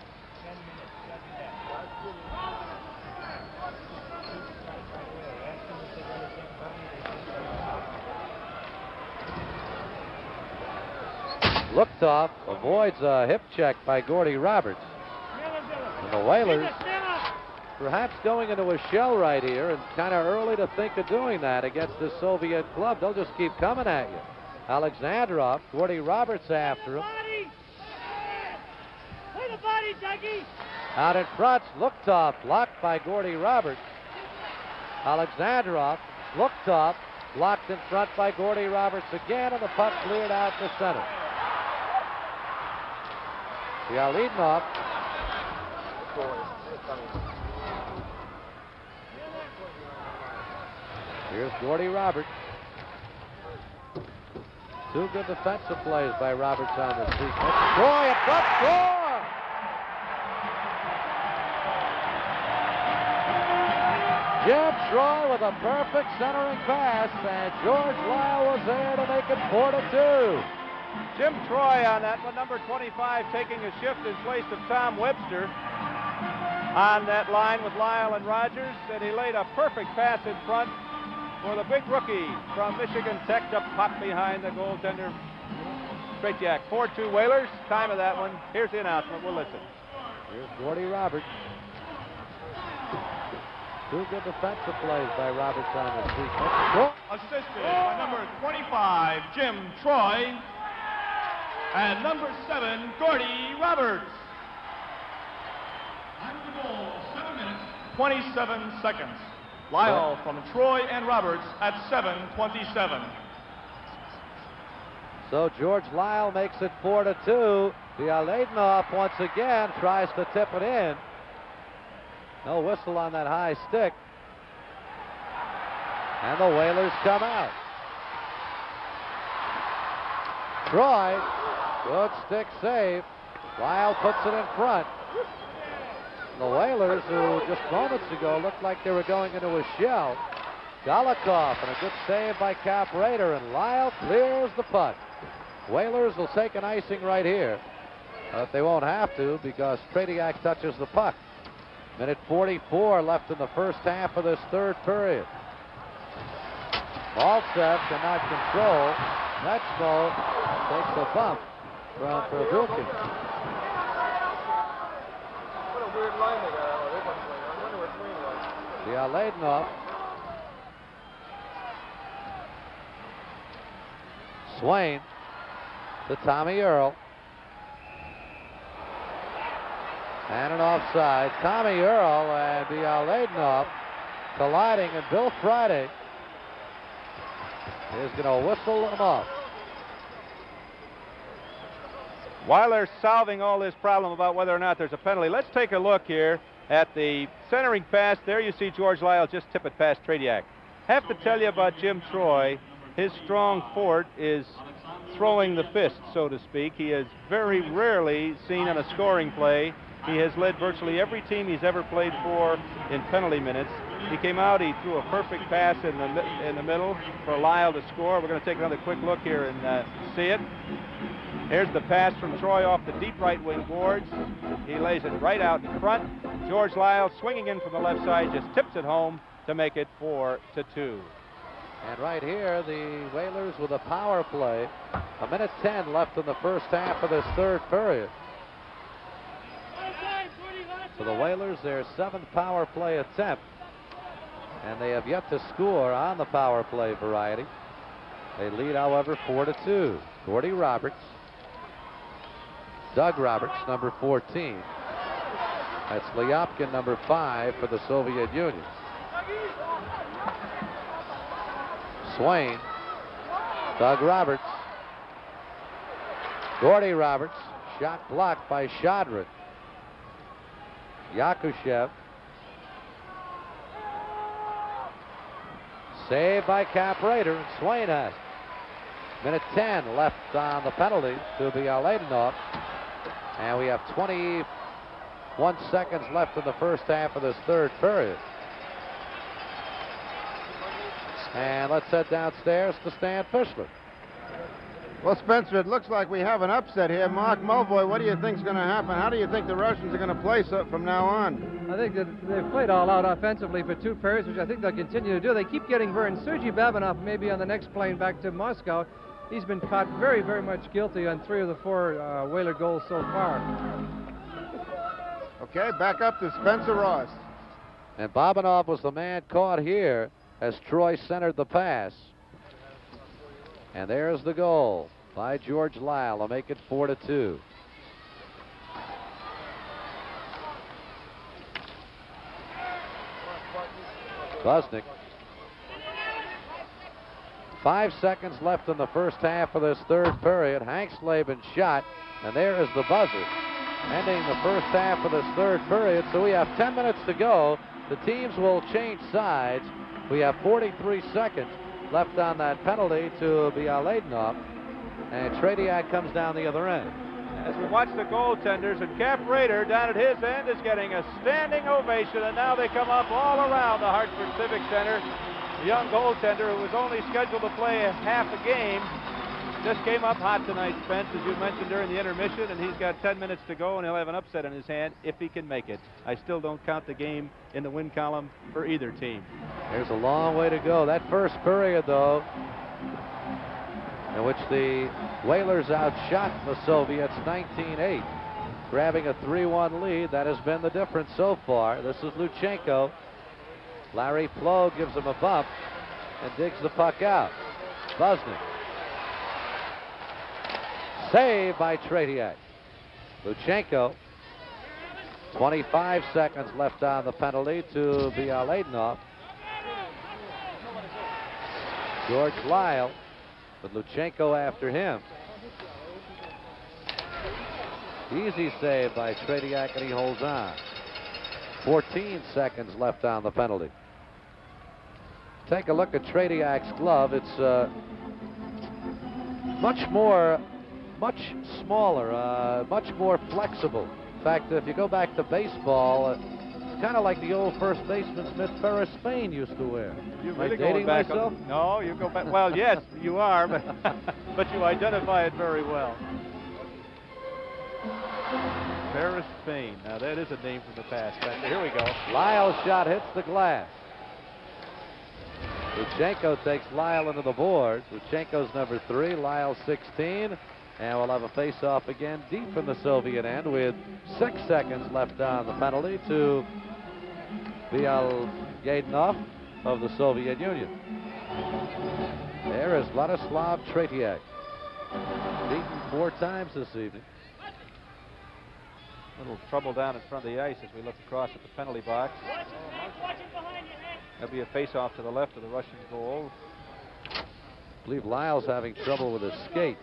Speaker 3: Luktoff avoids a hip check by Gordy Roberts. And the Whalers perhaps going into a shell right here, and kind of early to think of doing that against this Soviet club. They'll just keep coming at you. Alexandrov, Gordy Roberts after him.
Speaker 2: Play the body, Dougie.
Speaker 3: Out in front, looked off, blocked by Gordy Roberts. Alexandrov looked off, blocked in front by Gordy Roberts again, and the puck cleared out to center. Bilялетdinov. Here's Gordy Roberts. Two good defensive plays by Roberts on the sequence. Troy at front, score! Jim Troy with a perfect centering pass, and George Lyle was there to make it 4-2.
Speaker 4: Jim Troy on that one, number 25, taking a shift in place of Tom Webster on that line with Lyle and Rogers, and he laid a perfect pass in front for the big rookie from Michigan Tech to pop behind the goaltender, Tretьяк. 4-2 Whalers. Time of that one. Here's the announcement. We'll listen.
Speaker 3: Here's Gordy Roberts. Two good defensive plays by Roberts on the sequence.
Speaker 1: Assisted by number 25, Jim Troy, and number 7, Gordy Roberts. Time of the goal, 7 minutes, 27 seconds. Lyle from Troy and Roberts at 7:27.
Speaker 3: So George Lyle makes it 4-2. Bilялетdinov once again tries to tip it in. No whistle on that high stick. And the Whalers come out. Troy, good stick save. Lyle puts it in front. The Whalers, who just moments ago looked like they were going into a shell. Golikov and a good save by Cap Raider, and Lyle clears the puck. Whalers will take an icing right here. But they won't have to because Tretьяк touches the puck. Minute 44 left in the first half of this third period. Baltsev cannot control. Netchko takes a bump from Prvulkin.
Speaker 2: What a weird line they got out. They went playing. I wonder what Swain was.
Speaker 3: Bilялетdinov. Swain to Tommy Earl. And an offside. Tommy Earl and Bilялетdinov colliding, and Bill Friday is going to whistle them off.
Speaker 4: While they're solving all this problem about whether or not there's a penalty, let's take a look here at the centering pass. There you see George Lyle just tip it past Tretьяк. Have to tell you about Jim Troy. His strong forte is throwing the fist, so to speak. He is very rarely seen on a scoring play. He has led virtually every team he's ever played for in penalty minutes. He came out, he threw a perfect pass in the middle for Lyle to score. We're going to take another quick look here and see it. Here's the pass from Troy off the deep right wing boards. He lays it right out in front. George Lyle swinging in from the left side, just tips it home to make it 4-2.
Speaker 3: And right here, the Whalers with a power play. A minute 10 left in the first half of this third period. For the Whalers, their 7th power play attempt. And they have yet to score on the power play variety. They lead, however, 4-2. Gordy Roberts. Doug Roberts, number 14. That's Ляпкин, number 5 for the Soviet Union. Swain. Doug Roberts. Gordy Roberts. Shot blocked by Shadrin. Yakushev. Saved by Cap Raider, and Swain has it. Minute 10 left on the penalty to Bilялетdinov. And we have 21 seconds left in the first half of this third period. And let's head downstairs to Stan Fischler.
Speaker 5: Well, Spencer, it looks like we have an upset here. Mark Mulvoy, what do you think is going to happen? How do you think the Russians are going to play from now on?
Speaker 6: I think that they've played all out offensively for 2 periods, which I think they'll continue to do. They keep getting burned. Sergei Bабinov may be on the next plane back to Moscow. He's been caught very, very much guilty on 3 of the 4 Whaler goals so far.
Speaker 5: Okay, back up to Spencer Ross.
Speaker 3: And Babinov was the man caught here as Troy centered the pass. And there's the goal by George Lyle to make it 4-2. Busnick. 5 seconds left in the first half of this third period. Hank Slavin shot, and there is the buzzer, ending the first half of this third period. So we have 10 minutes to go. The teams will change sides. We have 43 seconds left on that penalty to Bilялетдинов, and Tretьяк comes down the other end.
Speaker 4: As we watch the goaltenders, and Cap Rader down at his end is getting a standing ovation, and now they come up all around the Hartford Civic Center. The young goaltender, who was only scheduled to play half a game, just came up hot tonight, Spence, as you mentioned during the intermission, and he's got 10 minutes to go, and he'll have an upset in his hand if he can make it. I still don't count the game in the win column for either team.
Speaker 3: There's a long way to go. That first period, though, in which the Whalers outshot the Soviets 19-8, grabbing a 3-1 lead. That has been the difference so far. This is Lutchenko. Larry Flo gives him a bump and digs the puck out. Busnick. Save by Tretьяк. Lutchenko. 25 seconds left on the penalty to Bilялетдинов. George Lyle, with Lutchenko after him. Easy save by Tretьяк, and he holds on. 14 seconds left on the penalty. Take a look at Tretьяк's glove. It's much smaller, much more flexible. In fact, if you go back to baseball, it's kind of like the old first baseman Smith Ferris Spain used to wear.
Speaker 4: You
Speaker 3: Am I
Speaker 4: really
Speaker 3: dating
Speaker 4: going back
Speaker 3: myself?
Speaker 4: No, you go back. Well, yes, you are, but but you identify it very well. Ferris Spain. Now that is a name from the past. Here we go.
Speaker 3: Lyle's shot hits the glass. Lutchenko takes Lyle into the boards. Lutchenko's number 3, Lyle 16. And we'll have a face-off again deep in the Soviet end with 6 seconds left on the penalty to Bilялетдинов of the Soviet Union. There is Vladislav Tretьяк, beaten 4 times this evening.
Speaker 4: A little trouble down in front of the ice as we look across at the penalty box. There'll be a face-off to the left of the Russian goal.
Speaker 3: I believe Lyle's having trouble with his skate.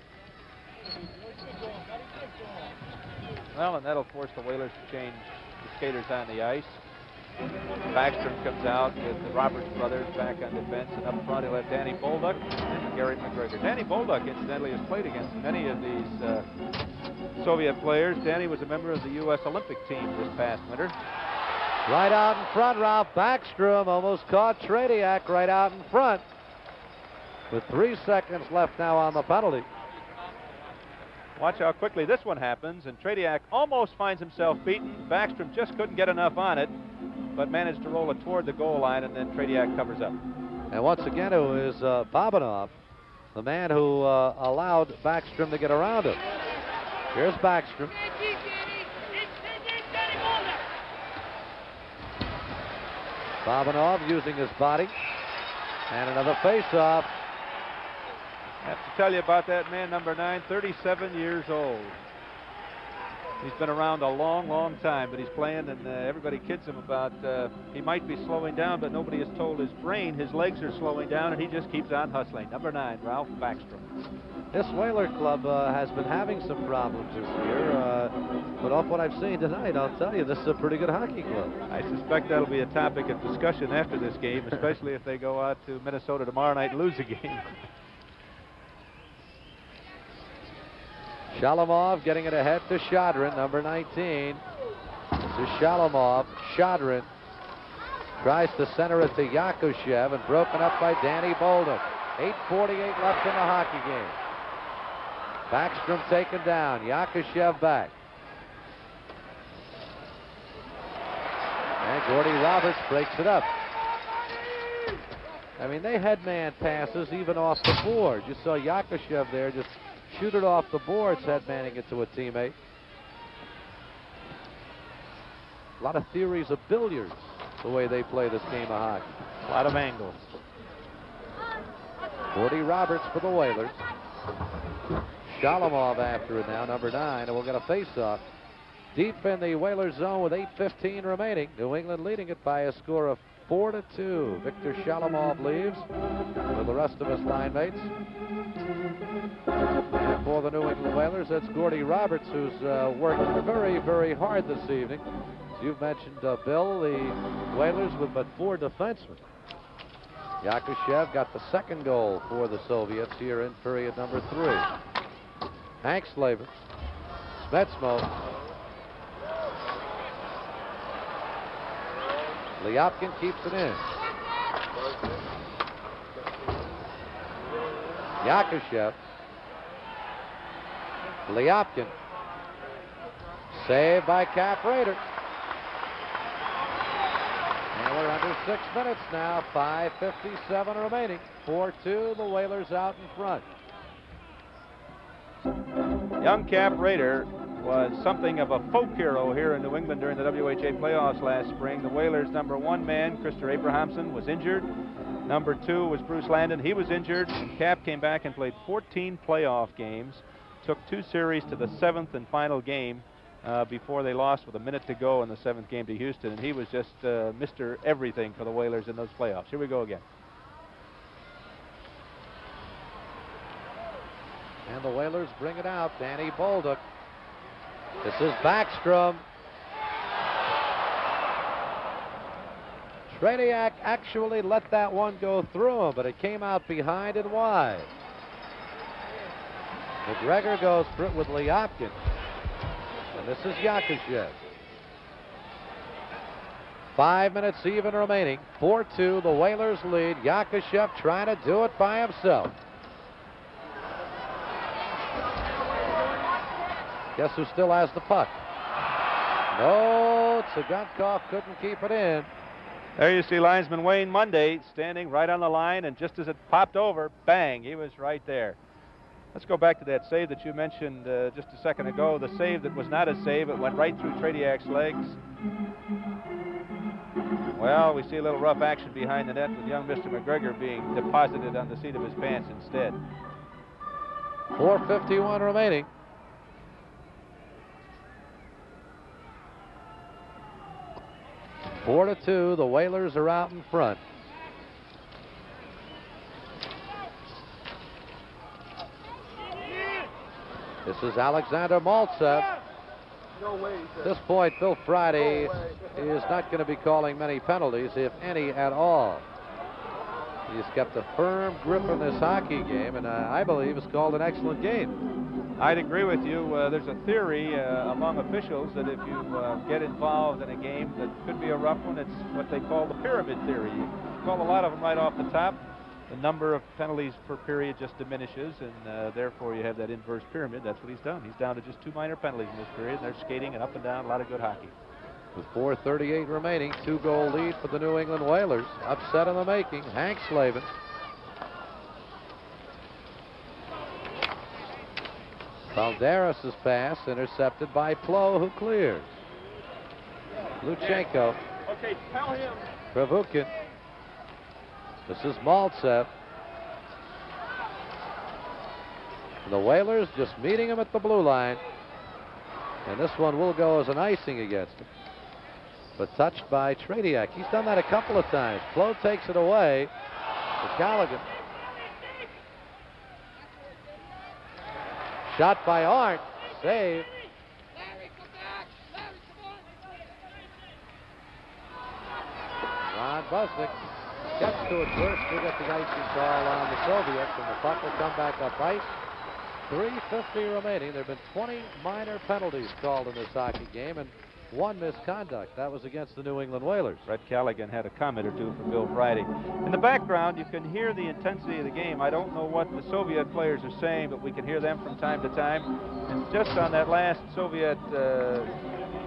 Speaker 4: Well, and that'll force the Whalers to change the skaters on the ice. Backstrom comes out with the Roberts brothers back on defense, and up front he'll have Danny Bolduc and Gary McGregor. Danny Bolduc, incidentally, has played against many of these Soviet players. Danny was a member of the U.S. Olympic team this past winter.
Speaker 3: Right out in front, Ralph Backstrom almost caught Tretьяк right out in front with 3 seconds left now on the penalty.
Speaker 4: Watch how quickly this one happens, and Tretьяk almost finds himself beaten. Backstrom just couldn't get enough on it, but managed to roll it toward the goal line, and then Tretьяk covers up.
Speaker 3: And once again, it was Babinov, the man who allowed Backstrom to get around him. Here's Backstrom. Babinov using his body, and another face-off.
Speaker 4: I have to tell you about that man, number 9, 37 years old. He's been around a long, long time, but he's playing, and everybody kids him about he might be slowing down, but nobody has told his brain his legs are slowing down, and he just keeps on hustling. Number 9, Ralph Backstrom.
Speaker 3: This Whaler club has been having some problems this year, but off what I've seen tonight, I'll tell you, this is a pretty good hockey club.
Speaker 4: I suspect that'll be a topic of discussion after this game, especially if they go out to Minnesota tomorrow night and lose a game.
Speaker 3: Shalamov getting it ahead to Shadrin, number 19. This is Shalamov. Shadrin tries to center it to Yakushev, and broken up by Danny Bolduc. 8:48 left in the hockey game. Backstrom taken down. Yakushev back. And Gordy Roberts breaks it up. I mean, they had man passes even off the board. You saw Yakushev there just shoot it off the boards, headmanning it to a teammate. A lot of theories of billiards the way they play this game of hockey.
Speaker 4: A lot of angles.
Speaker 3: Gordy Roberts for the Whalers. Shalamov after it now, number 9, and we'll get a face-off deep in the Whalers zone with 8:15 remaining. New England leading it by a score of 4-2. Victor Shalamov leaves with the rest of his line mates. And for the New England Whalers, that's Gordy Roberts, who's worked very, very hard this evening. As you've mentioned, Bill, the Whalers with but 4 defensemen. Yakushev got the second goal for the Soviets here in period number 3. Hank Slaver, Smetsmo, Ляпкин keeps it in. Yakushev, Ляпкин, saved by Cap Raider. And we're under 6 minutes now, 5:57 remaining. 4-2, the Whalers out in front.
Speaker 4: Young Cap Raider was something of a folk hero here in New England during the WHA playoffs last spring. The Whalers' number 1 man, Christer Abrahamsson, was injured. Number 2 was Bruce Landon. He was injured. And Cap came back and played 14 playoff games. Took 2 series to the 7th and final game before they lost with a minute to go in the 7th game to Houston. And he was just Mr. Everything for the Whalers in those playoffs. Here we go again.
Speaker 3: And the Whalers bring it out. Danny Bolduc. This is Backstrom. Tretiak actually let that one go through him, but it came out behind and wide. McGregor goes for it with Ляпкин. And this is Yakushev. 5 minutes even remaining. 4-2, the Whalers lead. Yakushev trying to do it by himself. Guess who still has the puck? No, Цыганков couldn't keep it in.
Speaker 4: There you see linesman Wayne Monday standing right on the line, and just as it popped over, bang, he was right there. Let's go back to that save that you mentioned just a second ago. The save that was not a save, it went right through Tretiak's legs. Well, we see a little rough action behind the net with young Mr. McGregor being deposited on the seat of his pants instead.
Speaker 3: 4:51 remaining. Four to 2, the Whalers are out in front. This is Alexander Maltsev. At this point, Phil Friday is not going to be calling many penalties, if any at all. He's kept a firm grip in this hockey game, and I believe has called an excellent game.
Speaker 4: I'd agree with you. There's a theory among officials that if you get involved in a game that could be a rough one, it's what they call the pyramid theory. You call a lot of them right off the top. The number of penalties per period just diminishes, and therefore you have that inverse pyramid. That's what he's done. He's down to just 2 minor penalties in this period. They're skating and up and down, a lot of good hockey.
Speaker 3: With 4:38 remaining, 2-goal lead for the New England Whalers. Upset in the making, Hank Slavin. Balderas' pass intercepted by Plo, who clears. Lutchenko.
Speaker 2: Okay, tell him.
Speaker 3: Prvukhin. This is Maltsev. The Whalers just meeting him at the blue line. And this one will go as an icing against him. But touched by Tretiak. He's done that a couple of times. Plo takes it away to Callaghan. Shot by Arndt. Save. Ron Busnick gets to it first. We get the icing call on the Soviets, and the puck will come back up ice. 3:50 remaining. There have been 20 minor penalties called in this hockey game, and 1 misconduct. That was against the New England Whalers.
Speaker 4: Brett Callaghan had a comment or two from Bill Friday. In the background, you can hear the intensity of the game. I don't know what the Soviet players are saying, but we can hear them from time to time. And just on that last Soviet,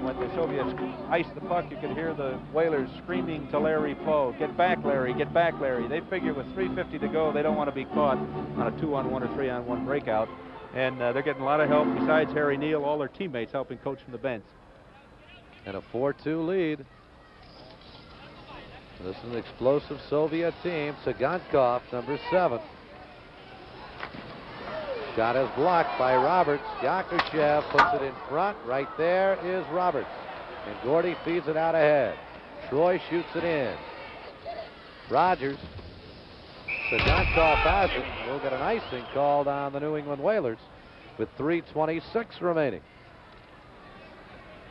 Speaker 4: when the Soviets iced the puck, you could hear the Whalers screaming to Larry Plo, "Get back, Larry, get back, Larry." They figure with 3:50 to go, they don't want to be caught on a 2-on-1 or 3-on-1 breakout. And they're getting a lot of help besides Harry Neal, all their teammates helping coach from the bench.
Speaker 3: And a 4-2 lead. This is an explosive Soviet team. Цыганков, number 7. Shot is blocked by Roberts. Yakushev puts it in front. Right there is Roberts. And Gordy feeds it out ahead. Troy shoots it in. Rogers. Цыганкov has it. We'll get an icing called on the New England Whalers with 3:26 remaining.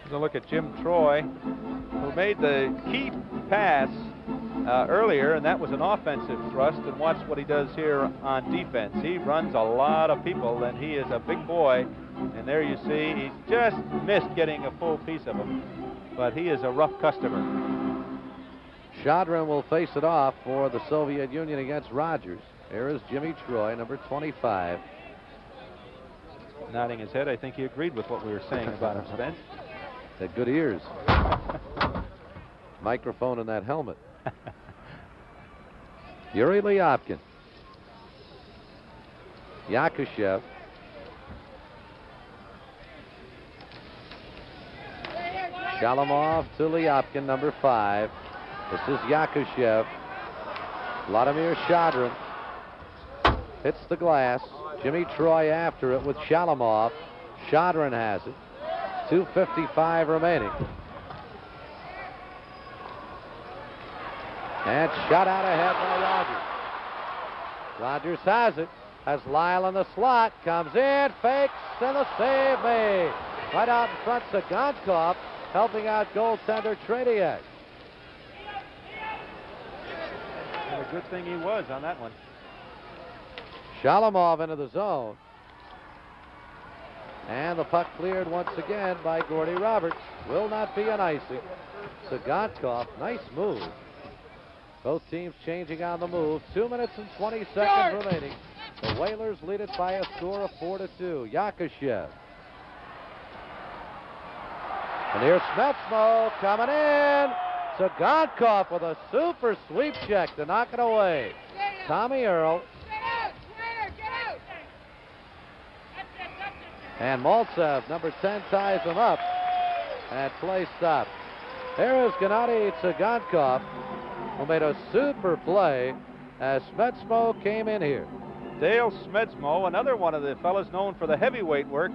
Speaker 4: Here's a look at Jim Troy, who made the key pass earlier, and that was an offensive thrust. And watch what he does here on defense. He runs a lot of people, and he is a big boy. And there you see, he just missed getting a full piece of him. But he is a rough customer.
Speaker 3: Shadrin will face it off for the Soviet Union against Rogers. Here is Jimmy Troy, number 25.
Speaker 4: Nodding his head, I think he agreed with what we were saying about him, Spence.
Speaker 3: Had good ears. Microphone in that helmet. Yuri Ляпкин. Yakushev. Shalamov to Ляпкин, number 5. This is Yakushev. Vladimir Shadrin hits the glass. Jimmy Troy after it with Shalamov. Shadrin has it. 2:55 remaining. And shot out ahead by Rogers. Rogers has it. Has Lyle in the slot. Comes in, fakes, and the save made. Right out in front, Цыганков helping out goaltender Tretьяк.
Speaker 4: And a good thing he was on that one.
Speaker 3: Shalamov into the zone. And the puck cleared once again by Gordy Roberts. Will not be an icing. Цыганкov, nice move. Both teams changing on the move. 2 minutes and 20 seconds remaining. The Whalers lead it by a score of 4-2. Yakushev. And here's Smetsmo coming in. Цыганкov with a super sweep check to knock it away. Tommy Earl. And Maltsev, number 10, ties him up. And play stopped. There is Gennady Цыганкov, who made a super play as Smetsmo came in here.
Speaker 4: Dale Smetsmo, another one of the fellas known for the heavyweight work,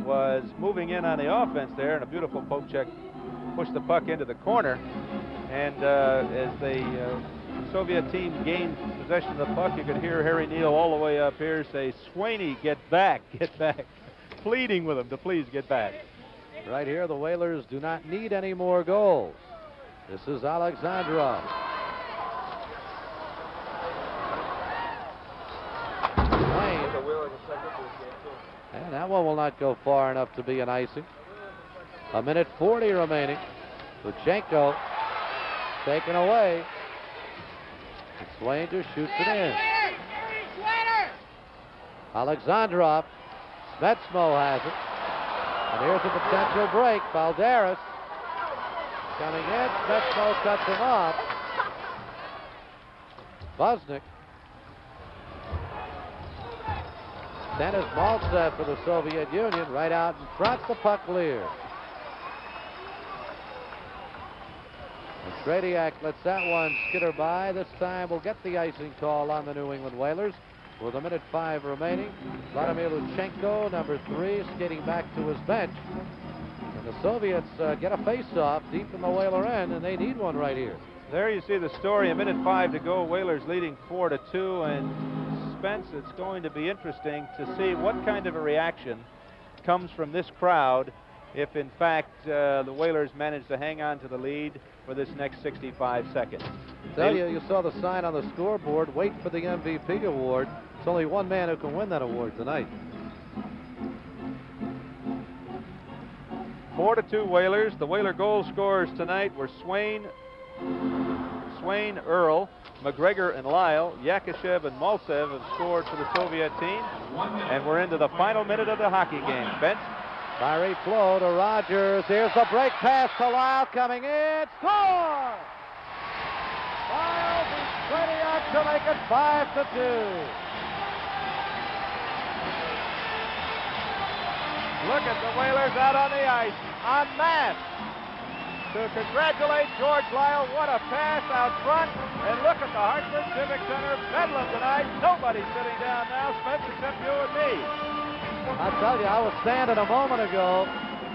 Speaker 4: was moving in on the offense there, and a beautiful poke check pushed the puck into the corner. And as the Soviet team gained possession of the puck, you could hear Harry Neal all the way up here say, "Swaney, get back, get back." Pleading with him to please get back.
Speaker 3: Right here, the Whalers do not need any more goals. This is Alexandrov. And that one will not go far enough to be an icing. 1:40 remaining. Lutchenko taken away. And Swain just shoots it in. Alexandrov. Smetsmo has it. And here's a potential break. Balderas coming in. Smetsmo cuts him off. Buznik. Then is Maltsev for the Soviet Union. Right out in front, the puck cleared. And Tretьяк lets that one skitter by. This time we'll get the icing call on the New England Whalers. With 1:05 remaining, Vladimir Lutchenko, number 3, skating back to his bench. And the Soviets get a face-off deep in the Whaler end, and they need one right here.
Speaker 4: There you see the story. 1:05 to go. Whalers leading 4-2. And Spence, it's going to be interesting to see what kind of a reaction comes from this crowd if, in fact, the Whalers manage to hang on to the lead for this next 65 seconds.
Speaker 3: Tell you saw the sign on the scoreboard. Wait for the MVP award. It's only one man who can win that award tonight.
Speaker 4: 4-2 Whalers. The Whaler goal scorers tonight were Swain, Earl, McGregor, and Lyle. Yakushev and Maltsev have scored for the Soviet team. And we're into the final minute of the hockey game. Spence.
Speaker 3: Fiery flow to Rogers. Here's the break pass to Lyle coming in. Score! Lyle beats Tretьяk to make it 5-2.
Speaker 4: Look at the Whalers out on the ice, en masse. to congratulate George Lyle. What a pass out front. And look at the Hartford Civic Center bedlam tonight. Nobody's sitting down now, Spence, except you and me.
Speaker 3: I tell you, I was standing a moment ago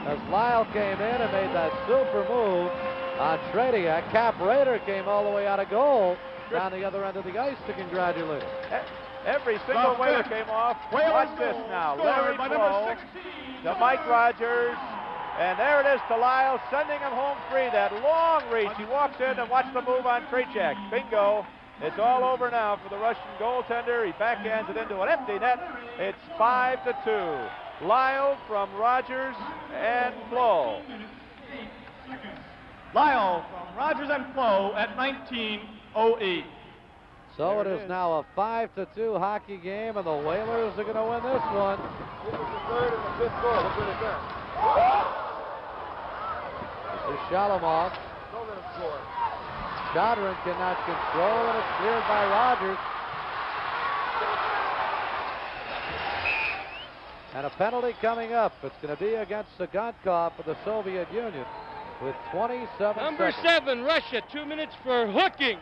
Speaker 3: as Lyle came in and made that super move on Tretiak. Cap Raider came all the way out of goal down the other end of the ice to congratulate him.
Speaker 4: Every single Whaler came off. Watch this now. Larry Blow to Mike Rogers. And there it is to Lyle, sending him home free. That long reach. He walks in and watch the move on Tretjak. Bingo. It's all over now for the Russian goaltender. He backhands it into an empty net. It's 5-2. Lyle from Rogers and Flo.
Speaker 1: Lyle from Rogers and Flo at 19:08.
Speaker 3: So it is now a 5-2 hockey game, and the Whalers are going to win this one.
Speaker 5: This is the third and the fifth goal. Look at that.
Speaker 3: This is Shalamov.
Speaker 5: Don't let him score.
Speaker 3: Chodron cannot control, and it's cleared by Rogers. And a penalty coming up. It's going to be against Цыганков for the Soviet Union with 27
Speaker 7: Number
Speaker 3: seconds.
Speaker 7: 7, Russia, 2 minutes for hooking.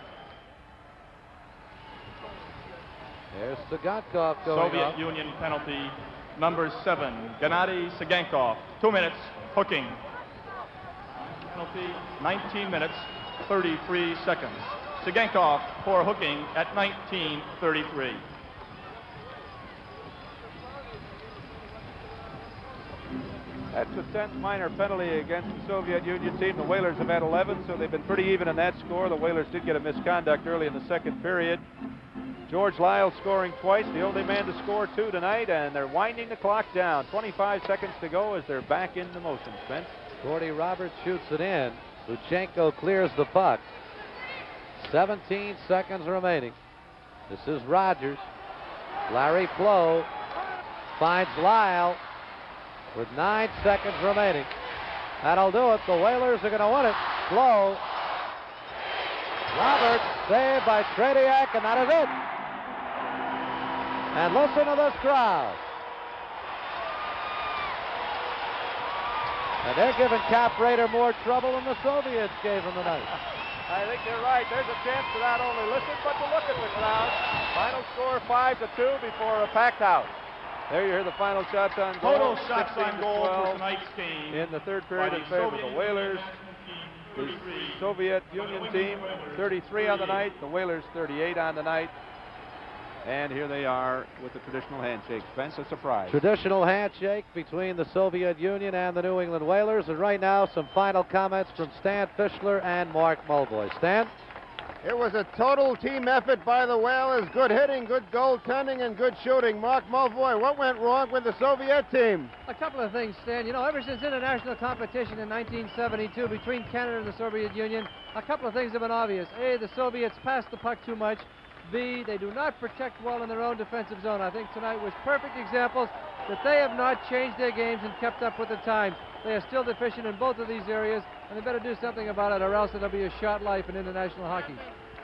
Speaker 3: There's Цыганкov going
Speaker 1: Soviet
Speaker 3: up.
Speaker 1: Union penalty, number 7, Gennady Tsygankov, 2 minutes, hooking. Penalty, 19 minutes, 33 seconds. Tsygankov for hooking at 19:33.
Speaker 4: That's the 10th minor penalty against the Soviet Union team. The Whalers have had 11, so they've been pretty even in that score. The Whalers did get a misconduct early in the second period. George Lyle scoring twice, the only man to score 2 tonight, and they're winding the clock down. 25 seconds to go as they're back into motion, Spence.
Speaker 3: Gordy Roberts shoots it in. Lutchenko clears the puck. 17 seconds remaining. This is Rogers. Larry Flo finds Lyle with 9 seconds remaining. That'll do it. The Whalers are going to win it. Flo. Roberts saved by Tretiak, and that is it. And listen to this crowd. And they're giving Cap Raider more trouble than the Soviets gave him tonight.
Speaker 4: I think you're right. There's a chance to not only listen, but to look at the crowd. Final score 5-2 before a packed house. There you hear the final shots on goal.
Speaker 1: Total shots on goal for tonight's game.
Speaker 4: In the third period in favor of the Whalers. The Soviet Union team 33 on the night. The Whalers 38 on the night. And here they are with the traditional handshake. Spence, a surprise.
Speaker 3: Traditional handshake between the Soviet Union and the New England Whalers. And right now, some final comments from Stan Fischler and Mark Mulvoy. Stan?
Speaker 5: It was a total team effort by the Whalers. Good hitting, good goaltending, and good shooting. Mark Mulvoy, what went wrong with the Soviet team?
Speaker 6: A couple of things, Stan. You know, ever since international competition in 1972 between Canada and the Soviet Union, a couple of things have been obvious. A, the Soviets passed the puck too much. B, they do not protect well in their own defensive zone. I think tonight was perfect examples that they have not changed their games and kept up with the times. They are still deficient in both of these areas, and they better do something about it, or else it'll be a short life in international hockey.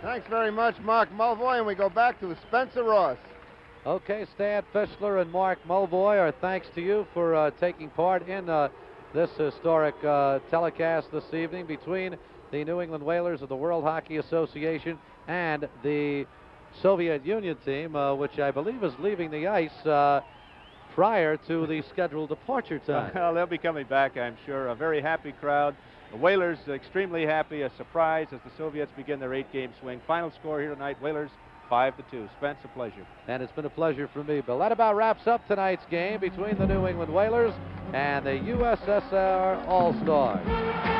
Speaker 5: Thanks very much, Mark Mulvoy, and we go back to Spencer Ross.
Speaker 3: Okay, Stan Fischler and Mark Mulvoy, our thanks to you for taking part in this historic telecast this evening between the New England Whalers of the World Hockey Association and the Soviet Union team, which I believe is leaving the ice prior to the scheduled departure time.
Speaker 4: Well, they'll be coming back, I'm sure. A very happy crowd. The Whalers extremely happy, a surprise as the Soviets begin their 8-game swing. Final score here tonight, Whalers 5-2. Spence, a pleasure.
Speaker 3: And it's been a pleasure for me, Bill. That about wraps up tonight's game between the New England Whalers and the USSR All-Stars.